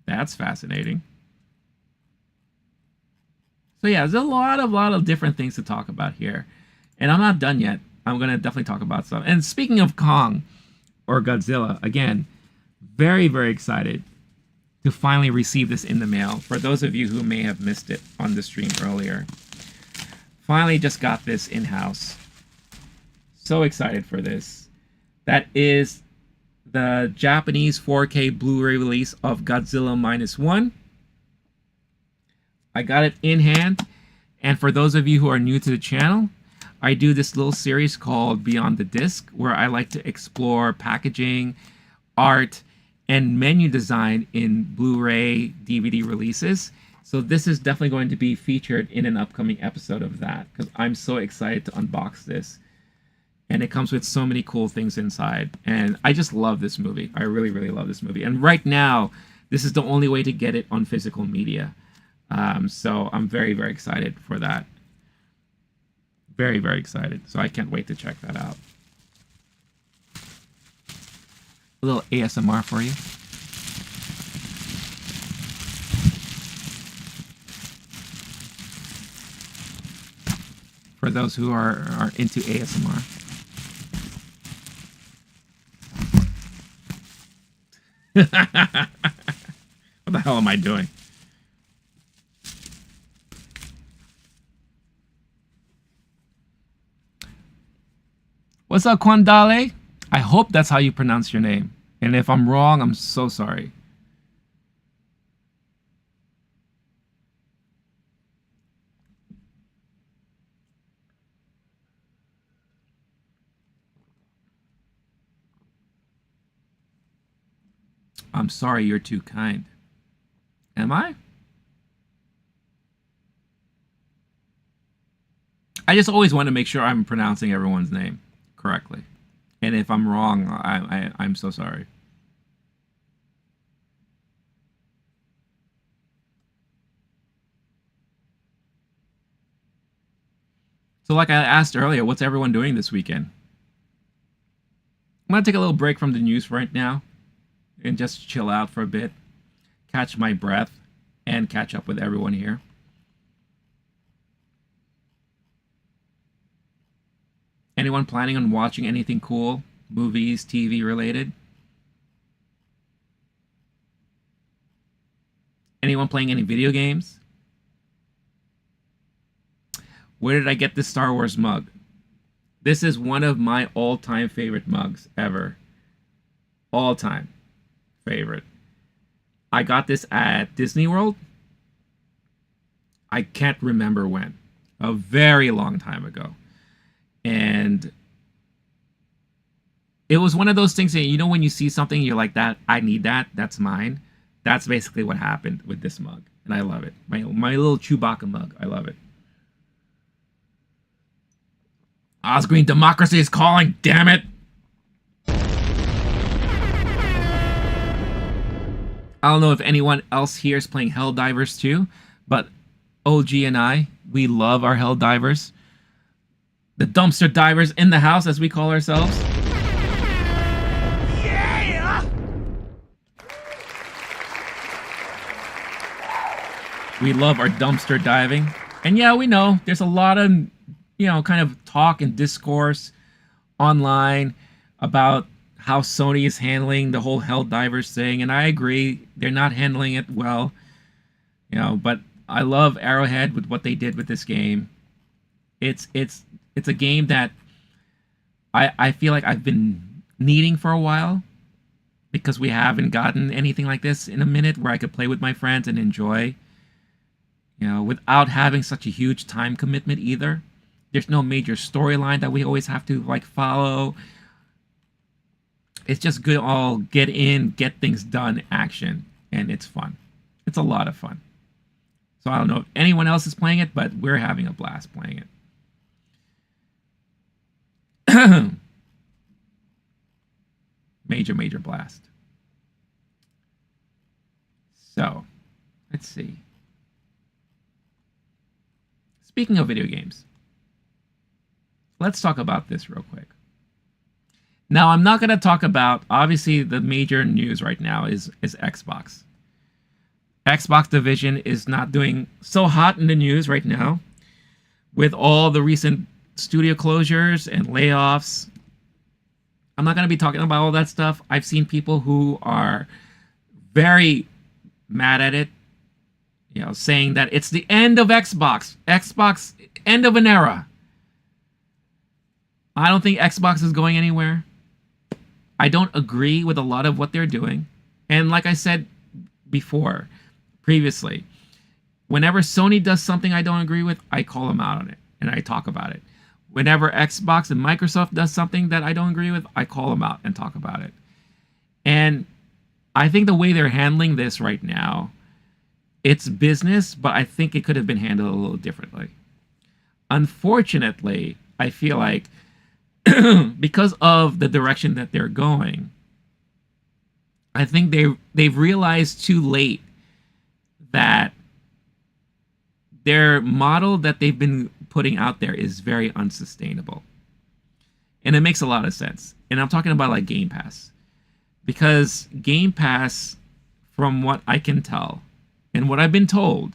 Speaker 1: That's fascinating. So yeah, there's a lot of different things to talk about here. And I'm not done yet. I'm going to definitely talk about some. And speaking of Kong or Godzilla, again, very, very excited to finally receive this in the mail. For those of you who may have missed it on the stream earlier. Finally just got this in-house. So excited for this. That is the Japanese 4K Blu-ray release of Godzilla Minus One. I got it in hand. And for those of you who are new to the channel, I do this little series called Beyond the Disc, where I like to explore packaging, art, and menu design in Blu-ray DVD releases. So this is definitely going to be featured in an upcoming episode of that, because I'm so excited to unbox this. And it comes with so many cool things inside. And I just love this movie. I really, really love this movie. And right now, this is the only way to get it on physical media. So I'm very, very excited for that. Very, very excited. So I can't wait to check that out. A little ASMR for you. For those who are into ASMR. What the hell am I doing? What's up, Kwandale? I hope that's how you pronounce your name. And if I'm wrong, I'm so sorry. I'm sorry, you're too kind. Am I? I just always want to make sure I'm pronouncing everyone's name correctly. And if I'm wrong, I'm so sorry. So like I asked earlier, what's everyone doing this weekend? I'm going to take a little break from the news right now and just chill out for a bit, catch my breath, and catch up with everyone here. Anyone planning on watching anything cool? Movies, TV related? Anyone playing any video games? Where did I get this Star Wars mug? This is one of my all-time favorite mugs ever. All-time favorite. I got this at Disney World. I can't remember when. A very long time ago. And it was one of those things that, you know, when you see something, you're like, that, I need that, that's mine. That's basically what happened with this mug. And I love it. My little Chewbacca mug. I love it. Osgreen democracy is calling, damn it! I don't know if anyone else here is playing Helldivers too, but OG and I, we love our Helldivers. The dumpster divers in the house, as we call ourselves. Yeah! We love our dumpster diving. And yeah, we know there's a lot of, you know, kind of talk and discourse online about how Sony is handling the whole Helldivers thing. And I agree, they're not handling it well. You know, but I love Arrowhead with what they did with this game. It's a game that I feel like I've been needing for a while, because we haven't gotten anything like this in a minute where I could play with my friends and enjoy, you know, without having such a huge time commitment either. There's no major storyline that we always have to like follow. It's just good all get in, get things done action, and it's fun. It's a lot of fun. So I don't know if anyone else is playing it, but we're having a blast playing it. Major blast. So, let's see. Speaking of video games, let's talk about this real quick. Now, I'm not going to talk about, obviously, the major news right now is Xbox. Xbox division is not doing so hot in the news right now with all the recent studio closures and layoffs. I'm not going to be talking about all that stuff. I've seen people who are very mad at it, you know, saying that it's the end of Xbox. Xbox, end of an era. I don't think Xbox is going anywhere. I don't agree with a lot of what they're doing. And like I said before, previously, whenever Sony does something I don't agree with, I call them out on it and I talk about it. Whenever Xbox and Microsoft does something that I don't agree with, I call them out and talk about it. And I think the way they're handling this right now, it's business, but I think it could have been handled a little differently. Unfortunately, I feel like because of the direction that they're going, I think they've realized too late that their model that they've been putting out there is very unsustainable. And it makes a lot of sense. And I'm talking about like Game Pass. Because Game Pass, from what I can tell, and what I've been told,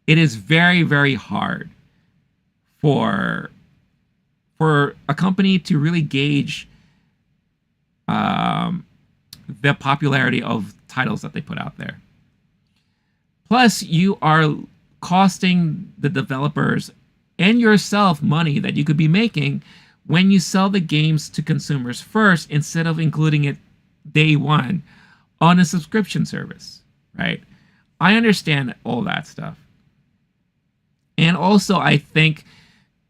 Speaker 1: it is very, very hard for a company to really gauge the popularity of titles that they put out there. Plus, you are costing the developers and yourself money that you could be making when you sell the games to consumers first instead of including it day one on a subscription service, right? I understand all that stuff. And also, I think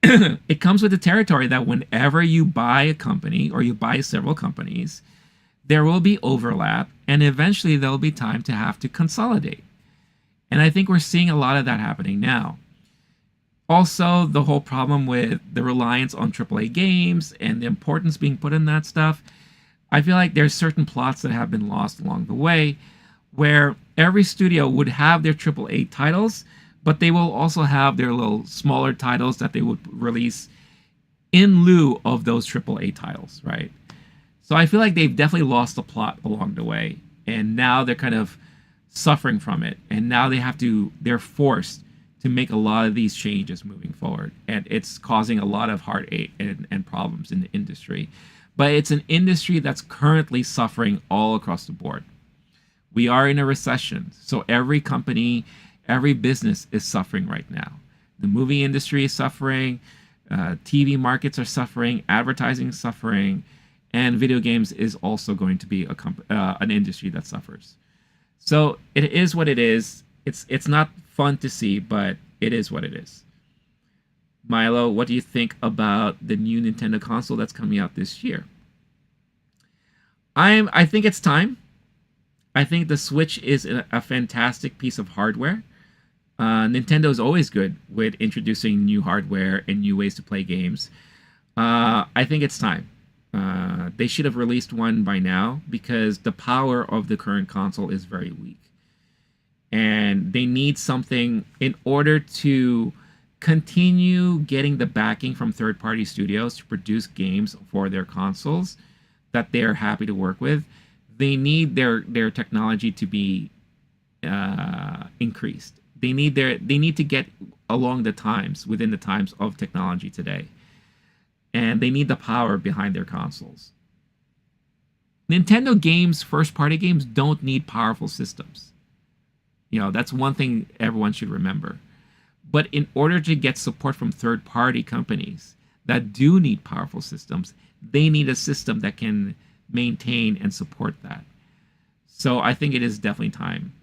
Speaker 1: it comes with the territory that whenever you buy a company or you buy several companies, there will be overlap, and eventually there'll be time to have to consolidate. And I think we're seeing a lot of that happening now. Also, the whole problem with the reliance on AAA games and the importance being put in that stuff, I feel like there's certain plots that have been lost along the way where every studio would have their AAA titles, but they will also have their little smaller titles that they would release in lieu of those AAA titles, right? So I feel like they've definitely lost the plot along the way, and now they're kind of suffering from it, and now they're forced to make a lot of these changes moving forward, and it's causing a lot of heartache and problems in the industry. But it's an industry that's currently suffering all across the board. We are in a recession, so every company, every business is suffering right now. The movie industry is suffering, TV markets are suffering, advertising is suffering, and video games is also going to be an industry that suffers. So it is what it is. It's not fun to see, but it is what it is. Milo, what do you think about the new Nintendo console that's coming out this year? I think it's time. I think the Switch is a fantastic piece of hardware. Nintendo is always good with introducing new hardware and new ways to play games. I think it's time. They should have released one by now because the power of the current console is very weak. And they need something in order to continue getting the backing from third-party studios to produce games for their consoles that they're happy to work with. They need their technology to be increased. They need to get along the times, within the times of technology today. And they need the power behind their consoles. Nintendo games, first-party games, don't need powerful systems. You know, that's one thing everyone should remember. But in order to get support from third-party companies that do need powerful systems, they need a system that can maintain and support that. So I think it is definitely time.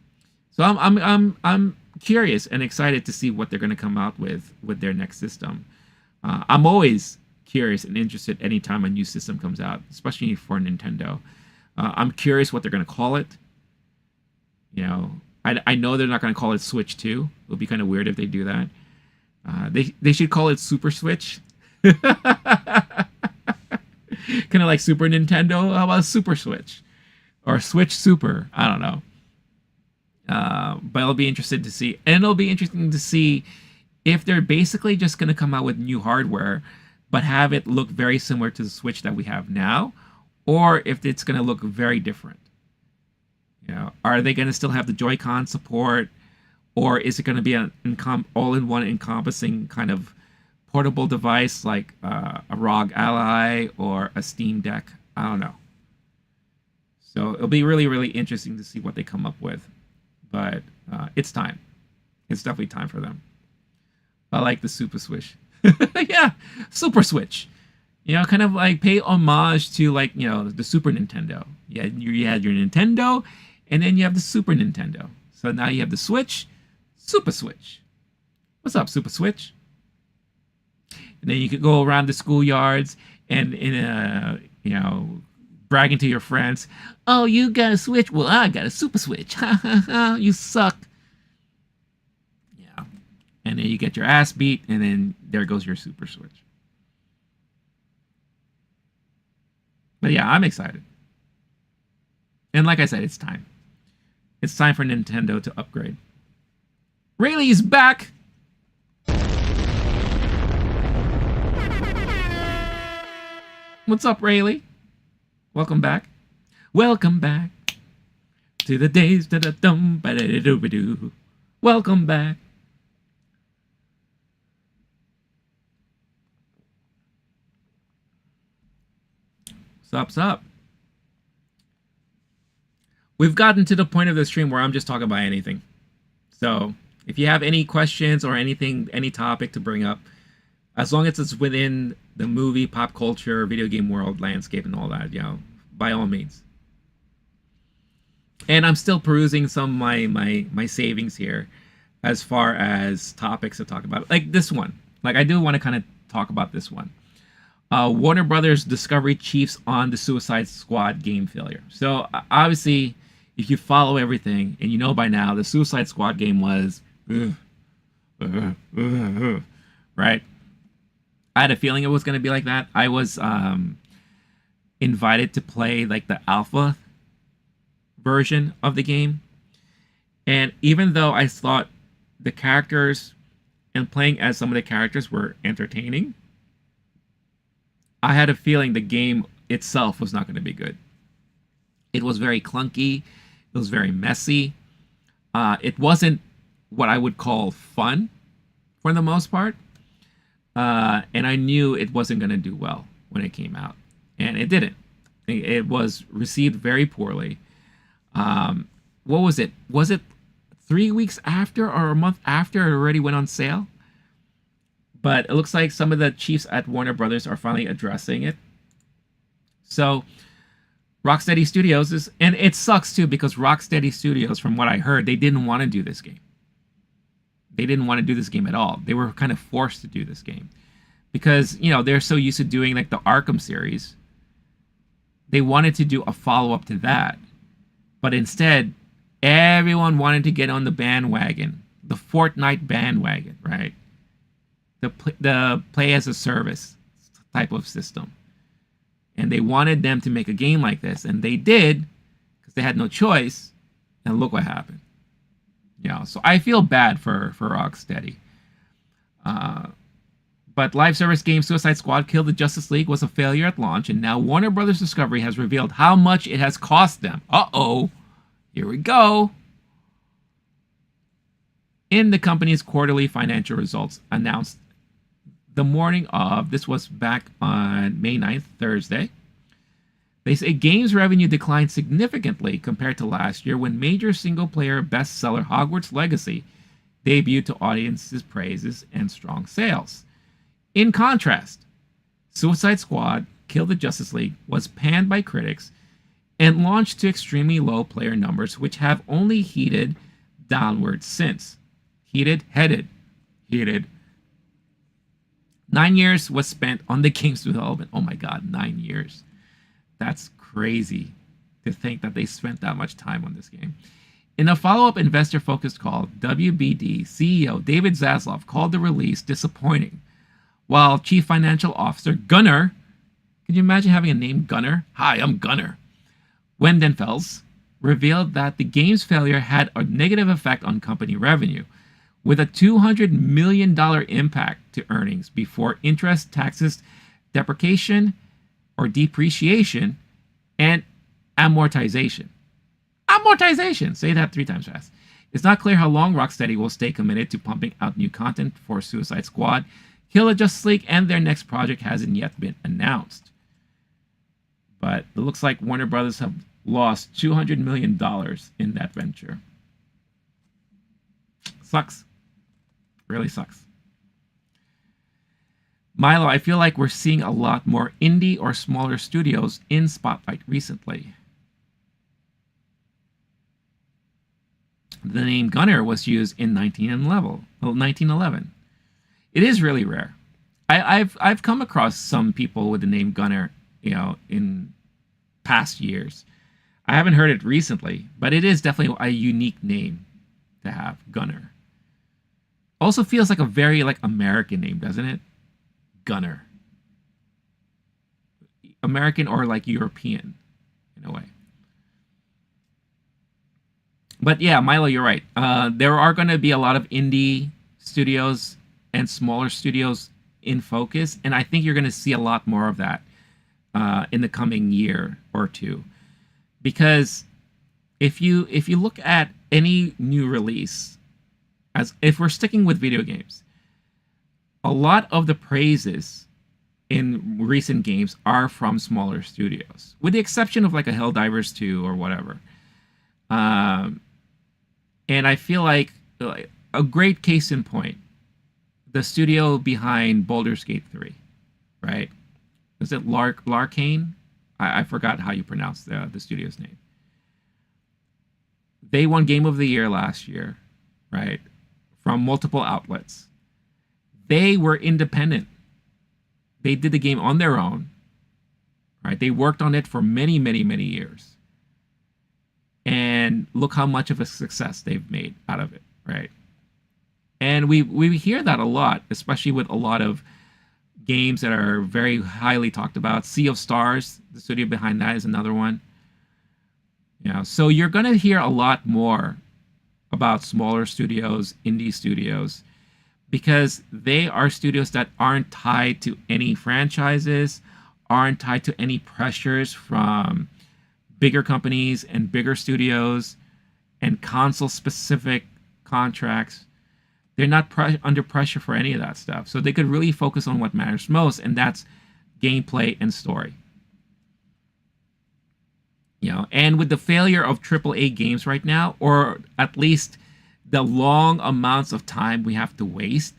Speaker 1: So I'm curious and excited to see what they're going to come out with their next system. I'm always curious and interested anytime a new system comes out, especially for Nintendo. I'm curious what they're going to call it. You know, I know they're not going to call it Switch 2. It would be kind of weird if they do that. They should call it Super Switch. Kind of like Super Nintendo. How about Super Switch? Or Switch Super? I don't know. But I'll be interested to see. And it'll be interesting to see if they're basically just going to come out with new hardware, but have it look very similar to the Switch that we have now, or if it's going to look very different. You know, are they going to still have the Joy-Con support, or is it going to be an all-in-one encompassing kind of portable device like a ROG Ally or a Steam Deck? I don't know. So it'll be really, really interesting to see what they come up with. But it's time. It's definitely time for them. I like the Super Switch. Yeah, Super Switch. You know, kind of like pay homage to, like, you know, the Super Nintendo. Yeah, you had your Nintendo, and then you have the Super Nintendo. So now you have the Switch, Super Switch. What's up, Super Switch? And then you could go around the schoolyards and you know, bragging to your friends, "Oh, you got a Switch? Well, I got a Super Switch. Ha ha ha! You suck." Yeah, and then you get your ass beat, and then there goes your Super Switch. But yeah, I'm excited. And like I said, it's time. It's time for Nintendo to upgrade. Rayleigh's back! What's up, Rayleigh? Welcome back. Welcome back to the days da da dum ba da da doo ba doo. Welcome back. Sup? We've gotten to the point of the stream where I'm just talking about anything. So if you have any questions or anything, any topic to bring up, as long as it's within the movie, pop culture, video game world, landscape, and all that, by all means. And I'm still perusing some of my savings here as far as topics to talk about. Like this one. Like I do want to kind of talk about this one. Warner Brothers Discovery chiefs on the Suicide Squad game failure. So obviously, if you follow everything, and you know by now, the Suicide Squad game was... right? I had a feeling it was going to be like that. I was invited to play like the alpha version of the game. And even though I thought the characters and playing as some of the characters were entertaining, I had a feeling the game itself was not going to be good. It was very clunky. It was very messy. It wasn't what I would call fun for the most part. And I knew it wasn't going to do well when it came out. And it didn't. It was received very poorly. What was it? Was it 3 weeks after or a month after it already went on sale? But it looks like some of the chiefs at Warner Brothers are finally addressing it. So Rocksteady Studios is... And it sucks too, because Rocksteady Studios, from what I heard, they didn't want to do this game. They didn't want to do this game at all. They were kind of forced to do this game. Because, they're so used to doing like the Arkham series. They wanted to do a follow-up to that. But instead, everyone wanted to get on the bandwagon. The Fortnite bandwagon, right? The play as a service type of system. And they wanted them to make a game like this. And they did, because they had no choice. And look what happened. So I feel bad for Rocksteady. But live service game Suicide Squad Kill the Justice League was a failure at launch. And now Warner Brothers Discovery has revealed how much it has cost them. Uh-oh. Here we go. In the company's quarterly financial results announced the morning of, this was back on May 9th, Thursday, they say games revenue declined significantly compared to last year when major single-player bestseller Hogwarts Legacy debuted to audiences' praises and strong sales. In contrast, Suicide Squad Kill the Justice League was panned by critics and launched to extremely low player numbers, which have only heated downward since. Heated. 9 years was spent on the game's development. Oh my god, 9 years. That's crazy to think that they spent that much time on this game. In a follow-up investor-focused call, WBD CEO David Zaslav called the release disappointing, while Chief Financial Officer Gunnar, can you imagine having a name Gunnar? Hi, I'm Gunnar. Wendenfels revealed that the game's failure had a negative effect on company revenue, with a $200 million impact to earnings before interest, taxes, depreciation, and amortization. Amortization! Say that 3 times fast. It's not clear how long Rocksteady will stay committed to pumping out new content for Suicide Squad, Kill the Justice League, and their next project hasn't yet been announced. But it looks like Warner Brothers have lost $200 million in that venture. Sucks. Really sucks. Milo, I feel like we're seeing a lot more indie or smaller studios in spotlight recently. The name Gunner was used in 1911. It is really rare. I've come across some people with the name Gunner, in past years. I haven't heard it recently, but it is definitely a unique name to have, Gunner. Also feels like a very American name, doesn't it? Gunner. American or European in a way. But yeah, Milo, you're right. There are going to be a lot of indie studios and smaller studios in focus, and I think you're going to see a lot more of that in the coming year or two, because if you look at any new release, as if we're sticking with video games, a lot of the praises in recent games are from smaller studios, with the exception of like a Helldivers 2 or whatever. Um, and I feel like a great case in point, the studio behind Baldur's Gate 3, right? Is it Larkane? I forgot how you pronounce the studio's name. They won Game of the Year last year, right? From multiple outlets. They were independent. They did the game on their own, right? They worked on it for many, many, many years. And look how much of a success they've made out of it, right? And we hear that a lot, especially with a lot of games that are very highly talked about. Sea of Stars, the studio behind that, is another one. You know, so you're going to hear a lot more about smaller studios, indie studios, because they are studios that aren't tied to any franchises, aren't tied to any pressures from bigger companies and bigger studios and console-specific contracts. They're not under pressure for any of that stuff. So they could really focus on what matters most, and that's gameplay and story. You know, and with the failure of AAA games right now, or at least the long amounts of time we have to wait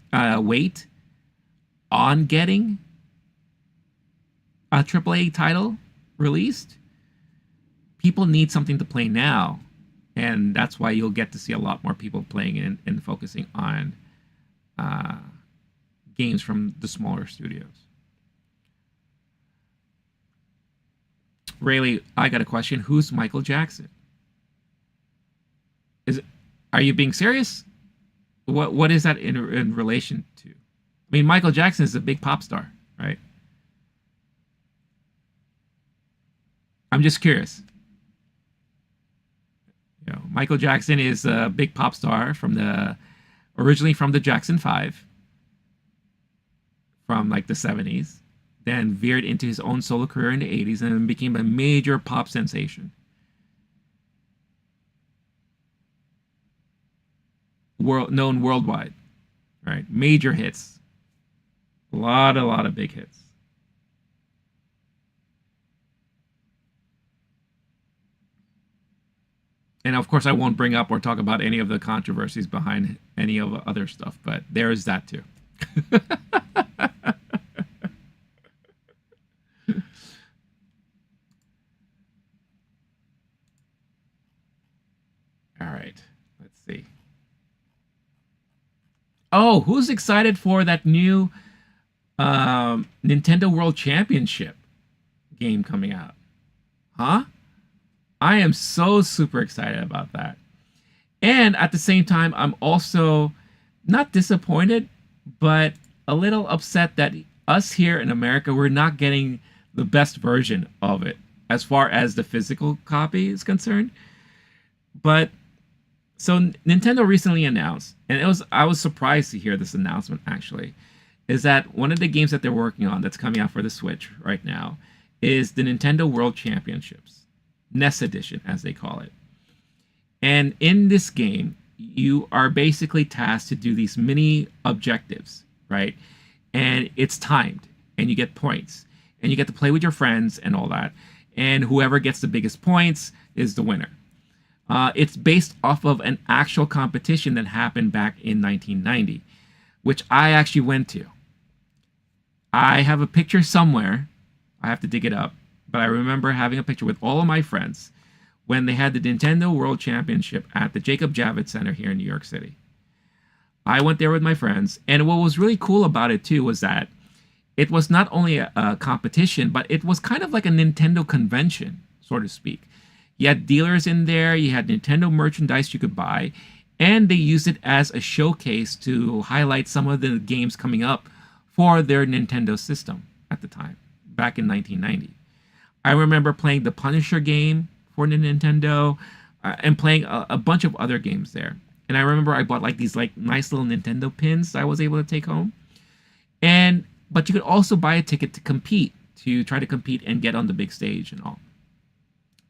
Speaker 1: on getting a AAA title released, people need something to play now. And that's why you'll get to see a lot more people playing and focusing on games from the smaller studios. Rayleigh, I got a question. Who's Michael Jackson? Are you being serious? What is that in relation to? I mean, Michael Jackson is a big pop star, right? I'm just curious. You know, Michael Jackson is a big pop star originally from the Jackson 5, from like the 70s, then veered into his own solo career in the 80s and became a major pop sensation. Known worldwide, right? Major hits. A lot of big hits. And of course, I won't bring up or talk about any of the controversies behind any of the other stuff, but there is that too. All right, let's see. Oh, who's excited for that new Nintendo World Championship game coming out? Huh? I am so super excited about that. And at the same time, I'm also not disappointed, but a little upset that us here in America, we're not getting the best version of it as far as the physical copy is concerned. But so Nintendo recently announced, and I was surprised to hear this announcement actually, is that one of the games that they're working on that's coming out for the Switch right now is the Nintendo World Championships. NES Edition, as they call it. And in this game, you are basically tasked to do these mini objectives, right? And it's timed, and you get points, and you get to play with your friends and all that. And whoever gets the biggest points is the winner. It's based off of an actual competition that happened back in 1990, which I actually went to. I have a picture somewhere. I have to dig it up. But I remember having a picture with all of my friends when they had the Nintendo World Championship at the Jacob Javits Center here in New York City. I went there with my friends, and what was really cool about it too was that it was not only a competition, but it was kind of like a Nintendo convention, so to speak. You had dealers in there, you had Nintendo merchandise you could buy, and they used it as a showcase to highlight some of the games coming up for their Nintendo system at the time, back in 1990. I remember playing the Punisher game for the Nintendo and playing a bunch of other games there. And I remember I bought like these like nice little Nintendo pins I was able to take home. But you could also buy a ticket to compete to try to compete and get on the big stage and all.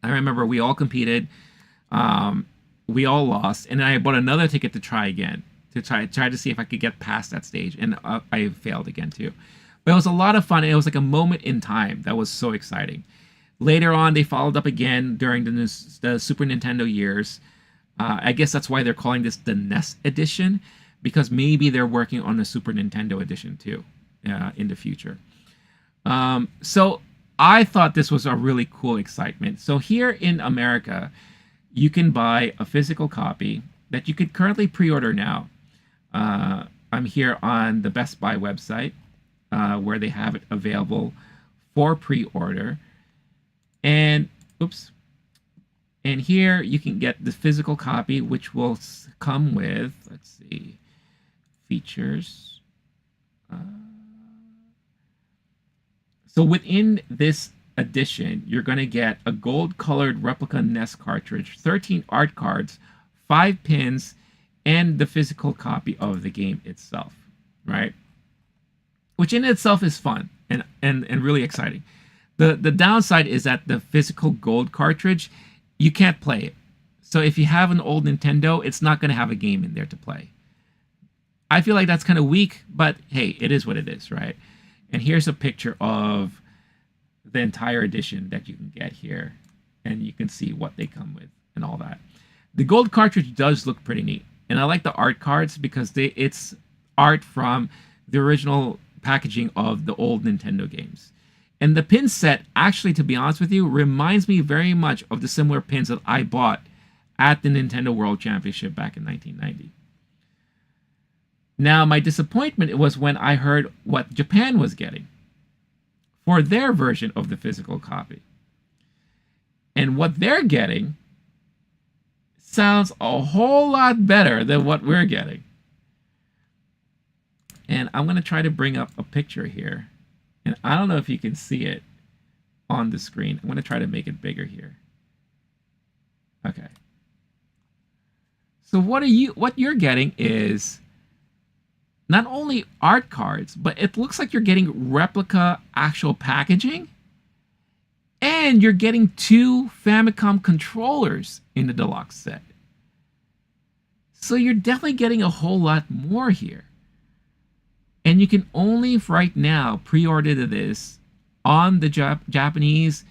Speaker 1: I remember we all competed. We all lost, and then I bought another ticket to try again, to try to see if I could get past that stage, and I failed again too. But it was a lot of fun. It was like a moment in time that was so exciting. Later on, they followed up again during the Super Nintendo years. I guess that's why they're calling this the NES edition, because maybe they're working on a Super Nintendo edition too in the future. So I thought this was a really cool excitement. So here in America, you can buy a physical copy that you could currently pre-order now. I'm here on the Best Buy website where they have it available for pre-order. And here you can get the physical copy, which will come with, let's see, features. So within this edition, you're going to get a gold-colored replica NES cartridge, 13 art cards, 5 pins, and the physical copy of the game itself, right? Which in itself is fun and really exciting. The downside is that the physical gold cartridge, you can't play it. So if you have an old Nintendo, it's not going to have a game in there to play. I feel like that's kind of weak, but hey, it is what it is, right? And here's a picture of the entire edition that you can get here. And you can see what they come with and all that. The gold cartridge does look pretty neat. And I like the art cards because it's art from the original packaging of the old Nintendo games. And the pin set, actually, to be honest with you, reminds me very much of the similar pins that I bought at the Nintendo World Championship back in 1990. Now, my disappointment was when I heard what Japan was getting for their version of the physical copy. And what they're getting sounds a whole lot better than what we're getting. And I'm going to try to bring up a picture here. And I don't know if you can see it on the screen. I'm going to try to make it bigger here. Okay. So what you're getting is not only art cards, but it looks like you're getting replica actual packaging. And you're getting 2 Famicom controllers in the deluxe set. So you're definitely getting a whole lot more here. And you can only, right now, pre-order this on the Japanese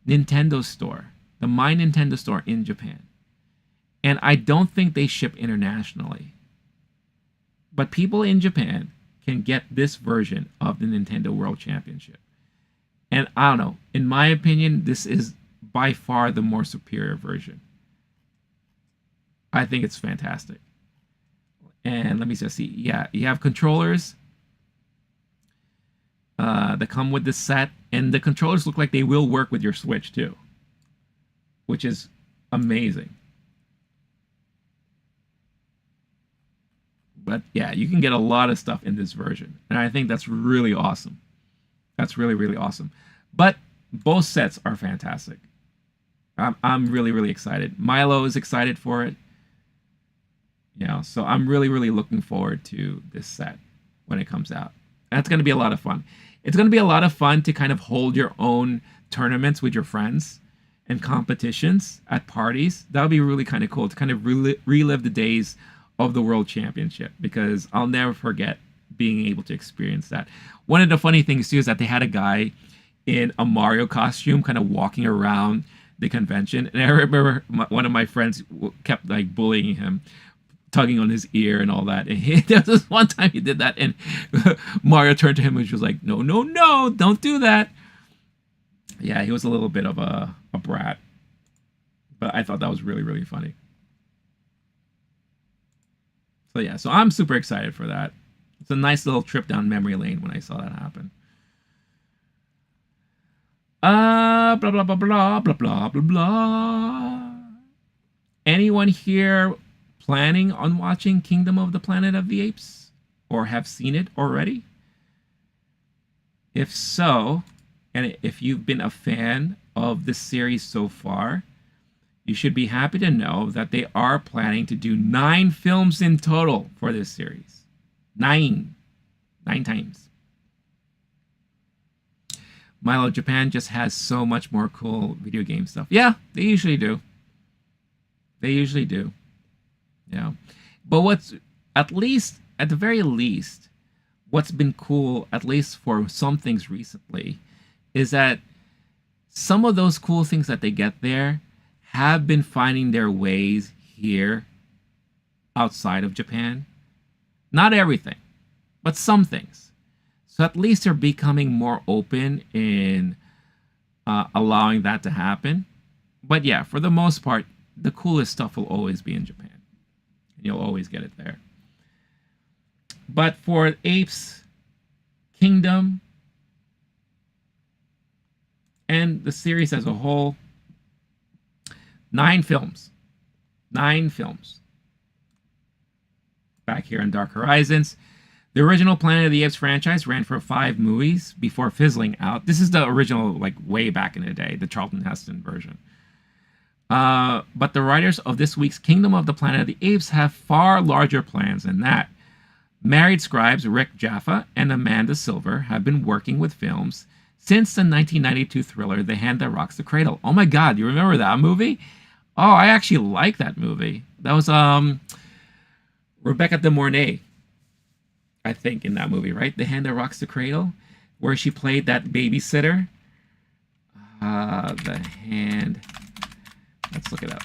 Speaker 1: Nintendo store, the My Nintendo store in Japan. And I don't think they ship internationally. But people in Japan can get this version of the Nintendo World Championship. And I don't know, in my opinion, this is by far the more superior version. I think it's fantastic. And let me just see. Yeah, you have controllers that come with this set. And the controllers look like they will work with your Switch too, which is amazing. But yeah, you can get a lot of stuff in this version. And I think that's really awesome. That's really, really awesome. But both sets are fantastic. I'm really, really excited. Milo is excited for it. You know, so I'm really, really looking forward to this set when it comes out. That's going to be a lot of fun. It's going to be a lot of fun to kind of hold your own tournaments with your friends and competitions at parties. That would be really kind of cool to kind of relive the days of the World Championship, because I'll never forget being able to experience that. One of the funny things too is that they had a guy in a Mario costume kind of walking around the convention, and I remember one of my friends kept like bullying him, tugging on his ear and all that. And there was this one time he did that, and Mario turned to him and was like, "No, no, no, don't do that." Yeah, he was a little bit of a brat, but I thought that was really, really funny. So yeah, so I'm super excited for that. It's a nice little trip down memory lane when I saw that happen. Blah, blah, blah, blah, blah, blah, blah, blah. Anyone here planning on watching Kingdom of the Planet of the Apes? Or have seen it already? If so, and if you've been a fan of this series so far, you should be happy to know that they are planning to do 9 films in total for this series. 9 times. Milo, Japan just has so much more cool video game stuff. Yeah, they usually do. They usually do. Yeah. But what's, at least, at the very least, what's been cool, at least for some things recently, is that some of those cool things that they get there have been finding their ways here outside of Japan. Not everything, but some things. So at least they're becoming more open in allowing that to happen. But yeah, for the most part, the coolest stuff will always be in Japan. And you'll always get it there. But for Apes, Kingdom, and the series as a whole, 9 films. 9 films. Back here on Dark Horizons. The original Planet of the Apes franchise ran for 5 movies before fizzling out. This is the original, like, way back in the day, the Charlton Heston version. But the writers of this week's Kingdom of the Planet of the Apes have far larger plans than that. Married scribes Rick Jaffa and Amanda Silver have been working with films since the 1992 thriller The Hand That Rocks the Cradle. Oh my God, you remember that movie? Oh, I actually like that movie. That was Rebecca De Mornay, I think, in that movie, right? The Hand That Rocks the Cradle, where she played that babysitter. The Hand... Let's look it up.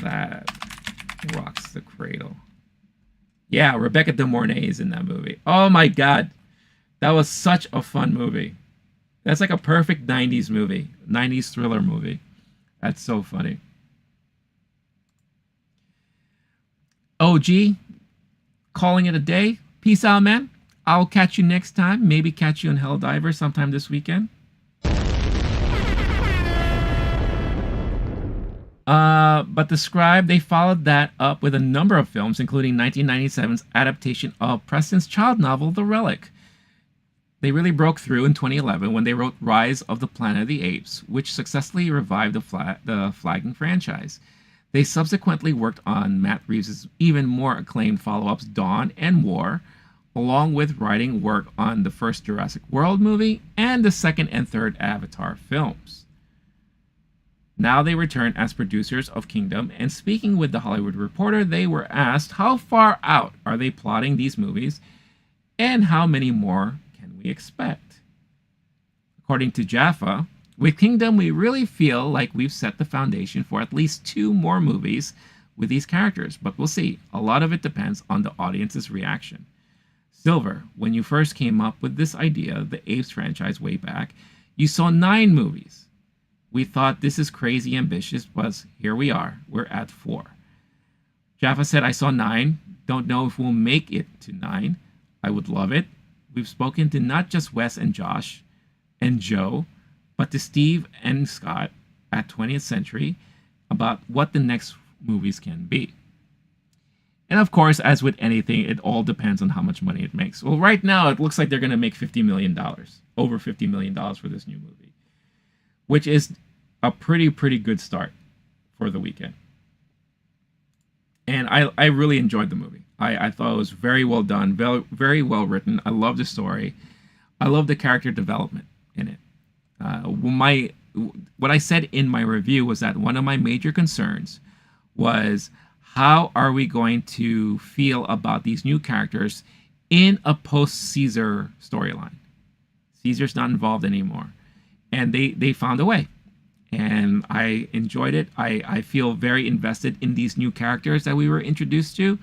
Speaker 1: That Rocks the Cradle. Yeah, Rebecca De Mornay is in that movie. Oh my God. That was such a fun movie. That's like a perfect 90s movie. 90s thriller movie. That's so funny. OG, calling it a day. Peace out, man. I'll catch you next time. Maybe catch you in Helldiver sometime this weekend. But the Scribe, they followed that up with a number of films, including 1997's adaptation of Preston's child novel, The Relic. They really broke through in 2011 when they wrote Rise of the Planet of the Apes, which successfully revived the flagging franchise. They subsequently worked on Matt Reeves' even more acclaimed follow-ups Dawn and War, along with writing work on the first Jurassic World movie and the second and third Avatar films. Now they return as producers of Kingdom, and speaking with The Hollywood Reporter, they were asked how far out are they plotting these movies, and how many more can we expect? According to Jaffa, with Kingdom, we really feel like we've set the foundation for at least 2 more movies with these characters, but we'll see. A lot of it depends on the audience's reaction. Silver, when you first came up with this idea of the Apes franchise way back, you saw 9 movies. We thought this is crazy ambitious, but here we are. We're at 4. Jaffa said, I saw 9. Don't know if we'll make it to 9. I would love it. We've spoken to not just Wes and Josh and Joe, but to Steve and Scott at 20th Century about what the next movies can be. And of course, as with anything, it all depends on how much money it makes. Well, right now, it looks like they're going to make $50 million, over $50 million for this new movie, which is a pretty good start for the weekend. And I really enjoyed the movie. I thought it was very well done, very well written. I love the story. I love the character development in it. What I said in my review was that one of my major concerns was how are we going to feel about these new characters in a post-Caesar storyline. Caesar's not involved anymore. And they found a way. And I enjoyed it. I feel very invested in these new characters that we were introduced to.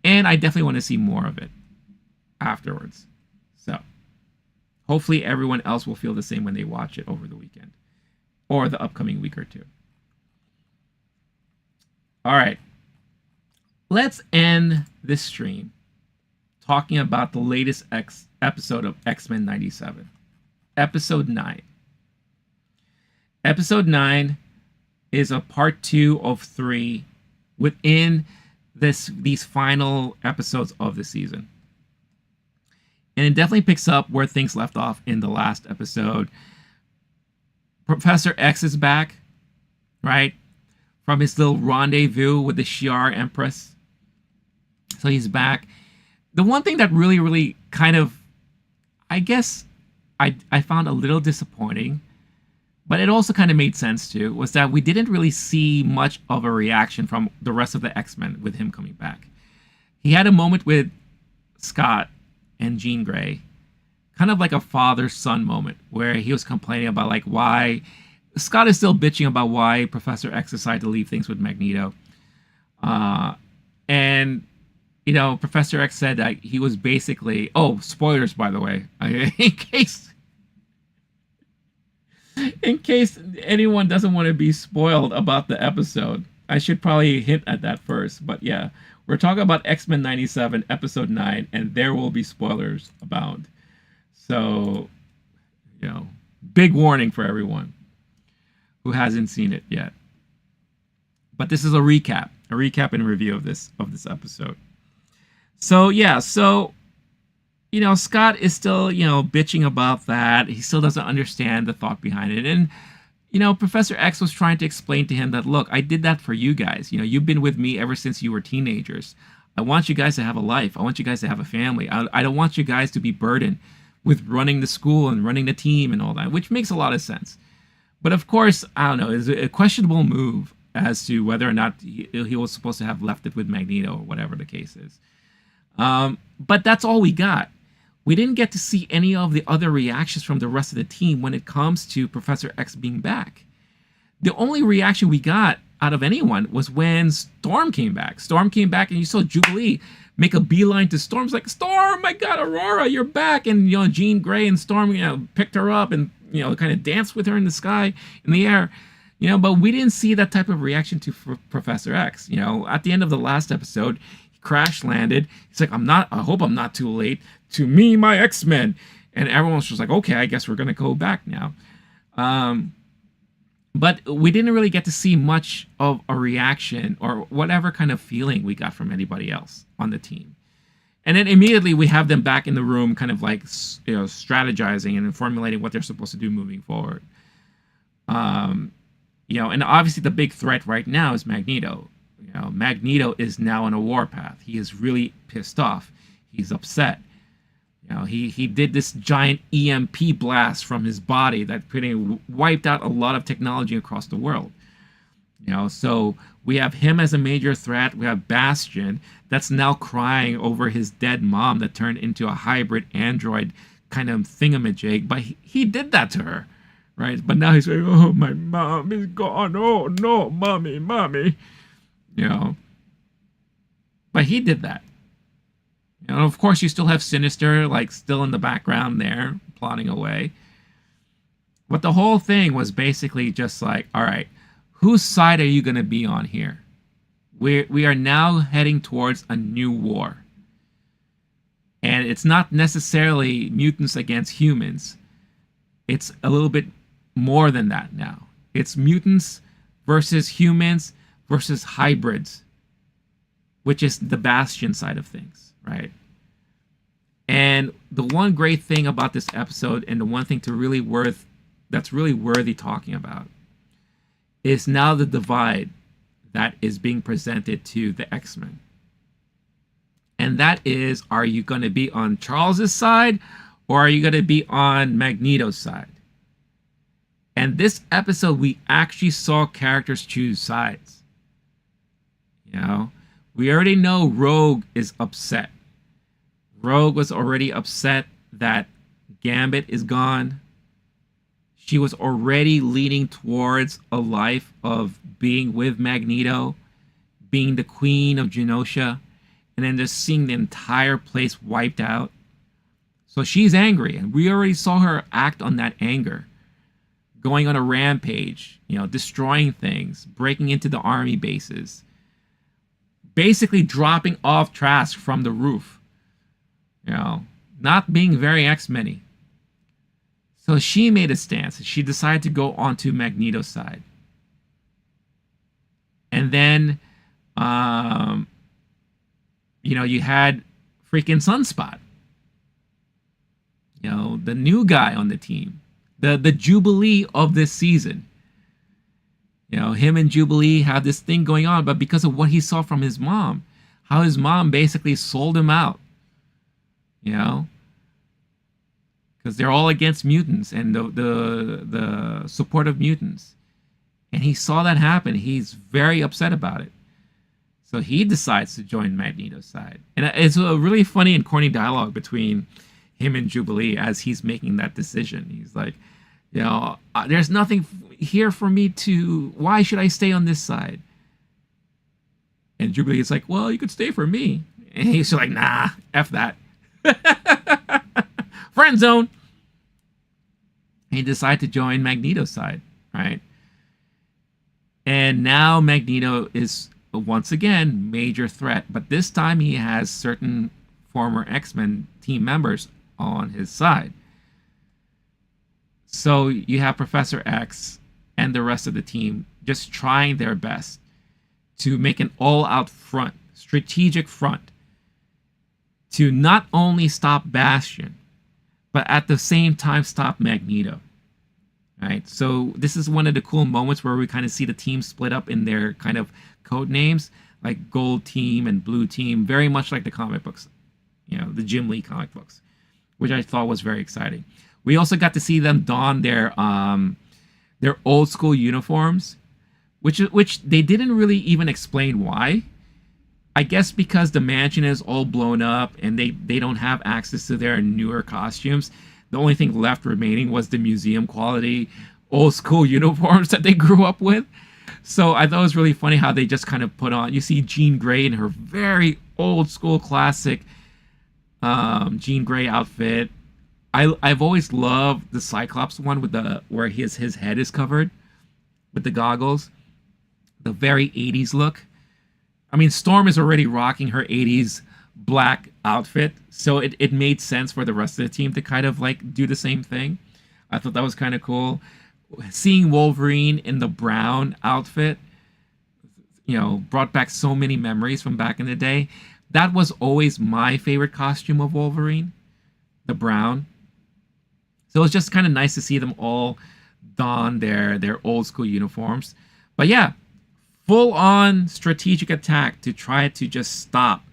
Speaker 1: And I definitely want to see more of it afterwards. So hopefully everyone else will feel the same when they watch it over the weekend. Or the upcoming week or 2. All right. Let's end this stream talking about the latest episode of X-Men 97. Episode 9. Episode 9 is a part 2 of 3 within these final episodes of the season. And it definitely picks up where things left off in the last episode. Professor X is back, right? From his little rendezvous with the Shi'ar Empress. So he's back. The one thing that really kind of, I guess, I found a little disappointing, but it also kind of made sense too, was that we didn't really see much of a reaction from the rest of the X-Men with him coming back. He had a moment with Scott and Jean Grey, kind of like a father-son moment, where he was complaining about like why Scott is still bitching about why Professor X decided to leave things with Magneto. And you know, Professor X said that he was basically, oh, spoilers by the way, in case anyone doesn't want to be spoiled about the episode, I should probably hint at that first. But yeah, we're talking about X-Men 97, episode 9, and there will be spoilers abound. So, you know, big warning for everyone who hasn't seen it yet. But this is a recap and review of this episode. So yeah, you know, Scott is still, you know, bitching about that. He still doesn't understand the thought behind it. And, you know, Professor X was trying to explain to him that, look, I did that for you guys. You know, you've been with me ever since you were teenagers. I want you guys to have a life. I want you guys to have a family. I don't want you guys to be burdened with running the school and running the team and all that, which makes a lot of sense. But of course, I don't know, it's a questionable move as to whether or not he was supposed to have left it with Magneto or whatever the case is. But that's all we got. We didn't get to see any of the other reactions from the rest of the team when it comes to Professor X being back. The only reaction we got out of anyone was when Storm came back. Storm came back and you saw Jubilee make a beeline to Storm's like, Storm, my God, Aurora, you're back. And, you know, Jean Grey and Storm, you know, picked her up and, you know, kind of danced with her in the sky, in the air. You know, but we didn't see that type of reaction to Professor X. You know, at the end of the last episode, he crash landed. He's like, I hope I'm not too late. To me, my X-Men. And everyone was just like, okay, I guess we're going to go back now. But we didn't really get to see much of a reaction or whatever kind of feeling we got from anybody else on the team. And then immediately we have them back in the room kind of like, you know, strategizing and formulating what they're supposed to do moving forward. You know, and obviously the big threat right now is Magneto. You know, Magneto is now on a warpath. He is really pissed off. He's upset. You know, he did this giant EMP blast from his body that pretty wiped out a lot of technology across the world. You know, so we have him as a major threat. We have Bastion that's now crying over his dead mom that turned into a hybrid android kind of thingamajig. But he did that to her, right? But now he's like, oh, my mom is gone. Oh, no, mommy. You know, but he did that. You know, of course, you still have Sinister, like, still in the background there, plotting away. But the whole thing was basically just like, all right, whose side are you going to be on here? We are now heading towards a new war. And it's not necessarily mutants against humans. It's a little bit more than that now. It's mutants versus humans versus hybrids, which is the Bastion side of things, right? And the one great thing about this episode, and the one thing that's really worthy talking about, is now the divide that is being presented to the X-Men. And that is, are you going to be on Charles's side, or are you going to be on Magneto's side? And this episode, we actually saw characters choose sides. You know, we already know Rogue is upset. Rogue was already upset that Gambit is gone. She was already leaning towards a life of being with Magneto, being the queen of Genosha, and then just seeing the entire place wiped out. So she's angry, and we already saw her act on that anger. Going on a rampage, you know, destroying things, breaking into the army bases, basically dropping off Trask from the roof. You know, not being very X-Men-y. So she made a stance. She decided to go onto Magneto's side. And then, you know, you had freaking Sunspot. You know, the new guy on the team. The Jubilee of this season. You know, him and Jubilee have this thing going on, but because of what he saw from his mom, how his mom basically sold him out. You know? because they're all against mutants and the support of mutants. And he saw that happen. He's very upset about it. So he decides to join Magneto's side. And it's a really funny and corny dialogue between him and Jubilee as he's making that decision. He's like, there's nothing here for me to... Why should I stay on this side? And Jubilee is like, well, you could stay for me. And he's like, nah, F that. Friend zone. He decided to join Magneto's side, right? And now Magneto is once again major threat, but this time he has certain former X-Men team members on his side. So you have Professor X and the rest of the team just trying their best to make an all-out front, strategic front, to not only stop Bastion, but at the same time stop Magneto. Right? So this is one of the cool moments where we kind of see the team split up in their kind of code names, like Gold Team and Blue Team, very much like the comic books, the Jim Lee comic books, which I thought was very exciting. We also got to see them don their old school uniforms, which they didn't really even explain why. I guess because the mansion is all blown up and they don't have access to their newer costumes. The only thing left remaining was the museum quality old school uniforms that they grew up with. So I thought it was really funny how they just kind of put on... You see Jean Grey in her very old school classic Jean Grey outfit. I've always loved the Cyclops one with where his head is covered with the goggles. The very 80s look. I mean, Storm is already rocking her 80s black outfit, so it made sense for the rest of the team to kind of like do the same thing. I thought that was kind of cool. Seeing Wolverine in the brown outfit, brought back so many memories from back in the day. That was always my favorite costume of Wolverine, the brown. So it was just kind of nice to see them all don their old school uniforms. But yeah, full on strategic attack to try to just stop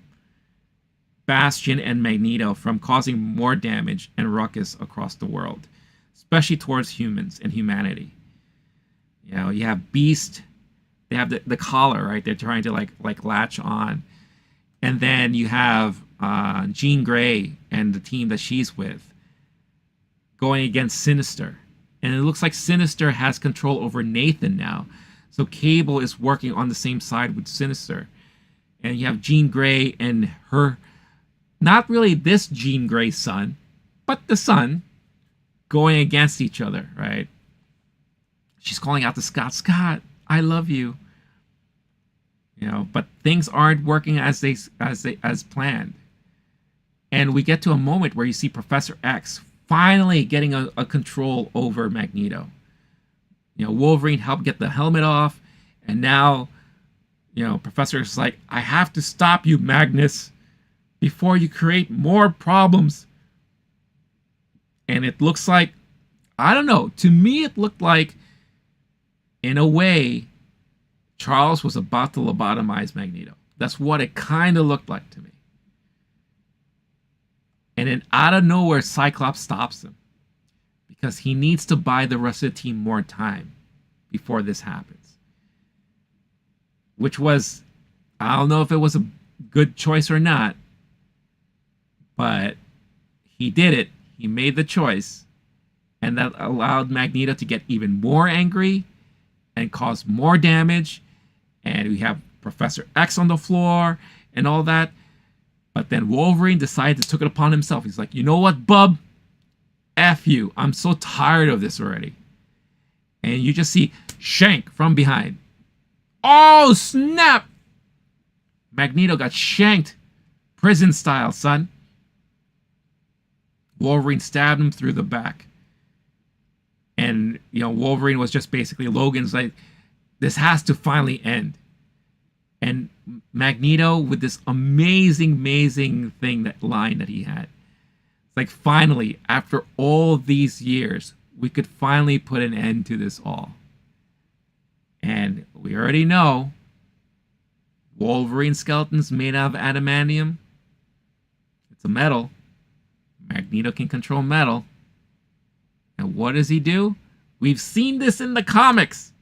Speaker 1: Bastion and Magneto from causing more damage and ruckus across the world, especially towards humans and humanity. You have Beast. They have the collar, right? They're trying to like latch on. And then you have Jean Grey and the team that she's with going against Sinister. And it looks like Sinister has control over Nathan now. So Cable is working on the same side with Sinister. And you have Jean Grey and her, not really this Jean Grey's son, but the son, going against each other, right? She's calling out to Scott, Scott, I love you. But things aren't working as planned. And we get to a moment where you see Professor X finally getting a control over Magneto. Wolverine helped get the helmet off, and now, Professor X is like, I have to stop you, Magnus, before you create more problems. And it looks like, I don't know, to me it looked like, in a way, Charles was about to lobotomize Magneto. That's what it kind of looked like to me. And then out of nowhere, Cyclops stops him, because he needs to buy the rest of the team more time before this happens. Which was, I don't know if it was a good choice or not, but he did it. He made the choice, and that allowed Magneto to get even more angry and cause more damage. And we have Professor X on the floor and all that. But then Wolverine decided to take it upon himself. He's like, you know what, bub? F you. I'm so tired of this already. And you just see Shank from behind. Oh, snap! Magneto got shanked. Prison style, son. Wolverine stabbed him through the back. And, Wolverine was just basically, Logan's like, this has to finally end. And Magneto, with this amazing line that he had. It's like, finally, after all these years, we could finally put an end to this all. And we already know Wolverine skeleton's made out of adamantium. It's a metal. Magneto can control metal. And what does he do? We've seen this in the comics.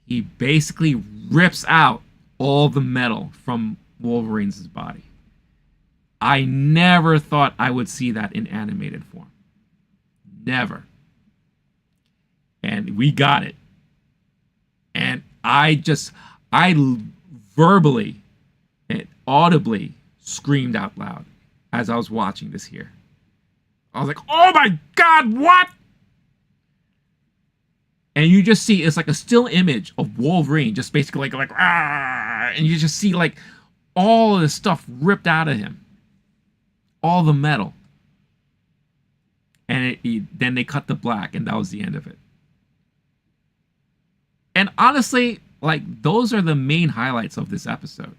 Speaker 1: He basically rips out all the metal from Wolverine's body. I never thought I would see that in animated form. Never. And we got it. And I verbally and audibly screamed out loud as I was watching this here. I was like, oh my God, what? And you just see, it's like a still image of Wolverine, just basically like ah, and you just see like all of the stuff ripped out of him. All the metal. And then they cut to black, and that was the end of it. And honestly, like, those are the main highlights of this episode.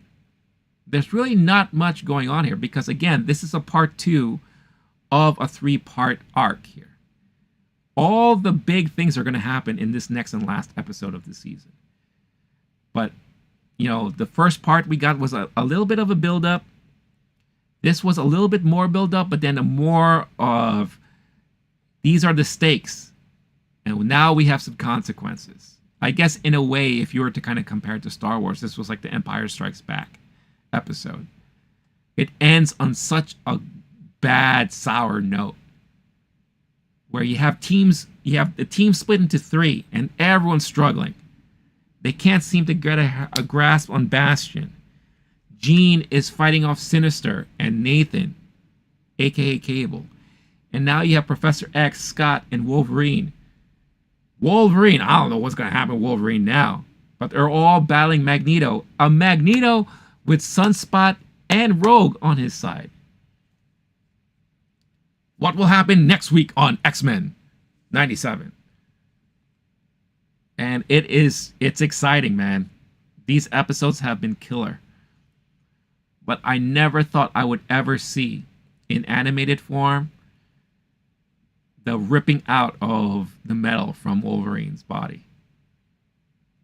Speaker 1: There's really not much going on here because, again, this is a part 2 of a 3-part arc here. All the big things are going to happen in this next and last episode of the season. But, you know, the first part we got was a little bit of a build-up. This was a little bit more build-up, but then a more of, these are the stakes. And now we have some consequences. I guess in a way, if you were to kind of compare it to Star Wars, this was like the Empire Strikes Back episode. It ends on such a bad, sour note. Where you have the team split into 3, and everyone's struggling. They can't seem to get a grasp on Bastion. Jean is fighting off Sinister and Nathan, aka Cable. And now you have Professor X, Scott, and Wolverine. Wolverine, I don't know what's going to happen with Wolverine now. But they're all battling Magneto. A Magneto with Sunspot and Rogue on his side. What will happen next week on X-Men 97? And it's exciting, man. These episodes have been killer. But I never thought I would ever see, in animated form, the ripping out of the metal from Wolverine's body.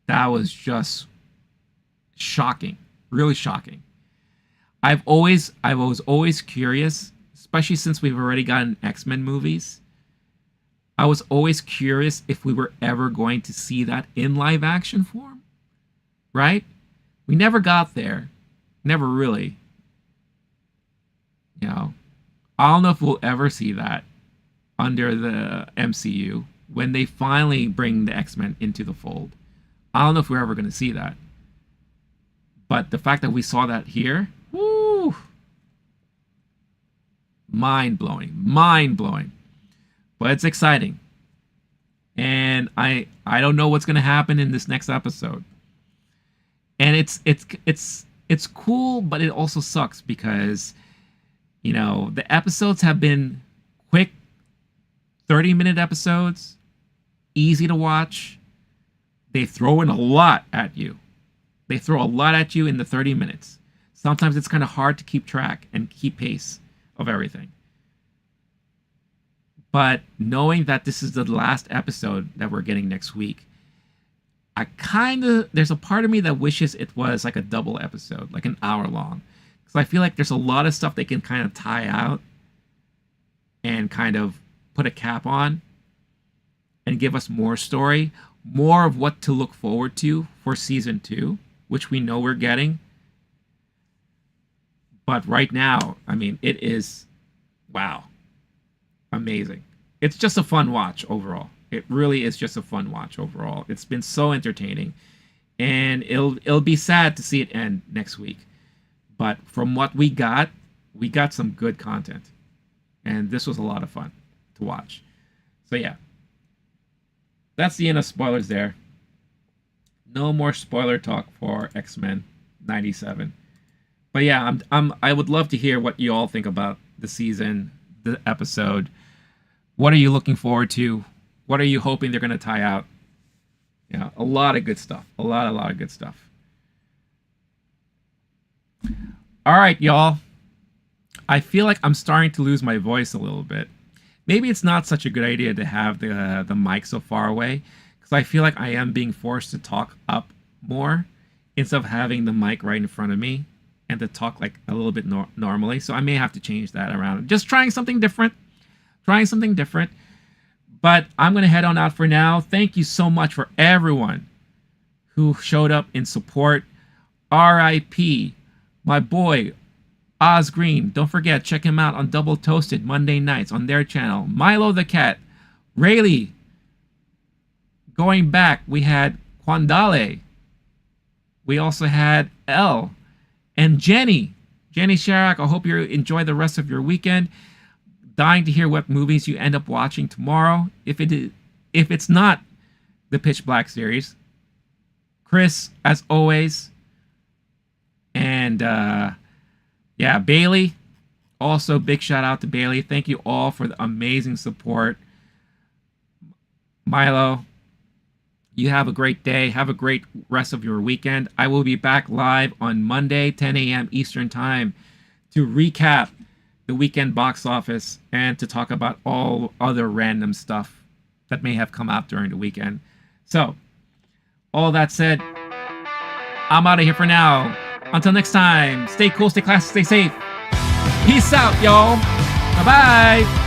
Speaker 1: That was just shocking. Really shocking. I was always curious, especially since we've already gotten X-Men movies. I was always curious if we were ever going to see that in live action form. Right? We never got there. Never really. You know, I don't know if we'll ever see that under the MCU when they finally bring the X-Men into the fold. I don't know if we're ever going to see that. But the fact that we saw that here, woo, mind-blowing, mind-blowing. But it's exciting. And I don't know what's going to happen in this next episode. And it's cool, but it also sucks because, you know, the episodes have been quick 30-minute episodes, easy to watch. They throw in a lot at you. They throw a lot at you in the 30 minutes. Sometimes it's kind of hard to keep track and keep pace of everything. But knowing that this is the last episode that we're getting next week, there's a part of me that wishes it was like a double episode, like an hour long. Because I feel like there's a lot of stuff they can kind of tie out and kind of put a cap on and give us more story, more of what to look forward to for season 2, which we know we're getting. But right now, I mean, it is, wow, amazing. It's just a fun watch overall. It really is just a fun watch overall. It's been so entertaining, and it'll be sad to see it end next week. But from what we got some good content, and this was a lot of fun to watch. So yeah, that's the end of spoilers there. No more spoiler talk for X-Men 97. But yeah, I would love to hear what you all think about the season, the episode. What are you looking forward to? What are you hoping they're going to tie out? Yeah, a lot of good stuff. A lot of good stuff. All right, y'all. I feel like I'm starting to lose my voice a little bit. Maybe it's not such a good idea to have the mic so far away, because I feel like I am being forced to talk up more instead of having the mic right in front of me and to talk like a little bit normally. So I may have to change that around. Just trying something different. But I'm going to head on out for now. Thank you so much for everyone who showed up in support. R.I.P. my boy, Oz Green. Don't forget, check him out on Double Toasted Monday nights on their channel. Milo the Cat. Rayleigh. Going back, we had Quandale. We also had Elle. And Jenny. Jenny Sharak, I hope you enjoy the rest of your weekend. Dying to hear what movies you end up watching tomorrow. If it's not the Pitch Black series. Chris, as always. And yeah, Bailey. Also, big shout out to Bailey. Thank you all for the amazing support. Milo, you have a great day. Have a great rest of your weekend. I will be back live on Monday, 10 a.m. Eastern Time to recap the weekend box office and to talk about all other random stuff that may have come out during the weekend. So, all that said, I'm out of here for now. Until next time, stay cool, stay classy, stay safe. Peace out, y'all. Bye-bye.